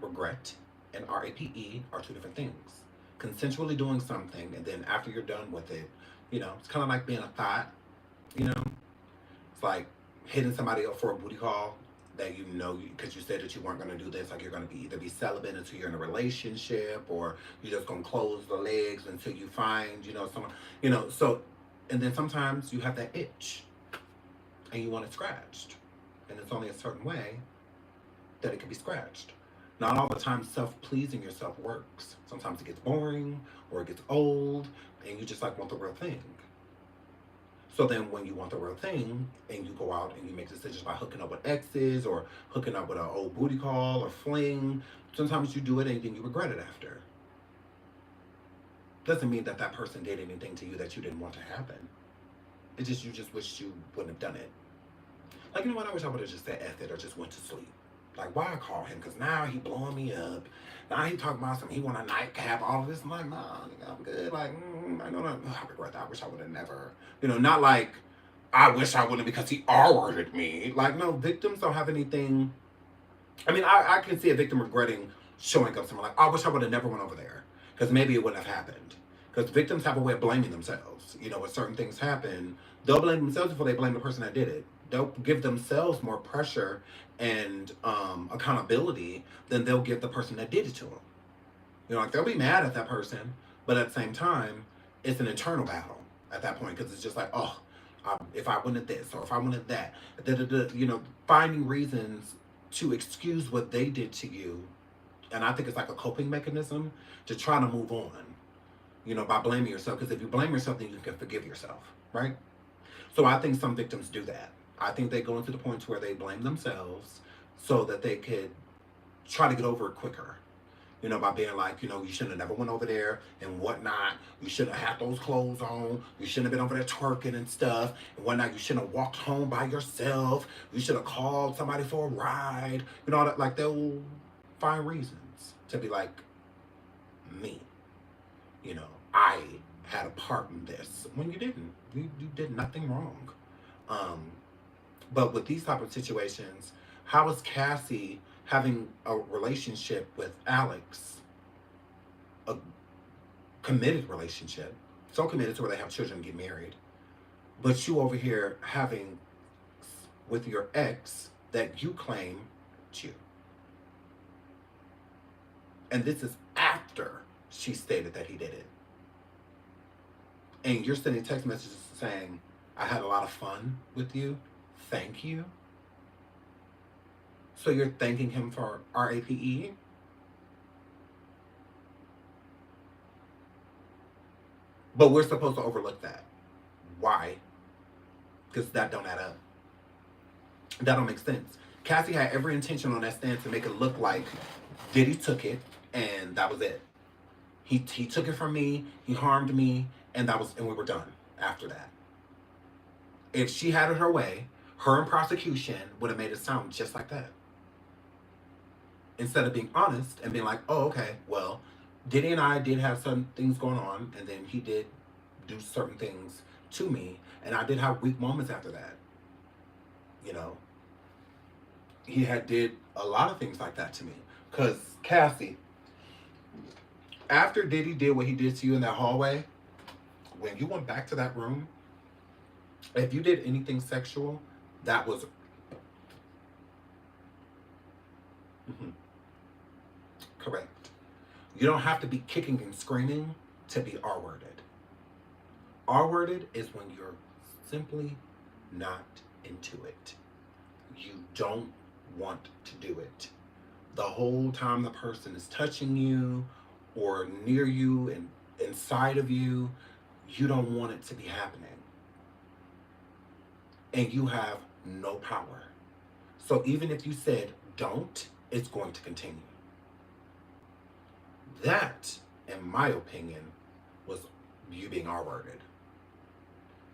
regret and RAPE are two different things. Consensually doing something, and then after you're done with it, it's kind of like being a thought, It's like hitting somebody up for a booty call that because you said that you weren't going to do this, like you're going to either be celibate until you're in a relationship, or you're just going to close the legs until you find, someone, so, and then sometimes you have that itch and you want it scratched, and it's only a certain way that it can be scratched. Not all the time self-pleasing yourself works. Sometimes it gets boring or it gets old and you just want the real thing. So then when you want the real thing and you go out and you make decisions by hooking up with exes or hooking up with an old booty call or fling, sometimes you do it and then you regret it after. Doesn't mean that person did anything to you that you didn't want to happen. It's just you just wish you wouldn't have done it. Like, I wish I would have just said F it or just went to sleep. Like, why I call him? Because now he blowing me up. Now he talking about he want a nightcap, all of this. I'm like, nah, I'm good. Like, I don't know. I regret that. I wish I would have never. Not like, I wish I wouldn't because he R-worded me. Like, no, victims don't have anything. I mean, I can see a victim regretting showing up somewhere. Like, I wish I would have never went over there. Because maybe it wouldn't have happened. Because victims have a way of blaming themselves. When certain things happen, they'll blame themselves before they blame the person that did it. They'll give themselves more pressure and accountability than they'll give the person that did it to them. They'll be mad at that person, but at the same time, it's an internal battle at that point because it's just like, oh, if I wanted this or if I wanted that, finding reasons to excuse what they did to you. And I think it's like a coping mechanism to try to move on, by blaming yourself. Because if you blame yourself, then you can forgive yourself, right? So I think some victims do that. I think they go into the points where they blame themselves so that they could try to get over it quicker. you know, by being like, you know, you shouldn't have never went over there and whatnot. You shouldn't have had those clothes on. You shouldn't have been over there twerking and stuff and whatnot. You shouldn't have walked home by yourself. You should have called somebody for a ride. You know, that, like, they'll find reasons to be like, me. You know, I had a part in this when you didn't. You did nothing wrong. But with these type of situations, how is Cassie having a relationship with Alex, a committed relationship, so committed to where they have children and get married, but you over here having with your ex that you claim you? And this is after she stated that he did it. And you're sending text messages saying, I had a lot of fun with you. Thank you. So you're thanking him for RAPE? But we're supposed to overlook that. Why? Because that don't add up. That don't make sense. Cassie had every intention on that stand to make it look like Diddy took it and that was it. He took it from me, he harmed me, and we were done after that. If she had it her way, her and Prosecution would have made it sound just like that. Instead of being honest and being like, oh, okay, well, Diddy and I did have some things going on, and then he did do certain things to me, and I did have weak moments after that. You know, he did a lot of things like that to me. Because, Cassie, after Diddy did what he did to you in that hallway, when you went back to that room, if you did anything sexual, that was... Correct. You don't have to be kicking and screaming to be R-worded. R-worded is when you're simply not into it. You don't want to do it. The whole time the person is touching you or near you and inside of you, you don't want it to be happening. And you have no power. So even if you said don't, it's going to continue. That, in my opinion, was you being R-worded.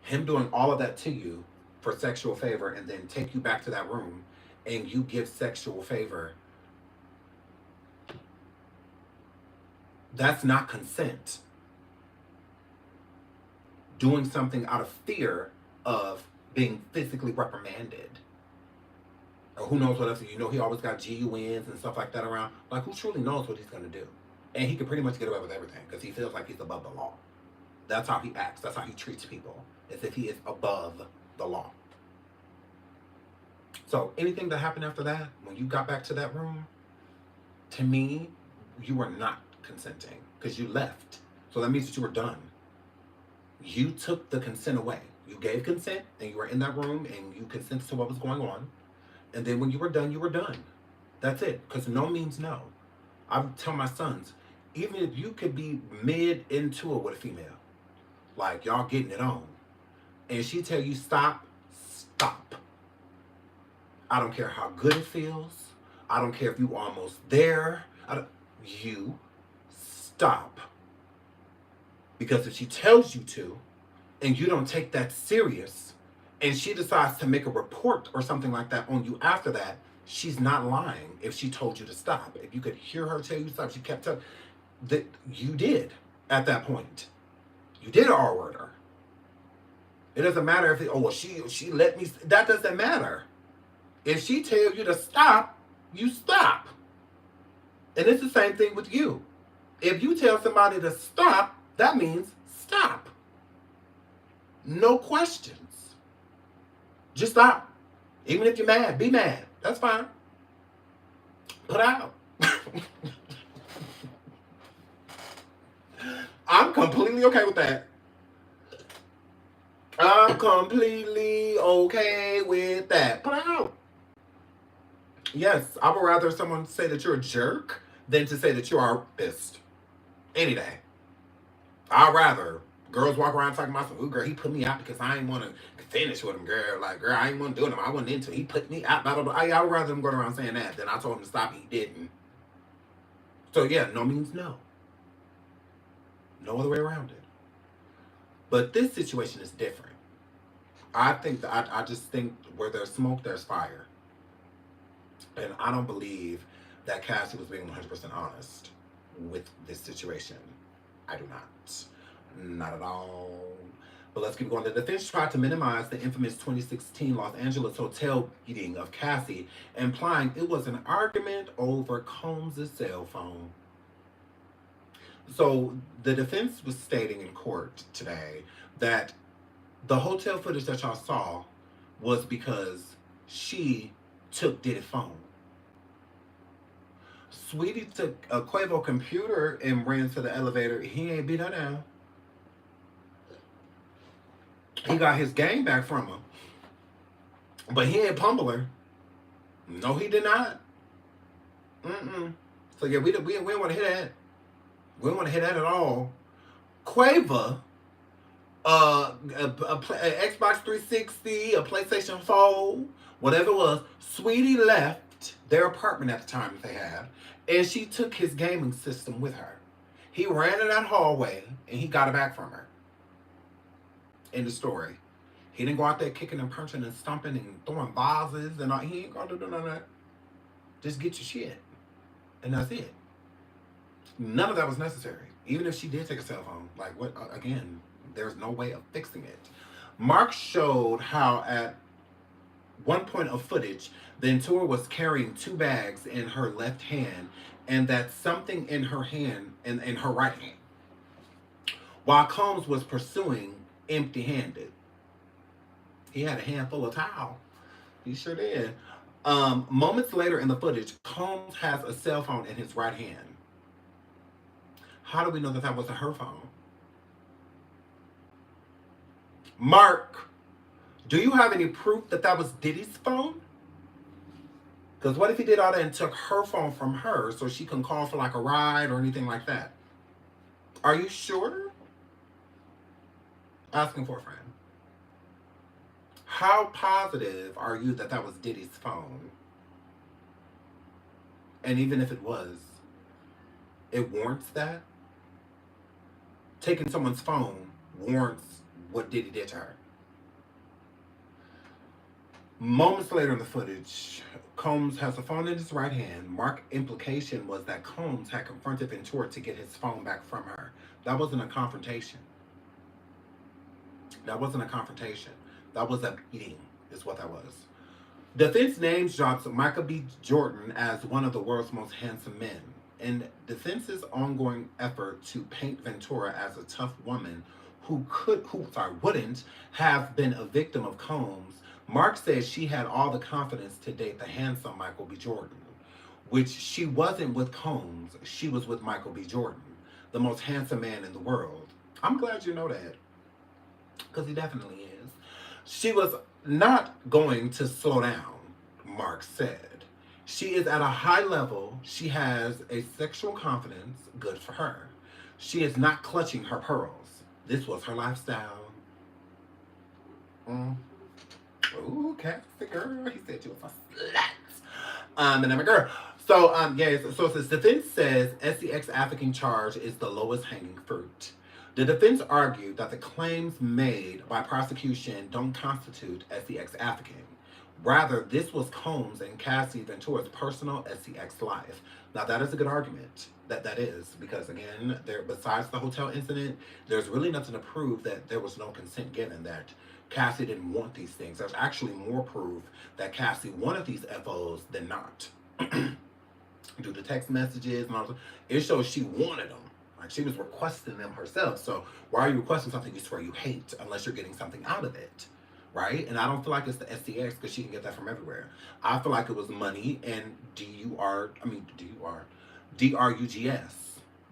Him doing all of that to you for sexual favor and then take you back to that room and you give sexual favor. That's not consent. Doing something out of fear of being physically reprimanded. Or who knows what else. You know, he always got GUNs and stuff like that around. Like, who truly knows what he's going to do? And he can pretty much get away with everything because he feels like he's above the law. That's how he acts. That's how he treats people, as if he is above the law. So anything that happened after that, when you got back to that room, to me, you were not consenting because you left. So that means that you were done. You took the consent away. You gave consent and you were in that room and you consented to what was going on. And then when you were done, you were done. That's it. Because no means no. I tell my sons, even if you could be mid into it with a female, like y'all getting it on, and she tell you stop, stop. I don't care how good it feels. I don't care if you almost there. You stop. Because if she tells you to, and you don't take that serious, and she decides to make a report or something like that on you after that, she's not lying if she told you to stop. If you could hear her tell you to stop, she kept telling that you did at that point. You did R-word her. It doesn't matter if she let me. That doesn't matter. If she tells you to stop, you stop. And it's the same thing with you. If you tell somebody to stop, that means stop. No questions. Just stop. Even if you're mad, be mad. That's fine. Put out. I'm completely okay with that. I'm completely okay with that. Put out. Yes, I would rather someone say that you're a jerk than to say that you are a rapist. Any day. I'd rather girls walk around talking about some, ooh, girl, he put me out because I ain't want to finish with him, girl. Like, girl, I ain't want to do him. I wasn't into it. He put me out. Blah, blah, blah. I would rather them go around saying that than I told him to stop. He didn't. So yeah, no means no. No other way around it. But this situation is different. I think that I just think where there's smoke, there's fire. And I don't believe that Cassie was being 100% honest with this situation. I do not. Not at all. But let's keep going. The defense tried to minimize the infamous 2016 Los Angeles hotel beating of Cassie, implying it was an argument over Combs' cell phone. So the defense was stating in court today that the hotel footage that y'all saw was because she took Diddy's phone. Sweetie took a Quavo computer and ran to the elevator. He ain't beat her down. He got his game back from her. But he ain't pummel her. No, he did not. Mm-mm. So yeah, we don't want to hear that. We don't want to hear that at all. Quavo, a Xbox 360, a PlayStation 4, whatever it was, Sweetie left their apartment at the time that they had, and she took his gaming system with her. He ran in that hallway, and he got it back from her. In the story. He didn't go out there kicking and punching and stomping and throwing vases and all. He ain't gonna do none of that. Just get your shit. And that's it. None of that was necessary. Even if she did take a cell phone. Like, what? Again, there's no way of fixing it. Mark showed how at one point of footage, Ventura was carrying 2 bags in her left hand and that something in her hand, in her right hand, while Combs was pursuing empty-handed. He had a handful of towel. He sure did. Moments later in the footage, Combs has a cell phone in his right hand. How do we know that that wasn't her phone? Mark, do you have any proof that that was Diddy's phone? Because what if he did all that and took her phone from her so she can call for like a ride or anything like that? Are you sure? Asking for a friend. How positive are you that that was Diddy's phone? And even if it was, it warrants that? Taking someone's phone warrants what Diddy did to her. Moments later in the footage, Combs has a phone in his right hand. Mark's implication was that Combs had confronted Ventura to get his phone back from her. That wasn't a confrontation. That wasn't a confrontation. That was a beating, is what that was. Defense names drops Michael B. Jordan as one of the world's most handsome men. In defense's ongoing effort to paint Ventura as a tough woman who wouldn't have been a victim of Combs, Mark says she had all the confidence to date the handsome Michael B. Jordan, which she wasn't with Combs. She was with Michael B. Jordan, the most handsome man in the world. I'm glad you know that, because he definitely is. She was not going to slow down, Mark said. She is at a high level. She has a sexual confidence. Good for her. She is not clutching her pearls. This was her lifestyle. Ooh, Cassie girl. He said you was a slut. And I'm a girl. So, yes, so it says, defense says SEX trafficking charge is the lowest hanging fruit. The defense argued that the claims made by prosecution don't constitute SEX trafficking. Rather, this was Combs and Cassie Ventura's personal SEX life. Now, that is a good argument. That is, because again, besides the hotel incident, there's really nothing to prove that there was no consent given, that Cassie didn't want these things. There's actually more proof that Cassie wanted these FOs than not. Due to text messages and all that, it shows she wanted them. Like, she was requesting them herself. So why are you requesting something you swear you hate unless you're getting something out of it? Right? And I don't feel like it's the STX because she can get that from everywhere. I feel like it was money and DRUGS.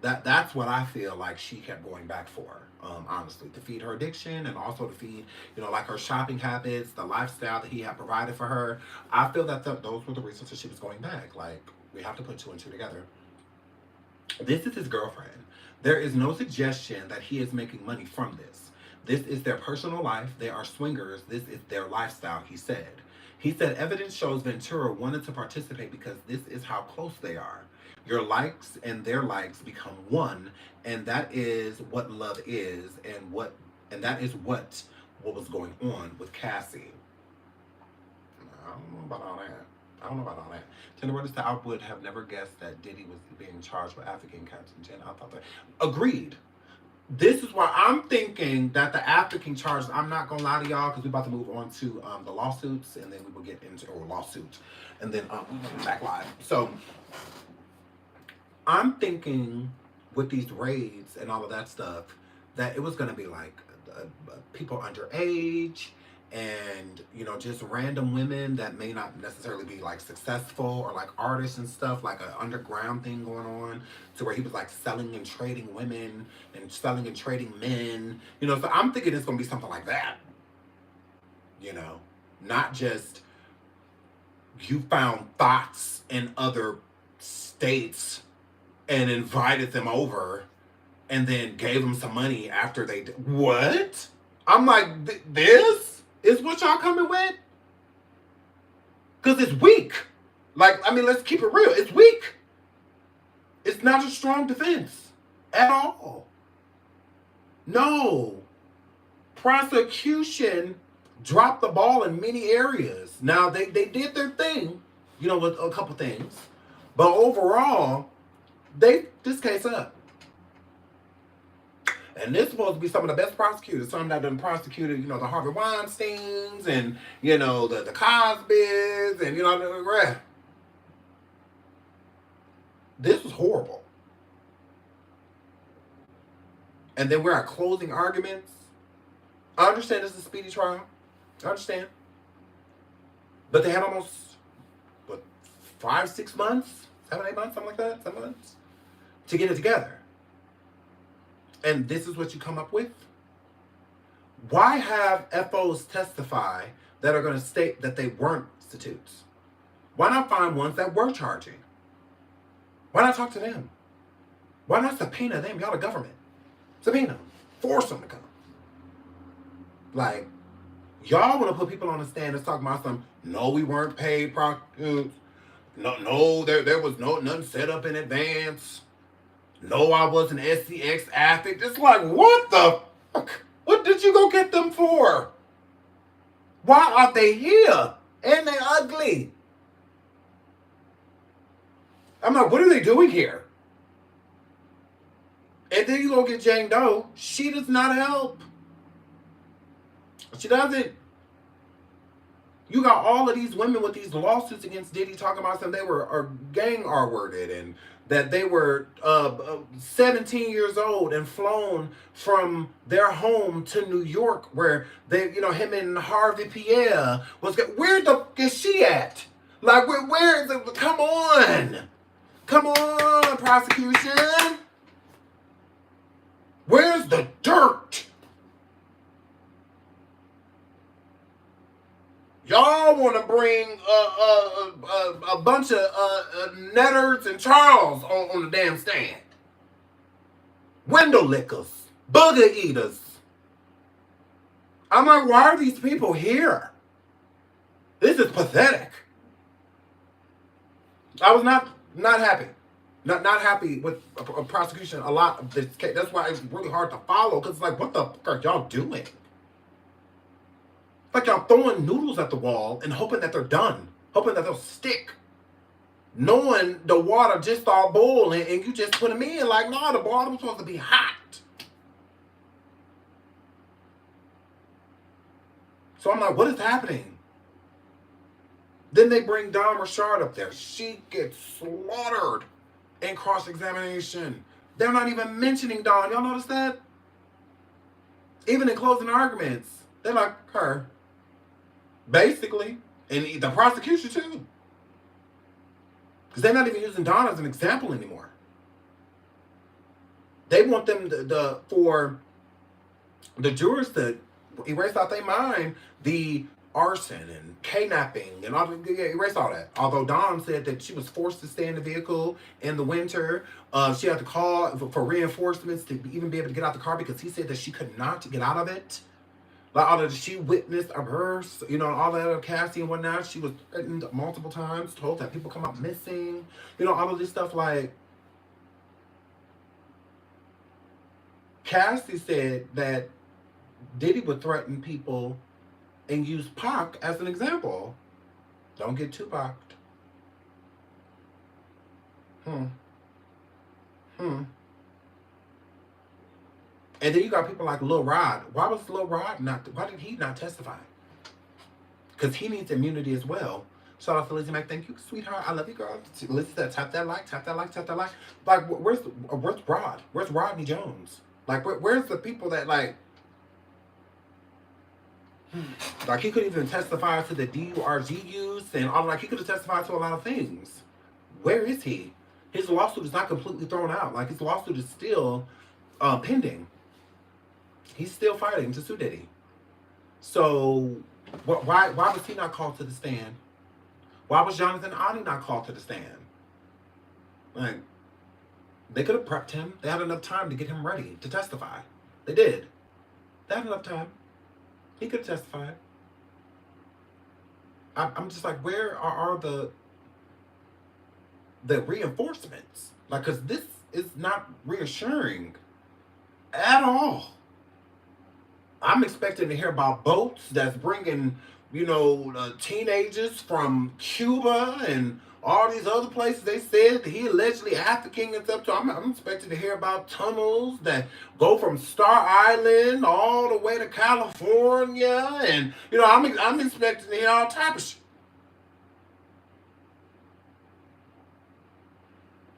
That's what I feel like she kept going back for, honestly, to feed her addiction and also to feed, like her shopping habits, the lifestyle that he had provided for her. I feel that those were the reasons that she was going back. Like, we have to put 2 and 2 together. This is his girlfriend. There is no suggestion that he is making money from this. This is their personal life. They are swingers. This is their lifestyle, he said. He said evidence shows Ventura wanted to participate because this is how close they are. Your likes and their likes become one, and that is what love is, and that is what was going on with Cassie. I don't know about all that. I don't know about all that. Jenna Rhodes said, I would have never guessed that Diddy was being charged with African Captain Jen. I thought that. Agreed. This is why I'm thinking that the African charges, I'm not going to lie to y'all, because we're about to move on to the lawsuits, and then we will get into, or lawsuits, and then we will be back live. So, I'm thinking with these raids and all of that stuff, that it was going to be like people underage, and just random women that may not necessarily be like successful, or like artists and stuff, like an underground thing going on, to where he was like selling and trading women and selling and trading men, so I'm thinking it's gonna be something like that, not just you found thoughts in other states and invited them over and then gave them some money after they did. What? I'm like, this is what y'all coming with? Because it's weak. Like, I mean, let's keep it real. It's weak. It's not a strong defense at all. No. Prosecution dropped the ball in many areas. Now, they did their thing, with a couple things. But overall, they this case up. And this is supposed to be some of the best prosecutors. Some that done prosecuted, the Harvey Weinsteins and, the Cosbys and, the rest. This was horrible. And then we're at closing arguments. I understand this is a speedy trial. I understand. But they had almost, 5, 6 months? 7, 8 months? Something like that? 7 months? To get it together. And this is what you come up with? Why have FOs testify that are going to state that they weren't substitutes? Why not find ones that were charging? Why not talk to them? Why not subpoena them? Y'all the government. Subpoena them. Force them to come. Like, y'all want to put people on the stand and talk about some, no, we weren't paid prostitutes. No, there was nothing set up in advance. No, I wasn't SCX addict. It's like, what the fuck? What did you go get them for? Why are they here? And they ugly. I'm like, what are they doing here? And then you go get Jane Doe. She does not help. She doesn't. You got all of these women with these lawsuits against Diddy talking about some they were gang R-worded and that they were 17 years old and flown from their home to New York where they, him and Harvey Pierre was. Where the fuck is she at? Like, where is it? Come on, prosecution. Where's the dirt? Y'all want to bring a bunch of Nettards and Charles on the damn stand. Window lickers. Booger eaters. I'm like, why are these people here? This is pathetic. I was not happy. Not happy with a prosecution a lot of this case. That's why it's really hard to follow, because it's like, what the fuck are y'all doing? Like y'all throwing noodles at the wall and hoping that they're done. Hoping that they'll stick. Knowing the water just started boiling and you just put them in. Like, no, the water was supposed to be hot. So I'm like, what is happening? Then they bring Don Richard up there. She gets slaughtered in cross-examination. They're not even mentioning Don. Y'all notice that? Even in closing arguments, they're like, her. Basically. And the prosecution, too. Because they're not even using Don as an example anymore. They want them for the jurors to erase out their mind the arson and kidnapping and all, erase all that. Although Dawn said that she was forced to stay in the vehicle in the winter. She had to call for reinforcements to even be able to get out the car because he said that she could not get out of it. Like all of the, she witnessed of her, you know, all that of Cassie and whatnot. She was threatened multiple times, told that people come up missing, you know, all of this stuff. Like Cassie said that Diddy would threaten people and use Pac as an example. Don't get Tupac. And then you got people like Lil Rod. Why was Lil Rod not? Why did he not testify? Because he needs immunity as well. Shout out to Lizzie Mac. Thank you, sweetheart. I love you, girl. Lizzie said, tap that like, tap that like, tap that like. Like, where's Rod? Where's Rodney Jones? Like, where's the people that like he couldn't even testify to the DURG use and all. Like, he could have testified to a lot of things. Where is he? His lawsuit is not completely thrown out. Like, his lawsuit is still pending. He's still fighting to sue Diddy. So, why was he not called to the stand? Why was Jonathan Ani not called to the stand? Like, they could have prepped him. They had enough time to get him ready to testify. They did. They had enough time. He could have testified. I'm just like, where are the reinforcements? Like, because this is not reassuring at all. I'm expecting to hear about boats that's bringing, you know, teenagers from Cuba and all these other places they said that he allegedly African and stuff. So I'm expecting to hear about tunnels that go from Star Island all the way to California. And, you know, I'm expecting to hear all type of shit.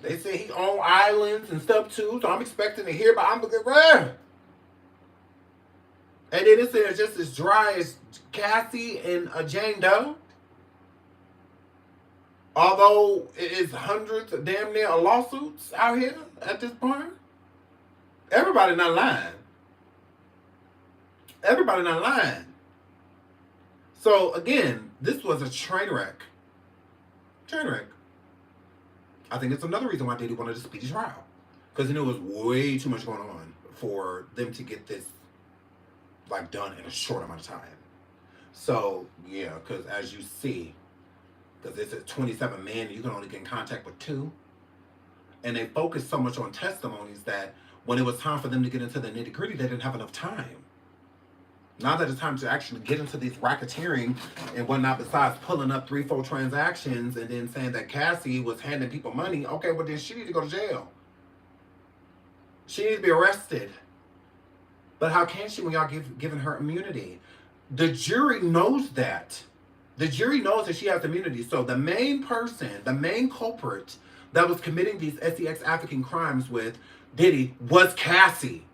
They say he own islands and stuff too, so I'm expecting to hear about. And then it's just as dry as Cassie and Jane Doe. Although it is hundreds of damn near lawsuits out here at this point. Everybody not lying. Everybody not lying. So again, this was a train wreck. Train wreck. I think it's another reason why Diddy wanted a speedy trial. Because he knew it was way too much going on for them to get this like done in a short amount of time. So yeah, because as you see, because it's at 27 men, you can only get in contact with 2. And they focused so much on testimonies that when it was time for them to get into the nitty gritty, they didn't have enough time. Now that it's time to actually get into these racketeering and whatnot, besides pulling up 3-4 transactions and then saying that Cassie was handing people money, okay, well then she needs to go to jail. She needs to be arrested. But how can she when y'all giving her immunity? The jury knows that. The jury knows that she has immunity. So the main person, the main culprit that was committing these SEX African crimes with Diddy was Cassie.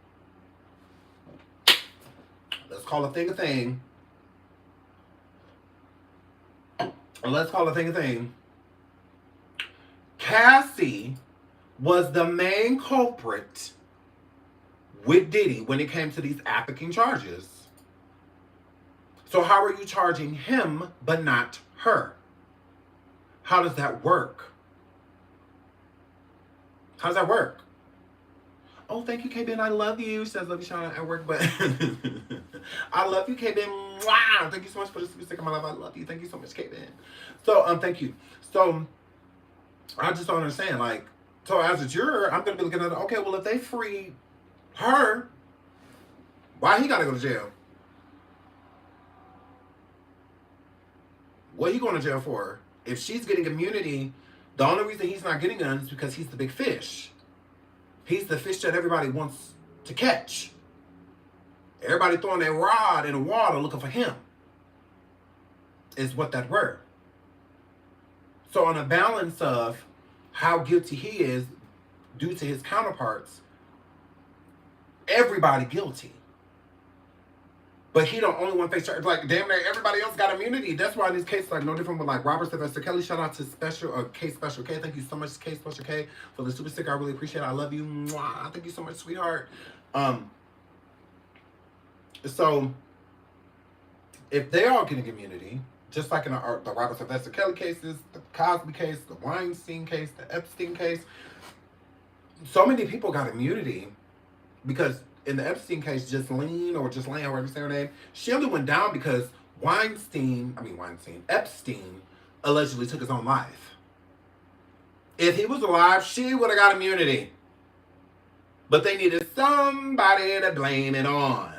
Let's call a thing a thing. Let's call a thing a thing. Cassie was the main culprit with Diddy when it came to these African charges. So how are you charging him but not her? How does that work? How does that work? Oh, thank you, K-Ben. I love you. She says, love you, Sean, at work, but I love you, K-Ben. Wow. Thank you so much for the super stick of my life. I love you. Thank you so much, K-Ben. So, thank you. So, I just don't understand. Like, so as a juror, I'm going to be looking at, okay, well, if they free her, why he got to go to jail? What he going to jail for? If she's getting immunity, the only reason he's not getting none is because he's the big fish. He's the fish that everybody wants to catch. Everybody throwing their rod in the water looking for him. Is what that word. So on a balance of how guilty he is due to his counterparts, everybody guilty. But he don't only one face charge. Like, damn near everybody else got immunity. That's why in these cases, like, no different with, like, Robert Sylvester Kelly. Shout out to K Special K. Thank you so much, K Special K, for the super sticker. I really appreciate it. I love you. Mwah. Thank you so much, sweetheart. So, if they are getting immunity, just like in the Robert Sylvester Kelly cases, the Cosby case, the Weinstein case, the Epstein case, so many people got immunity because in the Epstein case, Ghislaine, or Ghislaine, however you say her name, she only went down because Epstein allegedly took his own life. If he was alive, she would have got immunity. But they needed somebody to blame it on.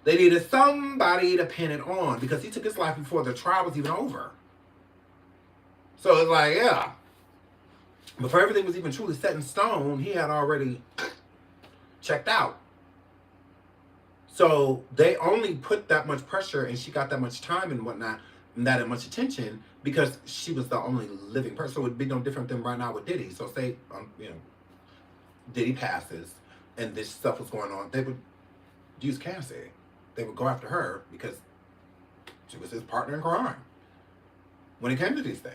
They needed somebody to pin it on because he took his life before the trial was even over. So it's like, yeah. Before everything was even truly set in stone, he had already checked out. So they only put that much pressure and she got that much time and whatnot and that much attention because she was the only living person. So it would be no different than right now with Diddy. So say, Diddy passes and this stuff was going on, they would use Cassie. They would go after her because she was his partner in crime when it came to these things.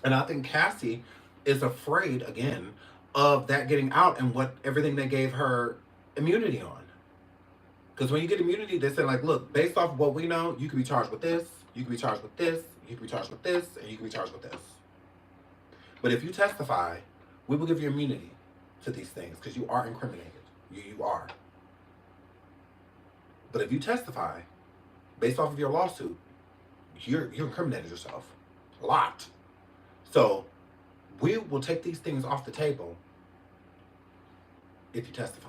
And I think Cassie is afraid, again, of that getting out and everything they gave her immunity on. Because when you get immunity, they say, like, look, based off of what we know, you can be charged with this, you can be charged with this, you can be charged with this, and you can be charged with this. But if you testify, we will give you immunity to these things because you are incriminated. You are. But if you testify, based off of your lawsuit, you're incriminated yourself a lot. So we will take these things off the table if you testify.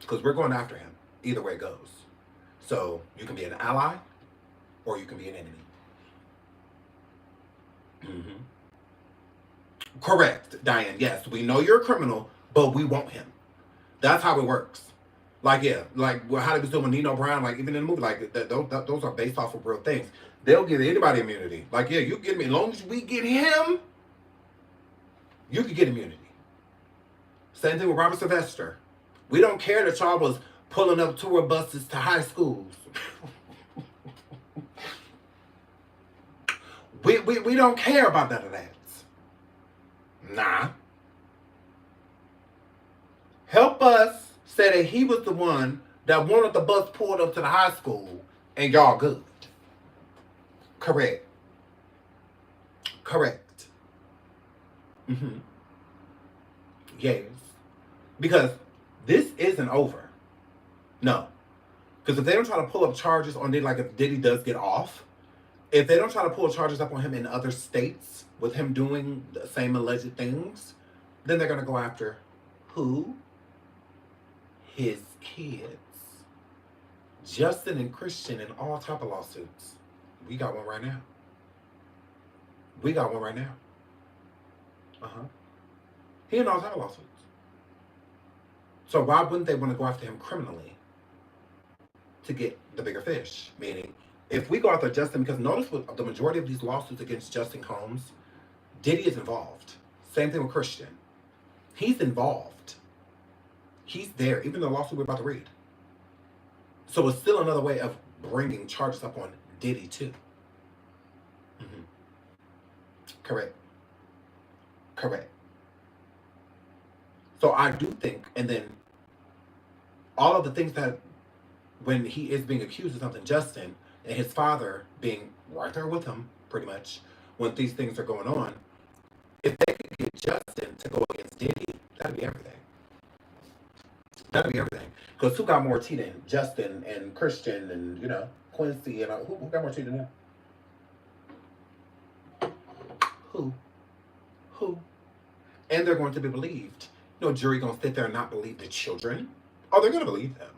Because we're going after him. Either way it goes. So you can be an ally or you can be an enemy. Mm-hmm. Correct, Diane. Yes, we know you're a criminal, but we want him. That's how it works. Like, yeah, like how they was doing with Nino Brown, like even in the movie, like those are based off of real things. They'll give anybody immunity. Like, yeah, you get me. As long as we get him, you can get immunity. Same thing with Robert Sylvester. We don't care that y'all was pulling up tour buses to high schools. we don't care about none of that. Nah. Help us say that he was the one that wanted the bus pulled up to the high school and y'all good. Correct. Mm-hmm. Yes. Because this isn't over. No. Because if they don't try to pull up charges on Diddy, like if Diddy does get off, if they don't try to pull charges up on him in other states with him doing the same alleged things, then they're going to go after who? His kids. Justin and Christian in all type of lawsuits. We got one right now. He in all type of lawsuits. So why wouldn't they want to go after him criminally to get the bigger fish? Meaning, if we go after Justin, because notice with the majority of these lawsuits against Justin Combs, Diddy is involved. Same thing with Christian. He's involved. He's there, even the lawsuit we're about to read. So it's still another way of bringing charges up on Diddy too. Mm-hmm. Correct. So I do think, and then all of the things that when he is being accused of something, Justin and his father being right there with him, pretty much, when these things are going on, if they could get Justin to go against Diddy, that'd be everything. Because who got more tea than Justin and Christian and, Quincy and who got more tea than them? Who? And they're going to be believed. No jury going to sit there and not believe the children. Oh, they're going to believe them.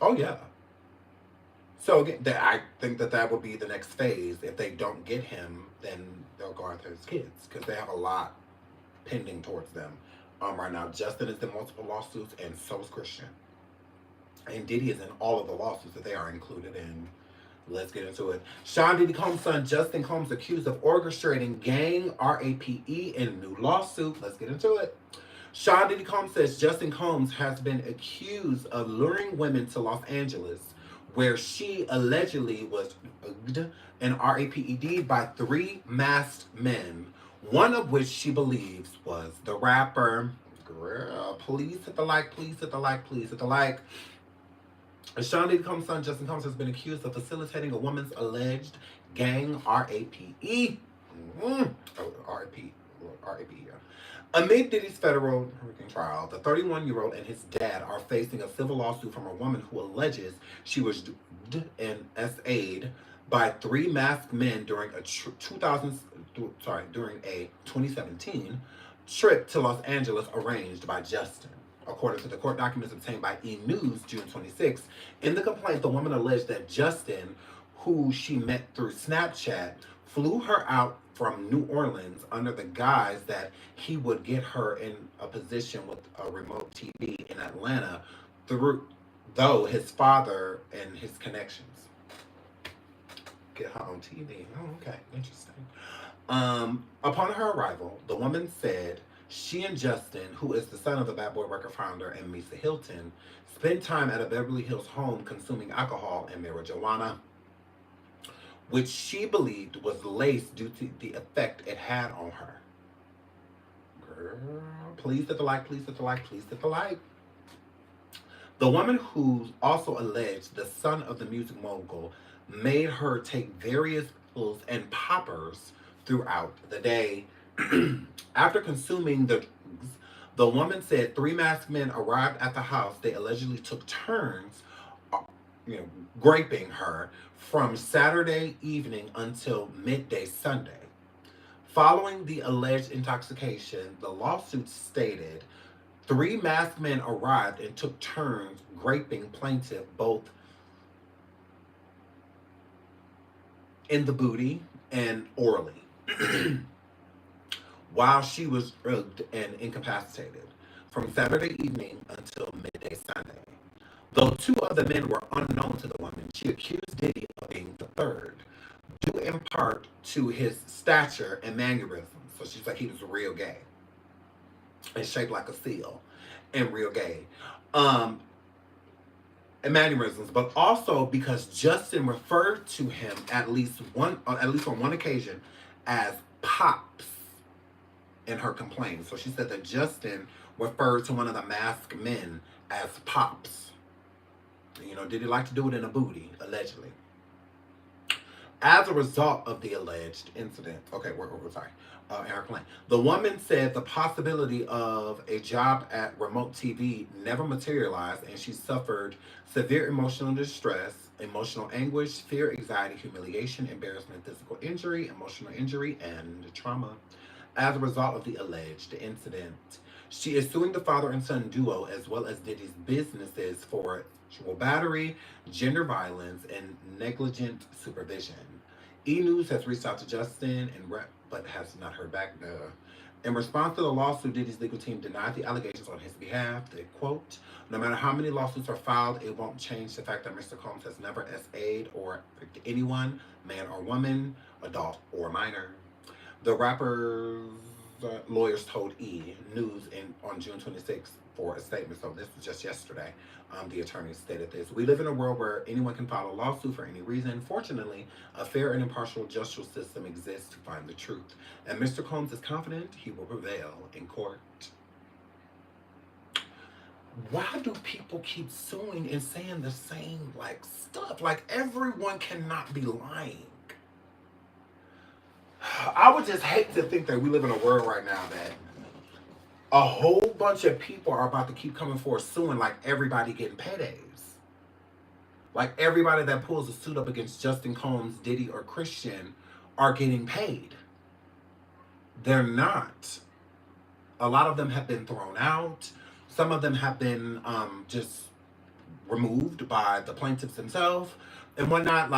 Oh, yeah. So again, I think that would be the next phase. If they don't get him, then they'll go after his kids because they have a lot pending towards them. Right now, Justin is in multiple lawsuits, and so is Christian. And Diddy is in all of the lawsuits that they are included in. Let's get into it. Sean Diddy Combs' son, Justin Combs, accused of orchestrating gang RAPE in a new lawsuit. Let's get into it. Sean Diddy Combs says Justin Combs has been accused of luring women to Los Angeles, where she allegedly was drugged and RAPED by 3 masked men, one of which she believes was the rapper. Girl, please hit the like, please hit the like, please hit the like. Sean Diddy Combs' son, Justin Combs, has been accused of facilitating a woman's alleged gang RAPE. RAP. R.A.B. Amid Diddy's federal trial, the 31-year-old and his dad are facing a civil lawsuit from a woman who alleges she was and SA'd by three masked men during a 2017 trip to Los Angeles arranged by Justin. According to the court documents obtained by E! News June 26, in the complaint, the woman alleged that Justin, who she met through Snapchat, flew her out from New Orleans under the guise that he would get her in a position with a remote TV in Atlanta though his father and his connections. Get her on TV. Oh, okay. Interesting. Upon her arrival, the woman said she and Justin, who is the son of the Bad Boy record founder and Misa Hilton, spent time at a Beverly Hills home consuming alcohol and marijuana, which she believed was laced due to the effect it had on her. Girl, please hit the like, please hit the like, please hit the like. The woman who also alleged the son of the music mogul made her take various pills and poppers throughout the day. After consuming the drugs, the woman said three masked men arrived at the house. They allegedly took turns, graping her from Saturday evening until midday Sunday. Following the alleged intoxication, the lawsuit stated three masked men arrived and took turns graping plaintiff both in the booty and orally while she was drugged and incapacitated from Saturday evening until midday Sunday. Though two of the men were unknown to the woman, she accused Diddy of being the third, due in part to his stature and mannerisms. So she's like, he was real gay and shaped like a seal and real gay. And mannerisms, but also because Justin referred to him at least on one occasion as Pops in her complaint. So she said that Justin referred to one of the masked men as Pops. Did he like to do it in a booty, allegedly? As a result of the alleged incident, in her complaint, the woman said the possibility of a job at remote TV never materialized, and she suffered severe emotional distress, emotional anguish, fear, anxiety, humiliation, embarrassment, physical injury, emotional injury, and trauma. As a result of the alleged incident, she is suing the father and son duo as well as Diddy's businesses for sexual battery, gender violence, and negligent supervision. E! News has reached out to Justin but has not heard back. In response to the lawsuit, Diddy's legal team denied the allegations on his behalf. They quote, "No matter how many lawsuits are filed, it won't change the fact that Mr. Combs has never SA'd or affected anyone, man or woman, adult or minor." The rapper's lawyers told E! News on June 26th for a statement. So this was just yesterday. The attorney stated this: "We live in a world where anyone can file a lawsuit for any reason. Fortunately, a fair and impartial justice system exists to find the truth. And Mr. Combs is confident he will prevail in court." Why do people keep suing and saying the same stuff? Everyone cannot be lying. I would just hate to think that we live in a world right now that a whole bunch of people are about to keep coming forward suing everybody getting paydays. Everybody that pulls a suit up against Justin Combs, Diddy, or Christian are getting paid. They're not. A lot of them have been thrown out. Some of them have been just removed by the plaintiffs themselves and whatnot.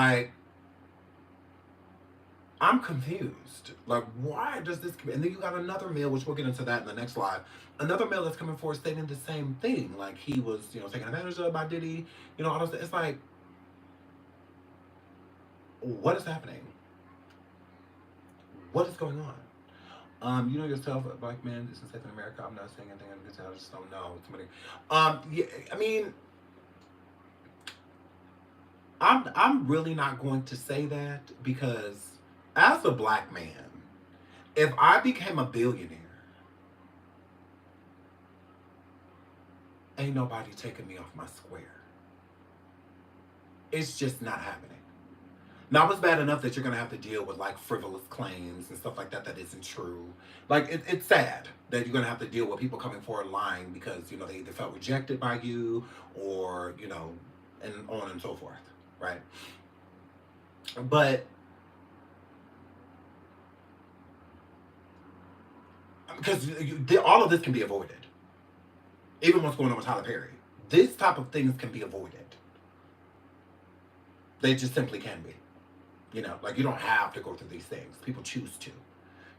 I'm confused. Why does this... And then you got another male, which we'll get into that in the next slide. Another male that's coming forward stating the same thing. He was, taken advantage of by Diddy. All those... It's what is happening? What is going on? You know yourself, a black man, this is safe in America. I'm not saying anything I can tell. I just don't know. I'm really not going to say that because as a black man, if I became a billionaire, ain't nobody taking me off my square. It's just not happening. Now, it's bad enough that you're going to have to deal with like frivolous claims and stuff like that that isn't true. Like, it's sad that you're going to have to deal with people coming forward lying because, you know, they either felt rejected by you or, you know, and on and so forth, right? But because all of this can be avoided, even what's going on with Tyler Perry. This type of things can be avoided. They just simply can be. You know, like you don't have to go through these things. People choose to.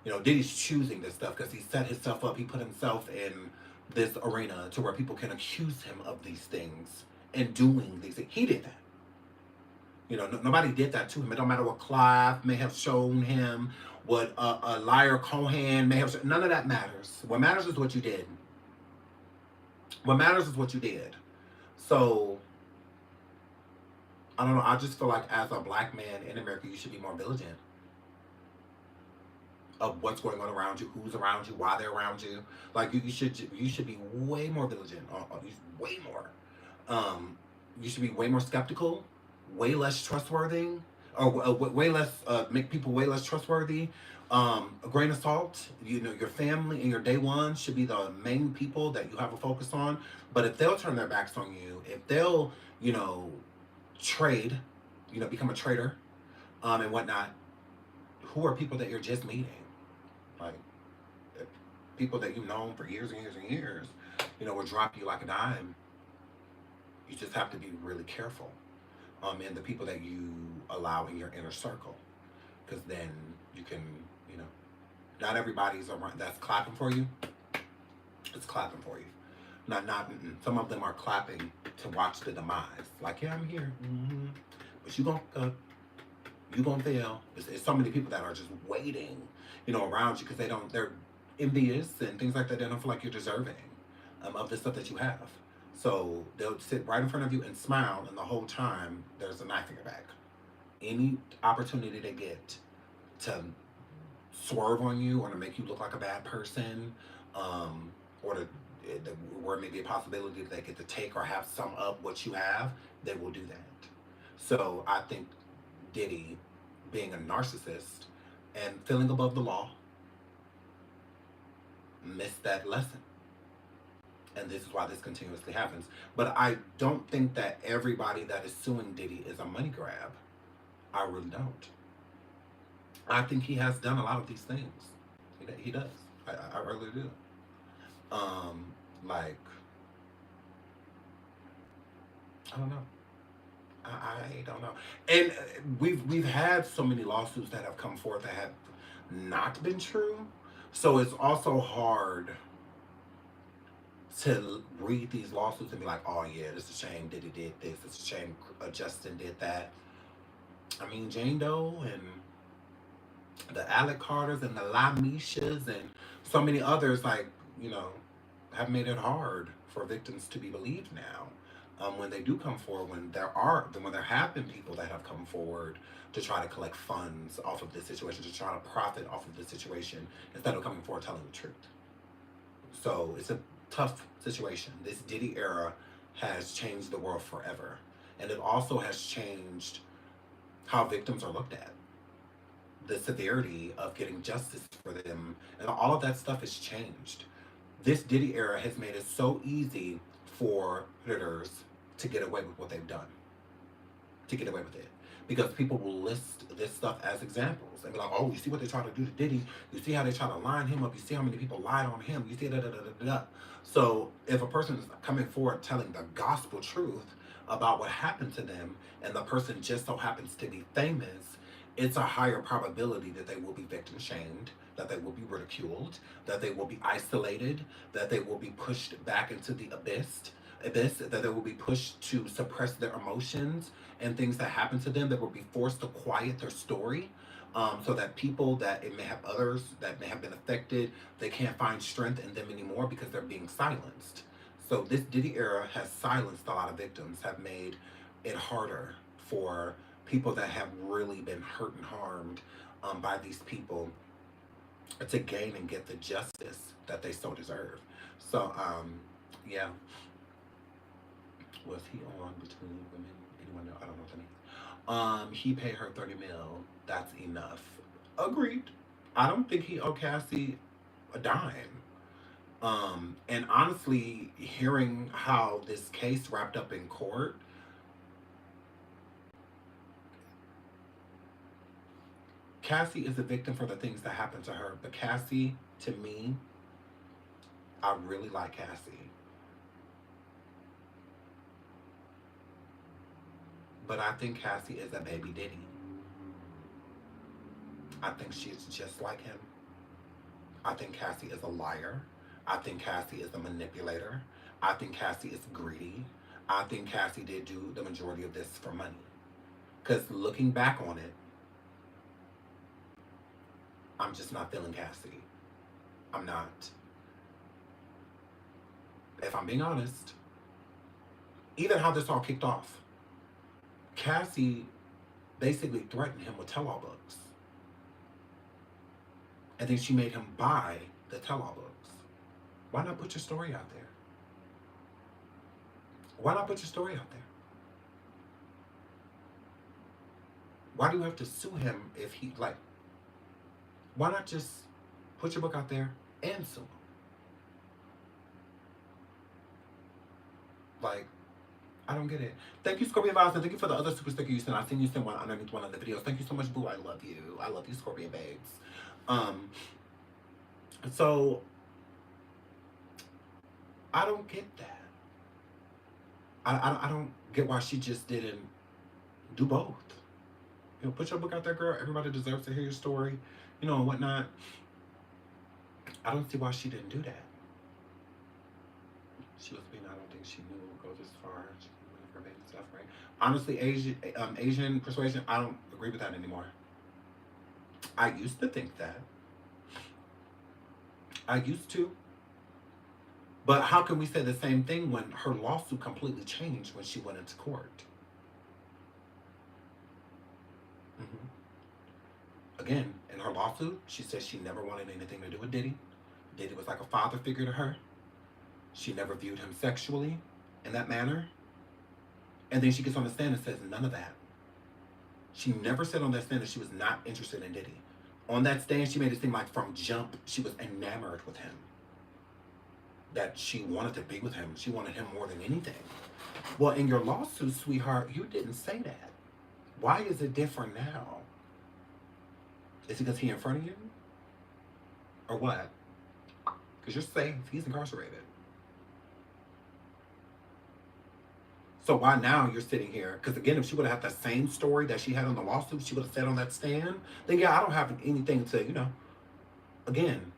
You know, Diddy's choosing this stuff because he set himself up. He put himself in this arena to where people can accuse him of these things and doing these things. He did that. You know, nobody did that to him. It don't matter what Clive may have shown him, what a liar Cohen may have shown. None of that matters. What matters is what you did. What matters is what you did. So, I don't know. I just feel like as a black man in America, you should be more vigilant of what's going on around you, who's around you, why they're around you. Like you should be way more vigilant. Way more. You should be way more skeptical, way less trustworthy, or way less make people way less trustworthy. A grain of salt. You know, your family and your day one should be the main people that you have a focus on. But if they'll turn their backs on you, if they'll, you know, trade, you know, become a trader, and whatnot, who are people that you're just meeting? Like, people that you've known for years and years and years, you know, will drop you like a dime. You just have to be really careful. And the people that you allow in your inner circle. Because then you can, you know, not everybody's around that's clapping for you. It's clapping for you. Some of them are clapping to watch the demise. Like, yeah, I'm here. Mm-hmm. But you gonna fail. It's so many people that are just waiting, you know, around you because they're envious and things like that. They don't feel like you're deserving of the stuff that you have. So they'll sit right in front of you and smile, and the whole time there's a knife in your back. Any opportunity they get to swerve on you or to make you look like a bad person, or where it may be a possibility that they get to take or have some of what you have, they will do that. So I think Diddy, being a narcissist and feeling above the law, missed that lesson. And this is why this continuously happens. But I don't think that everybody that is suing Diddy is a money grab. I really don't. I think he has done a lot of these things. He does. I really do. Like, I don't know. I don't know. And we've had so many lawsuits that have come forth that have not been true. So it's also hard to read these lawsuits and be like, oh yeah, it's a shame Diddy did this. It's a shame Justin did that. I mean, Jane Doe and the Alec Carters and the Lamishas and so many others, like, you know, have made it hard for victims to be believed now. When they do come forward, when there have been people that have come forward to try to collect funds off of this situation, to try to profit off of this situation, instead of coming forward telling the truth. So it's a tough situation. This Diddy era has changed the world forever. And it also has changed how victims are looked at. The severity of getting justice for them, and all of that stuff has changed. This Diddy era has made it so easy for predators to get away with what they've done. To get away with it. Because people will list this stuff as examples and be like, oh, you see what they try to do to Diddy? You see how they try to line him up? You see how many people lied on him? You see da da da da da. So if a person is coming forward telling the gospel truth about what happened to them, and the person just so happens to be famous, it's a higher probability that they will be victim shamed, that they will be ridiculed, that they will be isolated, that they will be pushed back into the abyss, that they will be pushed to suppress their emotions and things that happen to them, that will be forced to quiet their story, so that people that it may have others that may have been affected, they can't find strength in them anymore because they're being silenced. So this Diddy era has silenced a lot of victims, have made it harder for people that have really been hurt and harmed by these people to gain and get the justice that they so deserve. So, yeah. Was he on Between Women? Anyone know? I don't know what that means. He paid her 30 mil. That's enough. Agreed. I don't think he owed Cassie a dime. And honestly, hearing how this case wrapped up in court, Cassie is a victim for the things that happened to her. But Cassie, to me, I really like Cassie. But I think Cassie is a baby Diddy. I think she's just like him. I think Cassie is a liar. I think Cassie is a manipulator. I think Cassie is greedy. I think Cassie did do the majority of this for money. Because looking back on it, I'm just not feeling Cassie. I'm not. If I'm being honest, even how this all kicked off, Cassie basically threatened him with tell-all books. And then she made him buy the tell-all books. Why not put your story out there? Why not put your story out there? Why do you have to sue him if he, like, why not just put your book out there and sue him? Like, I don't get it. Thank you, Scorpion Vibes, and thank you for the other super sticker you sent. I seen you send one underneath one of the videos. Thank you so much, boo. I love you. I love you, Scorpion babes. So I don't get that. I don't get why she just didn't do both. You know, put your book out there, girl. Everybody deserves to hear your story, you know, and whatnot. I don't see why she didn't do that. She was being, I don't think she knew it would go this far. She knew her baby stuff, right? Honestly, Asian persuasion, I don't agree with that anymore. I used to think that. I used to. But how can we say the same thing when her lawsuit completely changed when she went into court? Again, in her lawsuit, she said she never wanted anything to do with Diddy. Diddy was like a father figure to her. She never viewed him sexually in that manner. And then she gets on the stand and says none of that. She never said on that stand that she was not interested in Diddy. On that stand, she made it seem like from jump, she was enamored with him. That she wanted to be with him. She wanted him more than anything. Well, in your lawsuit, sweetheart, you didn't say that. Why is it different now? Is it because he's in front of you? Or what? Because you're safe. He's incarcerated. So why now you're sitting here? Because again, if she would have had the same story that she had on the lawsuit, she would have said on that stand, then yeah, I don't have anything to, you know, again,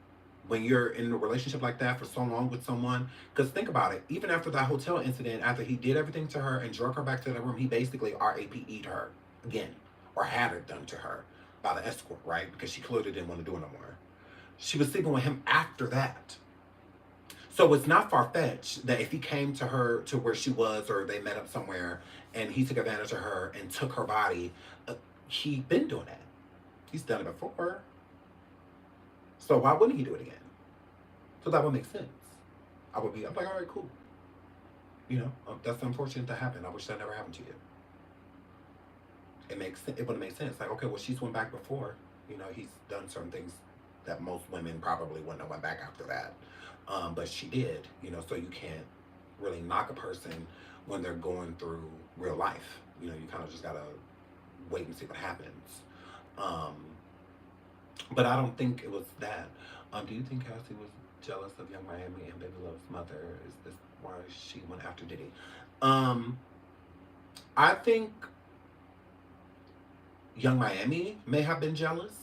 when you're in a relationship like that for so long with someone, because think about it, even after that hotel incident, after he did everything to her and drug her back to the room, he basically RAPE'd her again, or had it done to her by the escort, right? Because she clearly didn't want to do it no more. She was sleeping with him after that. So it's not far-fetched that if he came to her to where she was, or they met up somewhere and he took advantage of her and took her body, he'd been doing that. He's done it before. So why wouldn't he do it again? So that would make sense. I'm like, all right, cool. You know, that's unfortunate to happen. I wish that never happened to you. It would make sense. Like, okay, well, she's went back before. You know, he's done certain things that most women probably wouldn't have went back after that. But she did, you know, so you can't really knock a person when they're going through real life. You know, you kind of just gotta wait and see what happens. But I don't think it was that. Do you think Cassie was jealous of Young Miami and Baby Love's mother? Is this why she went after Diddy? I think Young Miami may have been jealous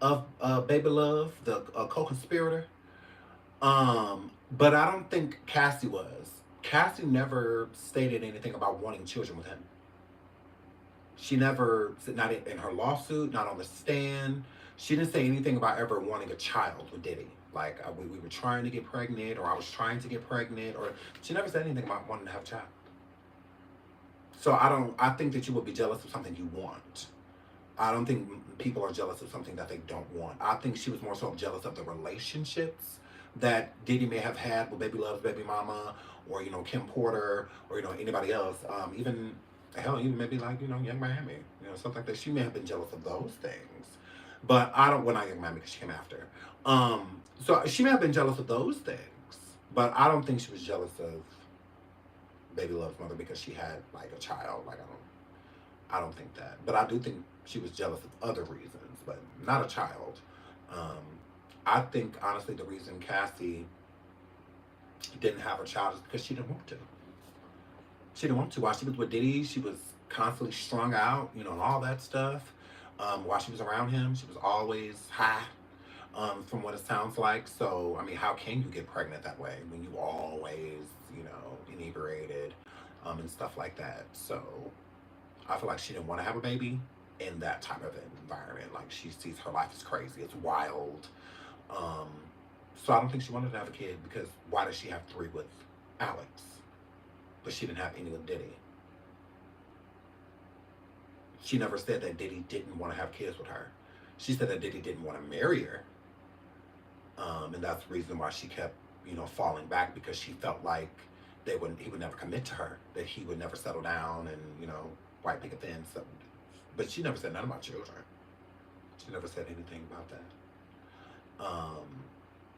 of Baby Love, the co-conspirator. But I don't think Cassie was. Cassie never stated anything about wanting children with him. She never, not in her lawsuit, not on the stand. She didn't say anything about ever wanting a child with Diddy. Like, we were trying to get pregnant, or I was trying to get pregnant, or she never said anything about wanting to have a child. So I think that you would be jealous of something you want. I don't think people are jealous of something that they don't want. I think she was more so jealous of the relationships that Diddy may have had with Baby Love's baby mama, or, you know, Kim Porter, or, you know, anybody else. Even Hell, even maybe like, Young Miami, something like that. She may have been jealous of those things. But I don't, well, not Young Miami because she came after. So she may have been jealous of those things, but I don't think she was jealous of Baby Love's mother because she had like a child. Like I don't think that. But I do think she was jealous of other reasons, but not a child. Um, I think honestly the reason Cassie didn't have a child is because she didn't want to. She didn't want to. While she was with Diddy, she was constantly strung out, and all that stuff. While she was around him, she was always high, from what it sounds like. So, I mean, how can you get pregnant that way when you always, inebriated, and stuff like that? So, I feel like she didn't want to have a baby in that type of environment. Like, she sees her life is crazy. It's wild. Um, so, I don't think she wanted to have a kid because why did she have 3 with Alex? But she didn't have any with Diddy. She never said that Diddy didn't want to have kids with her. She said that Diddy didn't want to marry her. And that's the reason why she kept, falling back, because she felt like he would never commit to her, that he would never settle down and, white picket fence. So, but she never said nothing about children. She never said anything about that.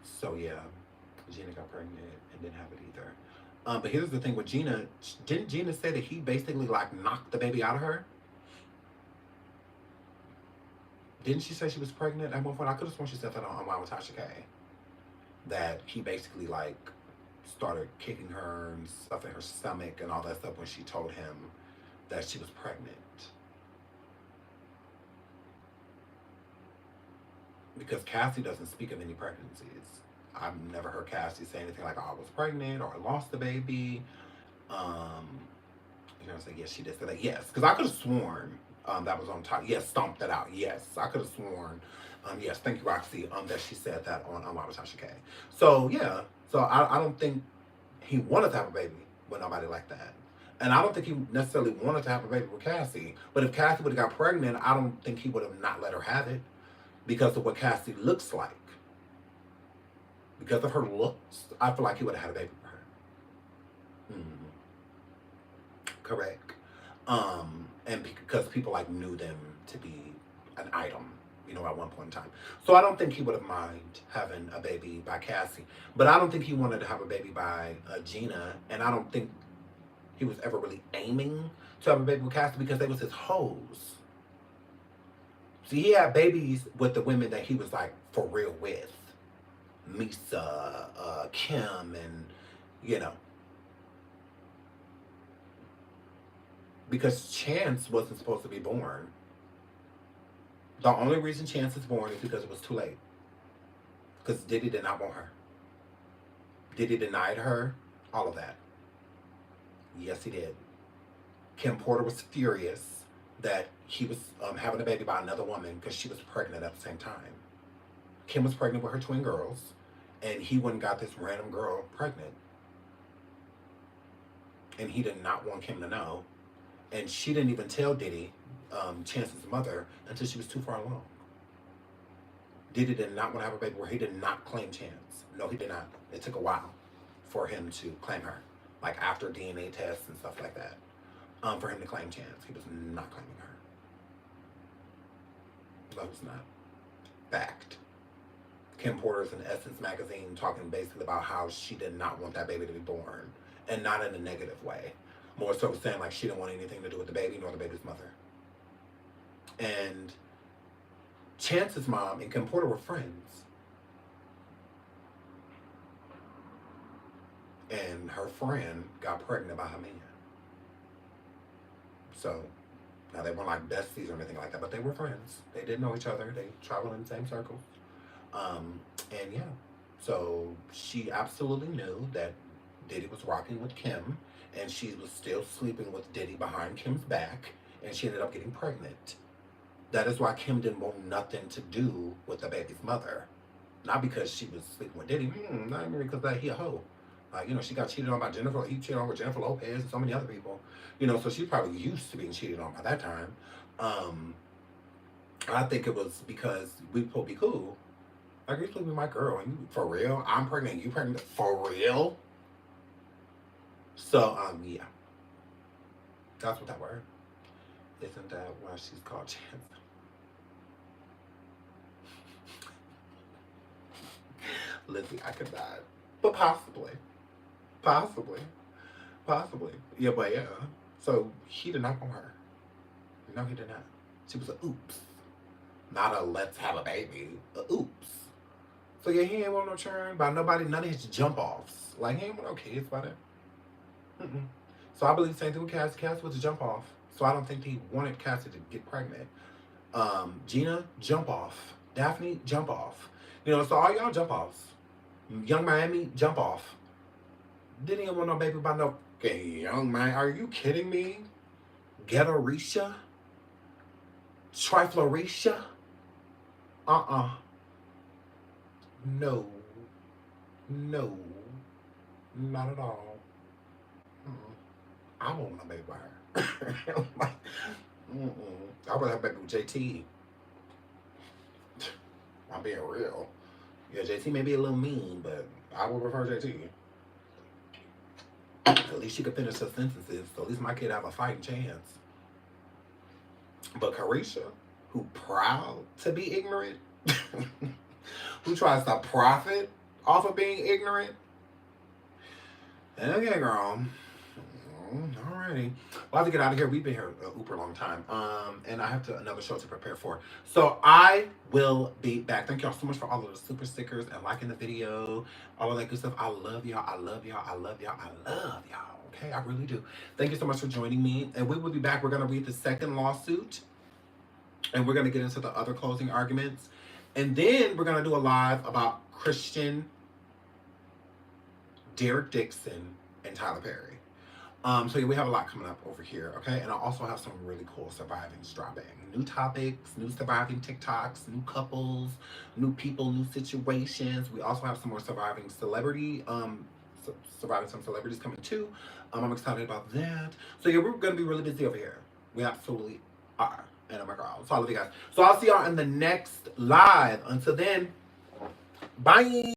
So yeah, Gina got pregnant and didn't have it either. But here's the thing with Gina. Didn't Gina say that he basically like knocked the baby out of her? Didn't she say she was pregnant at one point? I could have sworn she said that on Wild with Tasha K. That he basically like started kicking her and stuff in her stomach and all that stuff when she told him that she was pregnant. Because Cassie doesn't speak of any pregnancies. I've never heard Cassie say anything like, "Oh, I was pregnant," or "I lost the baby." Say yes, she did say that. Yes, because I could have sworn that was on top. Yes, stomped that out. Yes, I could have sworn. Yes, thank you, Roxy. That she said that on Wild with Tasha K. So yeah, so I don't think he wanted to have a baby with nobody like that. And I don't think he necessarily wanted to have a baby with Cassie. But if Cassie would have got pregnant, I don't think he would have not let her have it because of what Cassie looks like. Because of her looks, I feel like he would have had a baby with her. Correct. And because people like knew them to be an item, at one point in time. So I don't think he would have minded having a baby by Cassie. But I don't think he wanted to have a baby by Gina. And I don't think he was ever really aiming to have a baby with Cassie because they was his hoes. See, he had babies with the women that he was like for real with. Misa, Kim, and, because Chance wasn't supposed to be born. The only reason Chance is born is because it was too late. Because Diddy did not want her. Diddy denied her all of that. Yes, he did. Kim Porter was furious that he was having a baby by another woman because she was pregnant at the same time. Kim was pregnant with her twin girls, and he went and got this random girl pregnant. And he did not want Kim to know. And she didn't even tell Diddy, Chance's mother, until she was too far along. Diddy did not want to have a baby where he did not claim Chance. No, he did not. It took a while for him to claim her. Like after DNA tests and stuff like that. For him to claim Chance. He was not claiming her. That was not fact. Kim Porter's in Essence magazine talking basically about how she did not want that baby to be born. And not in a negative way. More so saying like she didn't want anything to do with the baby nor the baby's mother. And Chance's mom and Kim Porter were friends. And her friend got pregnant by her man. So, now they weren't like besties or anything like that, but they were friends. They didn't know each other. They traveled in the same circles. And yeah, so she absolutely knew that Diddy was rocking with Kim, and she was still sleeping with Diddy behind Kim's back, and she ended up getting pregnant. That is why Kim didn't want nothing to do with the baby's mother. Not because she was sleeping with Diddy, not even because that he a hoe. She got cheated on by Jennifer. He cheated on with Jennifer Lopez and so many other people. So she's probably used to being cheated on by that time. I think it was because we supposed to be cool. Like, you're sleeping with my girl, and you, for real? I'm pregnant, you pregnant, for real? So, yeah. That's what that word. Isn't that why she's called Chance? Lizzie, I could not. But possibly. Possibly. Possibly. Yeah, but yeah. So he did not want her. No, he did not. She was a oops. Not a let's have a baby. A oops. So yeah, he ain't want no churn by nobody, none of his jump offs. Like, he ain't want no kids by that. Mm-mm. So I believe the same thing with Cassie. Cassie was a jump off. So I don't think he wanted Cassie to get pregnant. Gina, jump off. Daphne, jump off. You know, so all y'all jump offs. Young Miami, jump off. Didn't even want no baby by no Young Miami. Are you kidding me? Ghetto-risha? Triflorisha? No. No. Not at all. I won't want a baby by her. Like, I'd rather have a baby with JT. I'm being real. Yeah, JT may be a little mean, but I would prefer JT. At least she could finish her sentences, so at least my kid have a fighting chance. But Carisha, who proud to be ignorant, who tries to profit off of being ignorant. Okay, girl. Alrighty. We'll have to get out of here. We've been here a uber long time. And I have another show to prepare for. So I will be back. Thank y'all so much for all of the super stickers and liking the video. All of that good stuff. I love y'all. I love y'all. I love y'all. I love y'all. Okay, I really do. Thank you so much for joining me. And we will be back. We're going to read the second lawsuit. And we're going to get into the other closing arguments. And then we're going to do a live about Christian, Derek Dixon, and Tyler Perry. So yeah, we have a lot coming up over here, okay? And I also have some really cool survivings dropping. New topics, new surviving TikToks, new couples, new people, new situations. We also have some more surviving celebrity, surviving some celebrities coming too. I'm excited about that. So yeah, we're gonna be really busy over here. We absolutely are. And oh my God, so I love you guys. So I'll see y'all in the next live. Until then, bye.